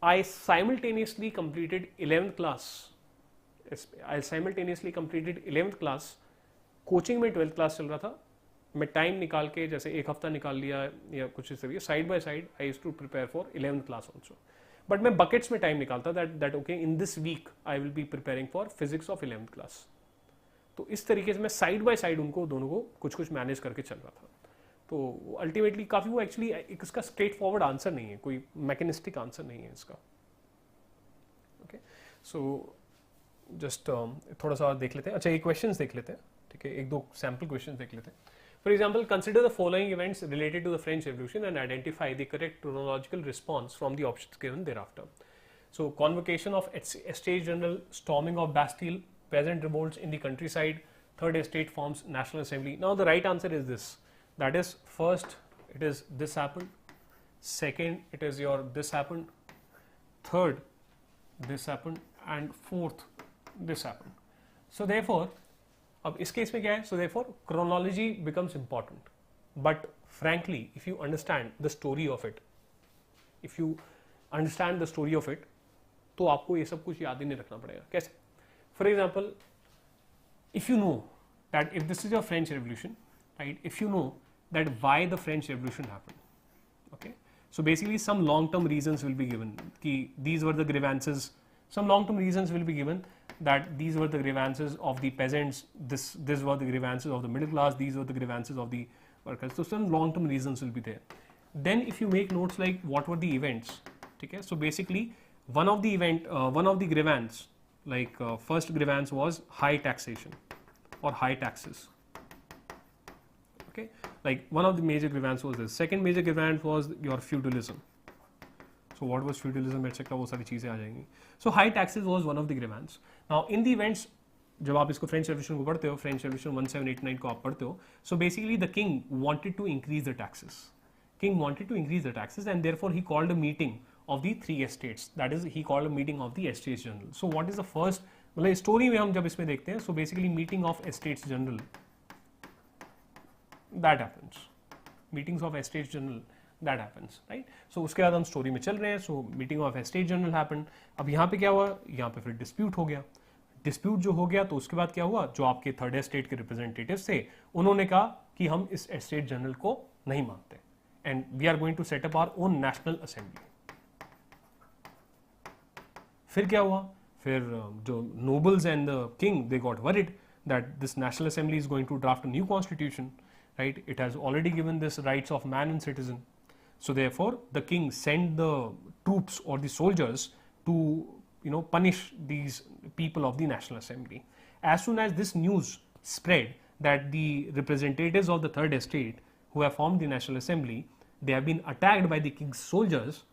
I simultaneously completed 11th class. I simultaneously completed 11th class. Coaching में 12th class चल रहा था. मैं time निकाल के जैसे एक हफ्ता निकाल लिया या कुछ इस तरीके, side by side I used to prepare for 11th class also. But मैं बकेट्स में टाइम निकालता that okay in this week I will be preparing for physics of 11th class. तो इस तरीके से मैं साइड बाय साइड उनको दोनों को कुछ कुछ मैनेज करके चल रहा था. तो अल्टीमेटली काफ़ी वो एक्चुअली इसका स्ट्रेट फॉरवर्ड आंसर नहीं है, कोई मैकेनिस्टिक आंसर नहीं है इसका. ओके, सो जस्ट थोड़ा सा और देख लेते हैं. अच्छा, ये क्वेश्चंस देख लेते हैं, ठीक है, एक दो सैम्पल क्वेश्चंस देख लेते हैं. For example, consider the following events related to the French Revolution and identify the correct chronological response from the options given thereafter. So, convocation of Estates General, storming of Bastille, peasant revolts in the countryside, third estate forms National Assembly. Now, the right answer is this. That is, first it is this happened, second it is your this happened, third this happened, and fourth this happened. So therefore, अब इस case में क्या है? So therefore, chronology becomes important. But frankly, if you understand the story of it, तो आपको ये सब कुछ याद ही नहीं रखना पड़ेगा. कैसे? For example, if you know that if this is your French Revolution, right? If you know that why the French Revolution happened, okay? So basically, some long-term reasons will be given. These were the grievances. Some long-term reasons will be given that these were the grievances of the peasants. This were the grievances of the middle class. These were the grievances of the occurs. So some long term reasons will be there. Then if you make notes like what were the events, okay, so basically one of the grievance, like first grievance was high taxation or high taxes. Okay, like one of the major grievance was this. Second major grievance was your feudalism. So what was feudalism, etc. वो सारी चीजें आ जाएंगी. So high taxes was one of the grievance. Now in the events, जब आप इसको French Revolution को पढ़ते हो, फ्रेंच रेवोल्यूशन 1789 को आप पढ़ते हो, so basically the king wanted to increase the taxes. King wanted to increase the taxes and therefore he called a meeting of the 3 estates. That is, he called a meeting of the Estates General. So what is the first, मतलब story में हम जब इसमें देखते हैं, so basically meeting of Estates General, that happens. Meetings of Estates General, that happens, right? So उसके बाद हम स्टोरी में चल रहे हैं. So meeting of Estates General happened. अब यहाँ पे क्या हुआ? यहाँ पे फिर डिस्प्यूट हो गया. डिस्प्यूट जो हो गया तो उसके बाद क्या हुआ? जो आपके थर्ड एस्टेट के रिप्रेजेंटेटिव्स थे, उन्होंने कहा कि हम इस एस्टेट जनरल को नहीं मानते and we are going to set up our own national assembly. फिर क्या हुआ? फिर जो nobles and the king, they got worried that this national assembly is going to draft a new constitution, right? It has already given this rights of man and citizen. So therefore the king sent the troops or the soldiers to, you know, punish these people of the National Assembly. As soon as this news spread that the representatives of the third estate who have formed the National Assembly, they have been attacked by the king's soldiers,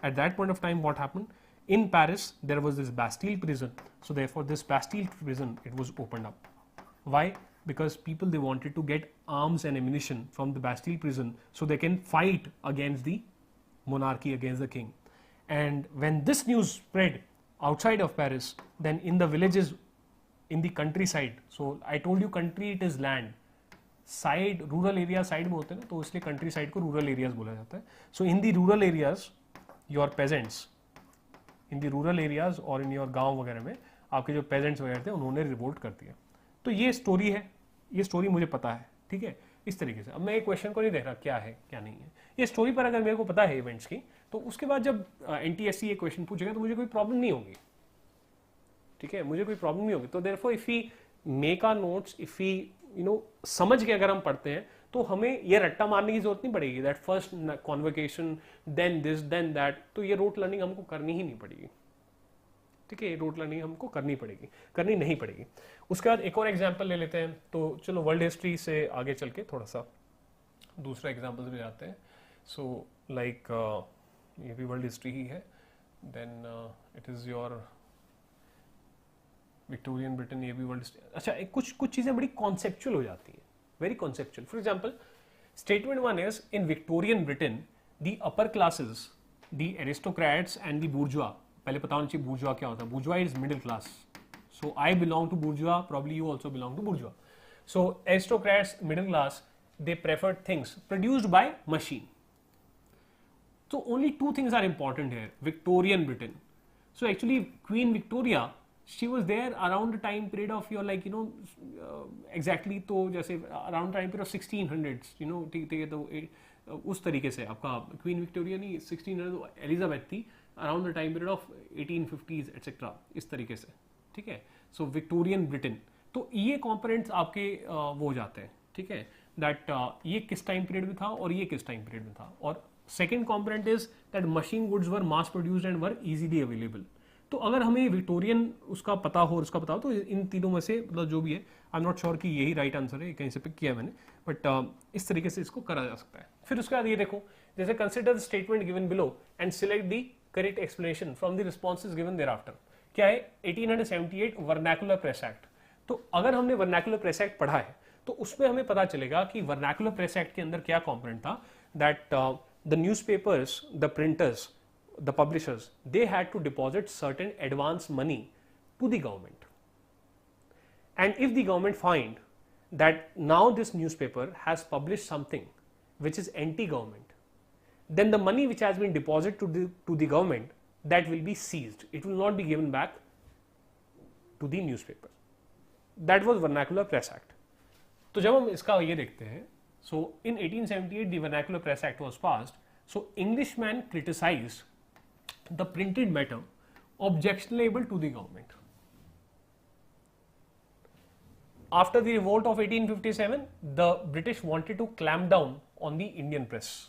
at that point of time what happened? In Paris there was this Bastille prison. So therefore this Bastille prison, it was opened up. Why? Because people, they wanted to get arms and ammunition from the Bastille prison so they can fight against the monarchy, against the king. And when this news spread outside of Paris, then in the villages, in the countryside, so I told you country, it is land, side, rural area side में होते हैं ना, तो इसलिए country side को rural areas बोला जाता है. So in the rural areas, your peasants, in the rural areas और in your गांव वगैरह में आपके जो peasants वगैरह थे, उन्होंने रिवोल्ट कर दिया. तो ये स्टोरी है, ये स्टोरी मुझे पता है, ठीक है, इस तरीके से. अब मैं एक क्वेश्चन को नहीं देख रहा क्या है क्या नहीं है, ये स्टोरी पर अगर मेरे को पता है इवेंट्स की, तो उसके बाद जब एनटीएससी ये क्वेश्चन पूछेगा तो मुझे कोई प्रॉब्लम नहीं होगी, ठीक है, मुझे कोई प्रॉब्लम नहीं होगी. तो therefore if we make our notes, if we you know समझ के अगर हम पढ़ते हैं तो हमें ये रट्टा मारने की जरूरत नहीं पड़ेगी that first convocation then this then that. तो ये रूट लर्निंग हमको करनी ही नहीं पड़ेगी, ठीक है, रूट लर्निंग हमको करनी नहीं पड़ेगी. उसके बाद एक और एग्जांपल ले लेते हैं. तो चलो वर्ल्ड हिस्ट्री से आगे चल के थोड़ा सा दूसरा एग्जांपल भी जाते हैं. सो लाइक ये भी वर्ल्ड हिस्ट्री ही है. Then it is your Victorian Britain, ये भी वर्ल्ड हिस्ट्री. अच्छा, कुछ चीजें बड़ी कॉन्सेप्चुअल हो जाती हैं, very conceptual. For example, statement 1 is in Victorian Britain the upper classes, the aristocrats and the bourgeois. पहले पता होना चाहिए बूर्जुआ क्या होता है. Bourgeois is middle class. So I belong to bourgeois, probably you also belong to bourgeois. So aristocrats, middle class, they preferred things produced by machine. So only 2 things are important here. Victorian Britain. So actually Queen Victoria, she was there around the time period of your like, you know, exactly तो जैसे around time period of 1600s, you know, ठीक है, तो उस तरीके से आपका queen Victoria नहीं 1600 एलिजाबेथ थी around the time period of 1850s etc. इस तरीके से, ठीक है. सो विक्टोरियन ब्रिटेन, तो ये कॉम्पोनेंट्स आपके वो हो जाते हैं, ठीक है, दैट ये किस टाइम पीरियड में था और ये किस टाइम पीरियड में था. और second component is that machine goods were mass produced and were easily available. तो अगर हमें विक्टोरियन उसका पता हो और उसका पता हो तो इन तीनों में से मतलब जो भी है, आई एम नॉट श्योर कि यही राइट आंसर है, कहीं से पिक किया है मैंने, बट इस तरीके से इसको करा जा सकता है. फिर उसके बाद ये देखो, जैसे consider the statement given below and select the correct explanation from the responses given thereafter. क्या है? 1878 वर्नाकुलर प्रेस एक्ट. तो अगर हमने वर्नाकुलर प्रेस एक्ट पढ़ा है तो उसमें हमें पता चलेगा कि वर्नाकुलर प्रेस एक्ट के अंदर क्या कॉम्पोनेंट था. That the newspapers, the printers, the publishers, they had to deposit certain advance money to the government. And if the government find that now this newspaper has published something which is anti-government, then the money which has been deposited to the government, that will be seized. It will not be given back to the newspaper. That was Vernacular Press Act. तो जब हम इसका ये देखते हैं, so in 1878 the Vernacular Press Act was passed. So Englishman criticized the printed matter objectionable to the government. After the revolt of 1857, the British wanted to clamp down on the Indian press.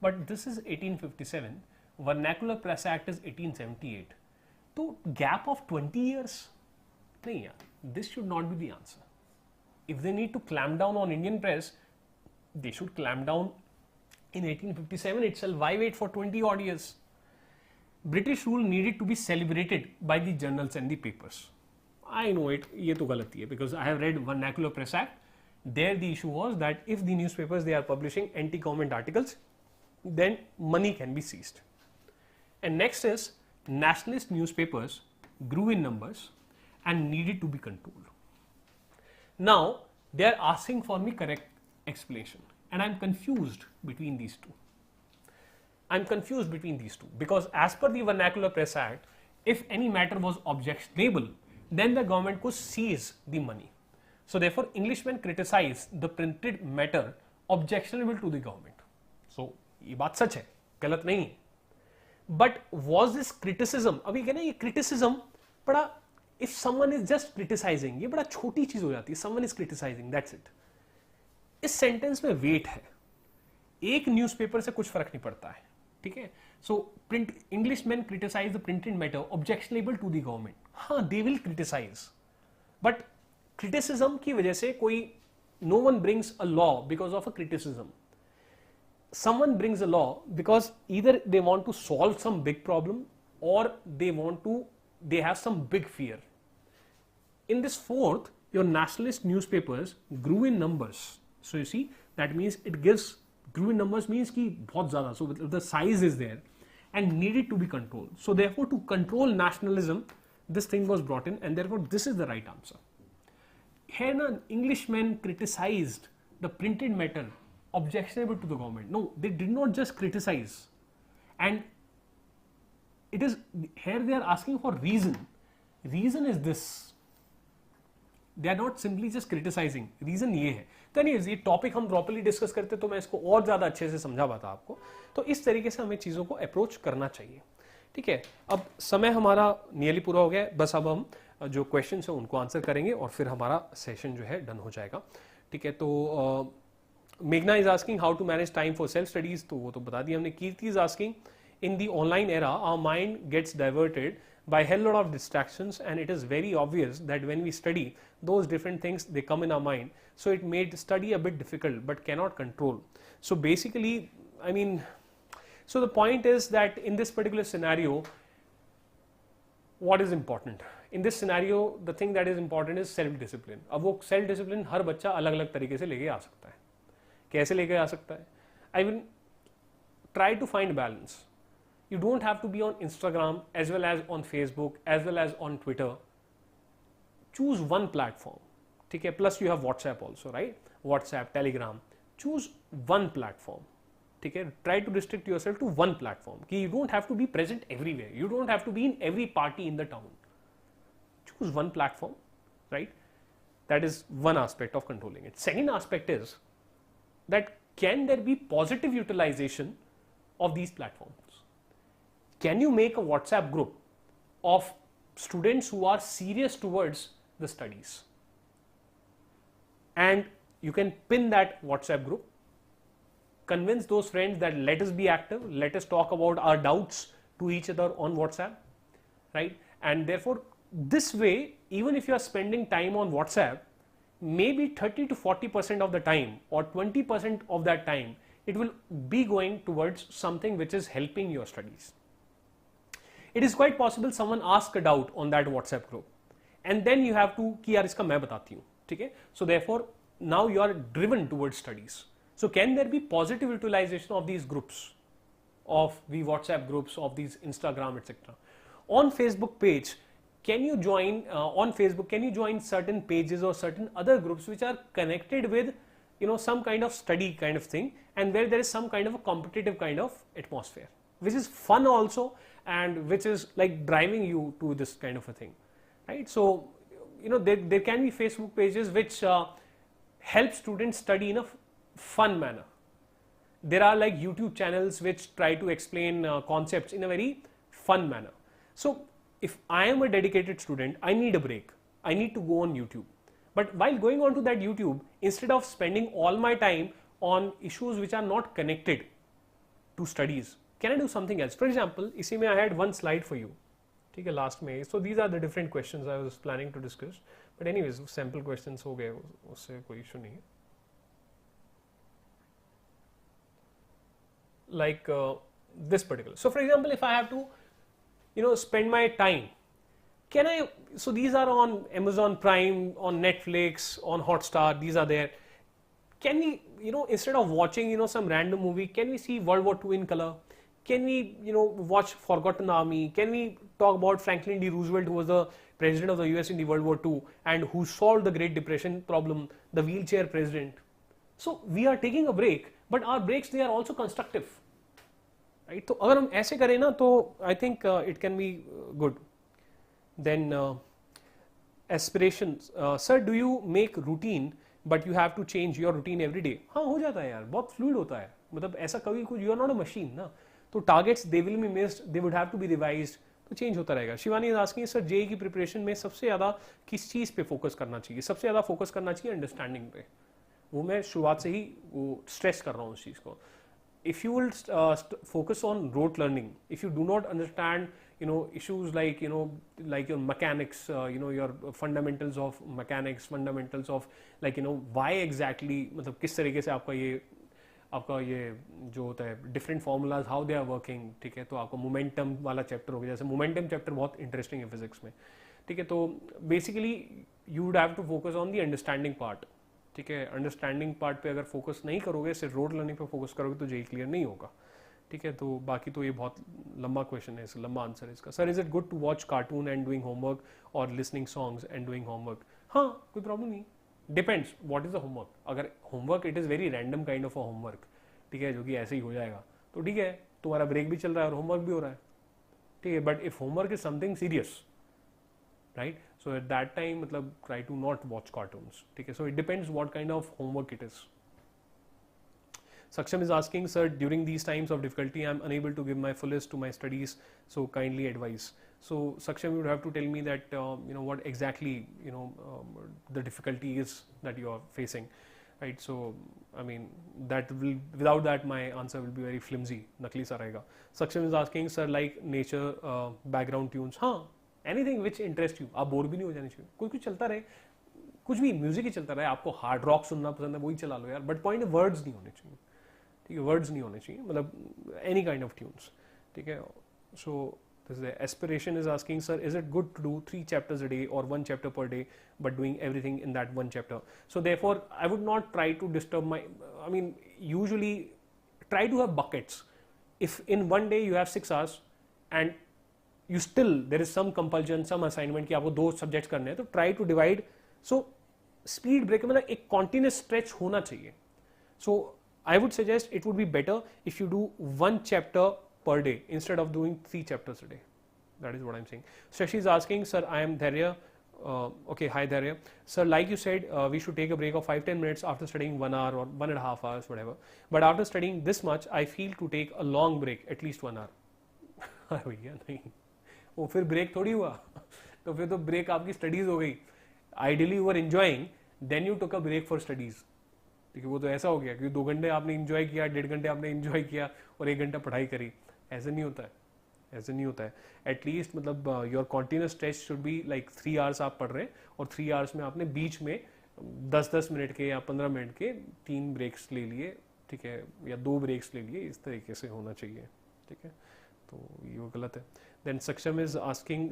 But this is 1857, Vernacular Press Act is 1878. So gap of 20 years? Nahin yaar, this should not be the answer. If they need to clamp down on Indian press, they should clamp down in 1857 itself. Why wait for 20 odd years? British rule needed to be celebrated by the journals and the papers. I know it, ये तो गलती है, because I have read Vernacular Press Act. There the issue was that if the newspapers they are publishing anti-government articles, then money can be seized. And next is nationalist newspapers grew in numbers and needed to be controlled. Now they are asking for me correct explanation, and I am confused between these two. Because as per the Vernacular Press Act, if any matter was objectionable, then the government could seize the money. So therefore Englishmen criticize the printed matter objectionable to the government. So ये बात सच है, गलत नहीं है. But was this criticism, अभी कहना ये criticism बड़ा, if someone is just criticizing, ये बड़ा छोटी चीज हो जाती है. Someone is criticizing, that's it. इस सेंटेंस में वेट है. एक न्यूज़पेपर से कुछ फर्क नहीं पड़ता है, ठीक है. So print Englishman criticise the printed matter objectionable to the government. हाँ, they will criticise, but criticism की वजह से कोई, no one brings a law because of a criticism. Someone brings a law because either they want to solve some big problem or they have some big fear. In this fourth, your nationalist newspapers grew in numbers. So you see, that means it gives, grew in numbers means ki bahut zyada, so the size is there and needed to be controlled. So therefore to control nationalism, this thing was brought in, and therefore this is the right answer. Here an Englishman criticized the printed matter objectionable to the government. No, they did not just criticize, and it is here they are asking for reason. Reason is this. They are not simply just criticizing. Reason ये है. तो नहीं, ये topic हम properly discuss करते तो मैं इसको और ज्यादा अच्छे से समझा पाता आपको. तो इस तरीके से हमें चीजों को अप्रोच करना चाहिए, ठीक है. अब समय हमारा नियरली पूरा हो गया है, बस अब हम जो क्वेश्चन है उनको आंसर करेंगे और फिर हमारा सेशन जो है डन हो जाएगा, ठीक है. तो Meghna is asking how to manage time for self studies, तो वो तो बता दिया हमने. Kirti is asking, in the online era our mind gets diverted by a hell lot of distractions, and it is very obvious that when we study those different things they come in our mind, so it made study a bit difficult but cannot control. So basically, I mean, so the point is that in this particular scenario, what is important? In this scenario, the thing that is important is self discipline. अब वो self discipline हर बच्चा अलग अलग तरीके से लेके आ सकता है. कैसे लेके आ सकता है? I will try to find balance. You don't have to be on Instagram as well as on Facebook as well as on Twitter. Choose one platform, ठीक है. Plus you have WhatsApp also, right? WhatsApp, Telegram. Choose one platform, ठीक है. Try to restrict yourself to one platform. कि you don't have to be present everywhere. You don't have to be in every party in the town. Choose one platform, right? That is one aspect of controlling it. Second aspect is that can there be positive utilization of these platforms? Can you make a WhatsApp group of students who are serious towards the studies, and you can pin that WhatsApp group, convince those friends that let us be active, let us talk about our doubts to each other on WhatsApp, right? And therefore this way, even if you are spending time on WhatsApp, maybe 30 to 40% of the time or 20% of that time it will be going towards something which is helping your studies. It is quite possible someone ask a doubt on that WhatsApp group and then you have to कि यार इसका मैं बताती हूँ, ठीक है. So therefore now you are driven towards studies. So can there be positive utilization of these groups, of the WhatsApp groups, of these Instagram, etc. On Facebook page, can you join on Facebook, can you join certain pages or certain other groups which are connected with, you know, some kind of study kind of thing, and where there is some kind of a competitive kind of atmosphere which is fun also and which is like driving you to this kind of a thing, right? So you know, there can be Facebook pages which help students study in a fun manner. There are like YouTube channels which try to explain concepts in a very fun manner. So if I am a dedicated student, I need a break. I need to go on YouTube. But while going on to that YouTube, instead of spending all my time on issues which are not connected to studies, can I do something else? For example, इसी में I had one slide for you, ठीक है, last में. So these are the different questions I was planning to discuss. But anyways, sample questions हो गए, उससे कोई issue नहीं है. Like this particular. So for example, if I have to, spend my time, can I, so these are on Amazon Prime, on Netflix, on Hotstar, these are there. Can we, instead of watching, some random movie, can we see World War II in color? Can we, watch Forgotten Army? Can we talk about Franklin D. Roosevelt, who was the president of the US in the World War II and who solved the Great Depression problem, the wheelchair president? So we are taking a break, but our breaks, they are also constructive. Right? तो अगर हम ऐसे करें ना, तो I think it can be good. Then aspirations. Sir, do you make routine but you have to change your routine every day? हाँ, हो जाता है यार, बहुत fluid होता है. मतलब ऐसा कभी कुछ, you are not a machine ना. तो targets they will be missed, they would have to be revised. तो चेंज होता रहेगा. Shivani is asking, sir JEE की प्रिपरेशन में सबसे ज़्यादा किस चीज़ पे फोकस करना चाहिए? सबसे ज़्यादा फोकस करना चाहिए अंडरस्टैंडिंग पे. वो मैं शुरुआत से ही वो स्ट्रेस कर रहा हूँ उस चीज़ को. If you will focus on rote learning, if you do not understand, issues like, like your mechanics, your fundamentals of mechanics, fundamentals of like, why exactly, मतलब किस तरीके से आपका ये जो होता है different formulas, how they are working, ठीक है. तो आपको momentum वाला चैप्टर हो गया, जैसे momentum चैप्टर बहुत इंटरेस्टिंग है फिजिक्स में, ठीक है. तो basically you would have to focus on the understanding part. ठीक है, अंडरस्टैंडिंग पार्ट पे अगर फोकस नहीं करोगे, सिर्फ रोड लर्निंग पे फोकस करोगे तो जेई क्लियर नहीं होगा. ठीक है, तो बाकी तो ये बहुत लंबा क्वेश्चन है, लंबा आंसर है इसका. Sir, is it good to watch cartoon and doing homework और listening songs and doing homework? हाँ, कोई प्रॉब्लम नहीं. Depends what is the homework. अगर homework it is very random kind of a homework, ठीक है, जो कि ऐसे ही हो जाएगा, तो ठीक है, तुम्हारा ब्रेक भी चल रहा है और होमवर्क भी हो रहा है, ठीक है. But if homework is something serious, right, so at that time matlab try to not watch cartoons, okay. So it depends what kind of homework it is. Saksham is asking, sir, during these times of difficulty I am unable to give my fullest to my studies, so kindly advise. So Saksham, you would have to tell me that what exactly the difficulty is that you are facing, right? So I mean, that will, without that my answer will be very flimsy, nakli sa rahega. Saksham is asking, sir, like nature background tunes, हाँ, anything which interest you. आप bore भी नहीं हो जाने चाहिए, कुछ कुछ चलता रहे, कुछ भी म्यूजिक ही चलता रहे. आपको हार्ड रॉक सुनना पसंद है, वही चला लो यार, बट पॉइंट वर्ड्स नहीं होने चाहिए, ठीक है, वर्ड्स नहीं होने चाहिए, मतलब एनी काइंड ऑफ ट्यून्स, ठीक है. So this is aspiration is asking, sir, is it good to do 3 chapters a day or 1 chapter per day but doing everything in that 1 chapter? So therefore I would not try to disturb my, I mean, usually try to have buckets. If in one day you have 6 hours and you still there is some compulsion, some assignment कि आपको 2 subjects करने हैं, तो try to divide. So speed break मतलब एक continuous stretch होना चाहिए. So I would suggest it would be better if you do 1 chapter per day instead of doing 3 chapters a day. That is what I'm saying. Shashi is asking, sir, I am Dharya. Okay, hi Dharya. Sir, like you said, we should take a break of 5-10 minutes after studying 1 hour or 1.5 hours, whatever. But after studying this much, I feel to take a long break, at least 1 hour. भैया नहीं, वो फिर break थोड़ी हुआ. तो फिर तो break आपकी स्टडीज हो गई. Ideally you are enjoying, then you took a break for studies, ठीक है. वो तो ऐसा हो गया कि 2 घंटे आपने एंजॉय किया, 1.5 घंटे आपने एंजॉय किया और 1 घंटा पढ़ाई करी. ऐसे नहीं होता है, ऐसे नहीं होता है. एटलीस्ट मतलब your continuous test should be like 3 hours आप पढ़ रहे हैं और 3 आवर्स में आपने बीच में 10-10 मिनट के या 15 मिनट के 3 ब्रेक्स ले लिए, ठीक है, या 2 ब्रेक्स ले लिए. इस तरीके से होना चाहिए, ठीक है. तो ये गलत है. Then Saksham is asking,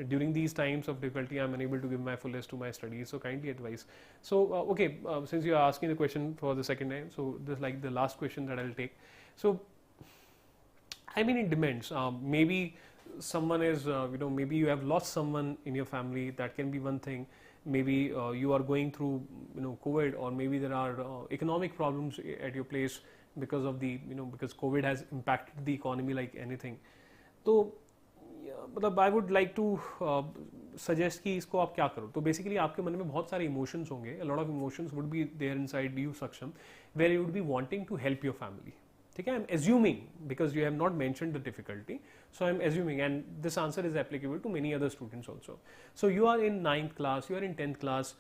during these times of difficulty I am unable to give my fullest to my studies, so kindly advise. So okay, since you are asking the question for the second time, so this is like the last question that I will take. So I mean, it depends. Maybe someone is maybe you have lost someone in your family, that can be one thing. Maybe you are going through COVID, or maybe there are economic problems at your place because of the because COVID has impacted the economy like anything. तो मतलब I would like to suggest कि इसको आप क्या करो. तो basically आपके मन में बहुत सारे इमोशंस होंगे, a lot of emotions would be there inside you Saksham, where you would be wanting to help your family, ठीक है. I am assuming because you have not mentioned the difficulty, so I am assuming, and this answer is applicable to many other students also. So you are in 9th class, you are in 10th class,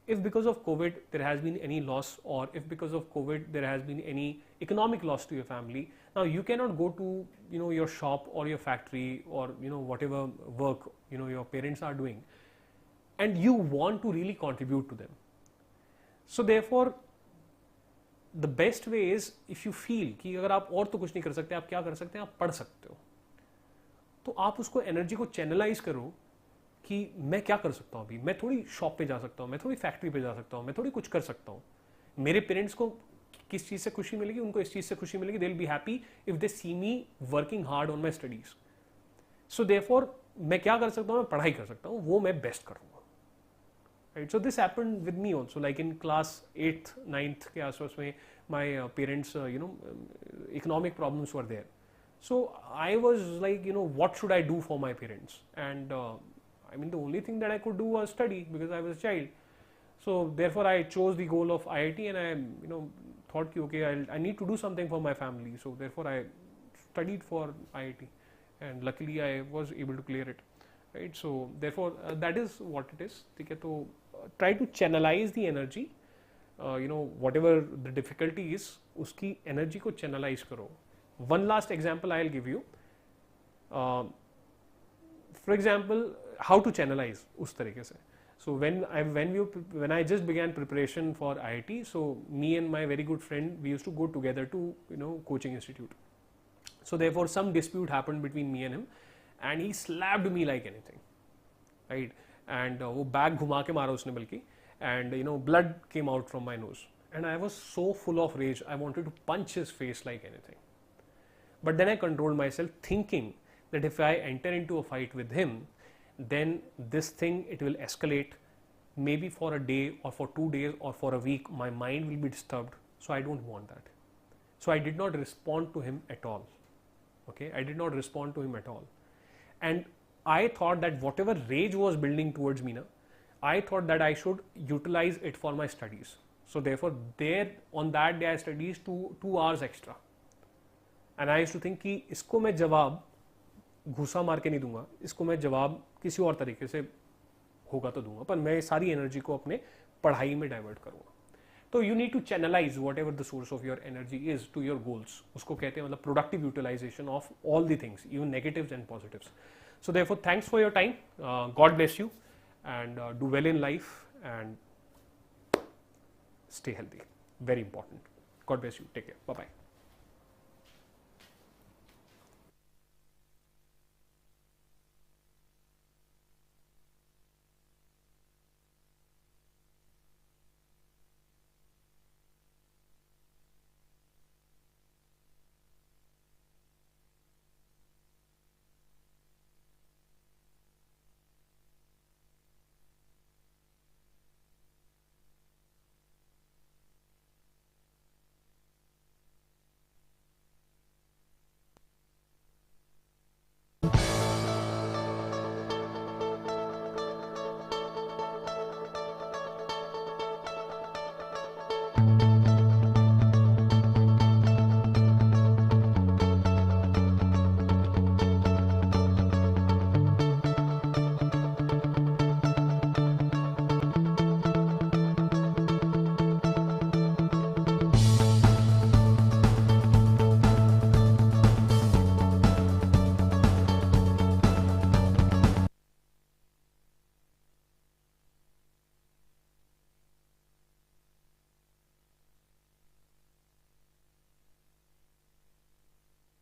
if because of COVID there has been any loss, or if because of COVID there has been any economic loss to your family, now you cannot go to your shop or your factory or whatever work your parents are doing, and you want to really contribute to them. So therefore the best way is, if you feel कि अगर आप और तो कुछ नहीं कर सकते, आप क्या कर सकते हैं, आप पढ़ सकते हो, तो आप उसको एनर्जी को चैनलाइज करो कि मैं क्या कर सकता हूँ अभी, मैं थोड़ी शॉप पे जा सकता हूँ, मैं थोड़ी फैक्ट्री पे जा सकता हूँ, मैं थोड़ी कुछ कर सकता हूँ. मेरे पेरेंट्स को किस चीज़ से खुशी मिलेगी, उनको इस चीज़ से खुशी मिलेगी, they will be happy if they see me working hard on my studies. So therefore मैं क्या कर सकता हूँ, मैं पढ़ाई कर सकता हूँ, वो मैं बेस्ट करूँगा. Right, so this happened with me also, like in class 8th 9th के आसपास में my parents economic problems were there, so I was like what should I do for my parents, and I mean the only thing that I could do was study because I was a child. So therefore I chose the goal of IIT, and I thought okay, I need to do something for my family, so therefore I studied for IIT, and luckily I was able to clear it. Right, so therefore that is what it is. ठीक है, तो try to channelize the energy, whatever the difficulty is, उसकी energy को channelize करो. One last example I'll give you. For example, how to channelize उस तरीके से. So when I just began preparation for IIT, so me and my very good friend, we used to go together to coaching institute. So therefore some dispute happened between me and him, and he slapped me like anything, right? And वो bag घुमा के मारा उसने बल्कि, and blood came out from my nose, and I was so full of rage, I wanted to punch his face like anything. But then I controlled myself, thinking that if I enter into a fight with him, then this thing, it will escalate, maybe for a day or for 2 days or for a week. My mind will be disturbed, so I don't want that. So I did not respond to him at all. Okay, I did not respond to him at all. And I thought that whatever rage was building towards me, I thought that I should utilize it for my studies. So therefore there on that day I studied 2 hours extra, and I used to think कि इसको मैं जवाब घुसा मार के नहीं दूंगा, इसको मैं जवाब किसी और तरीके से होगा तो दूंगा, पर मैं सारी एनर्जी को अपने पढ़ाई में डाइवर्ट करूंगा. तो you need to channelise whatever the source of your energy is to your goals. उसको कहते हैं मतलब productive utilisation of all the things, even negatives and positives. So therefore thanks for your time. God bless you, and do well in life, and stay healthy. Very important. God bless you. Take care. Bye bye.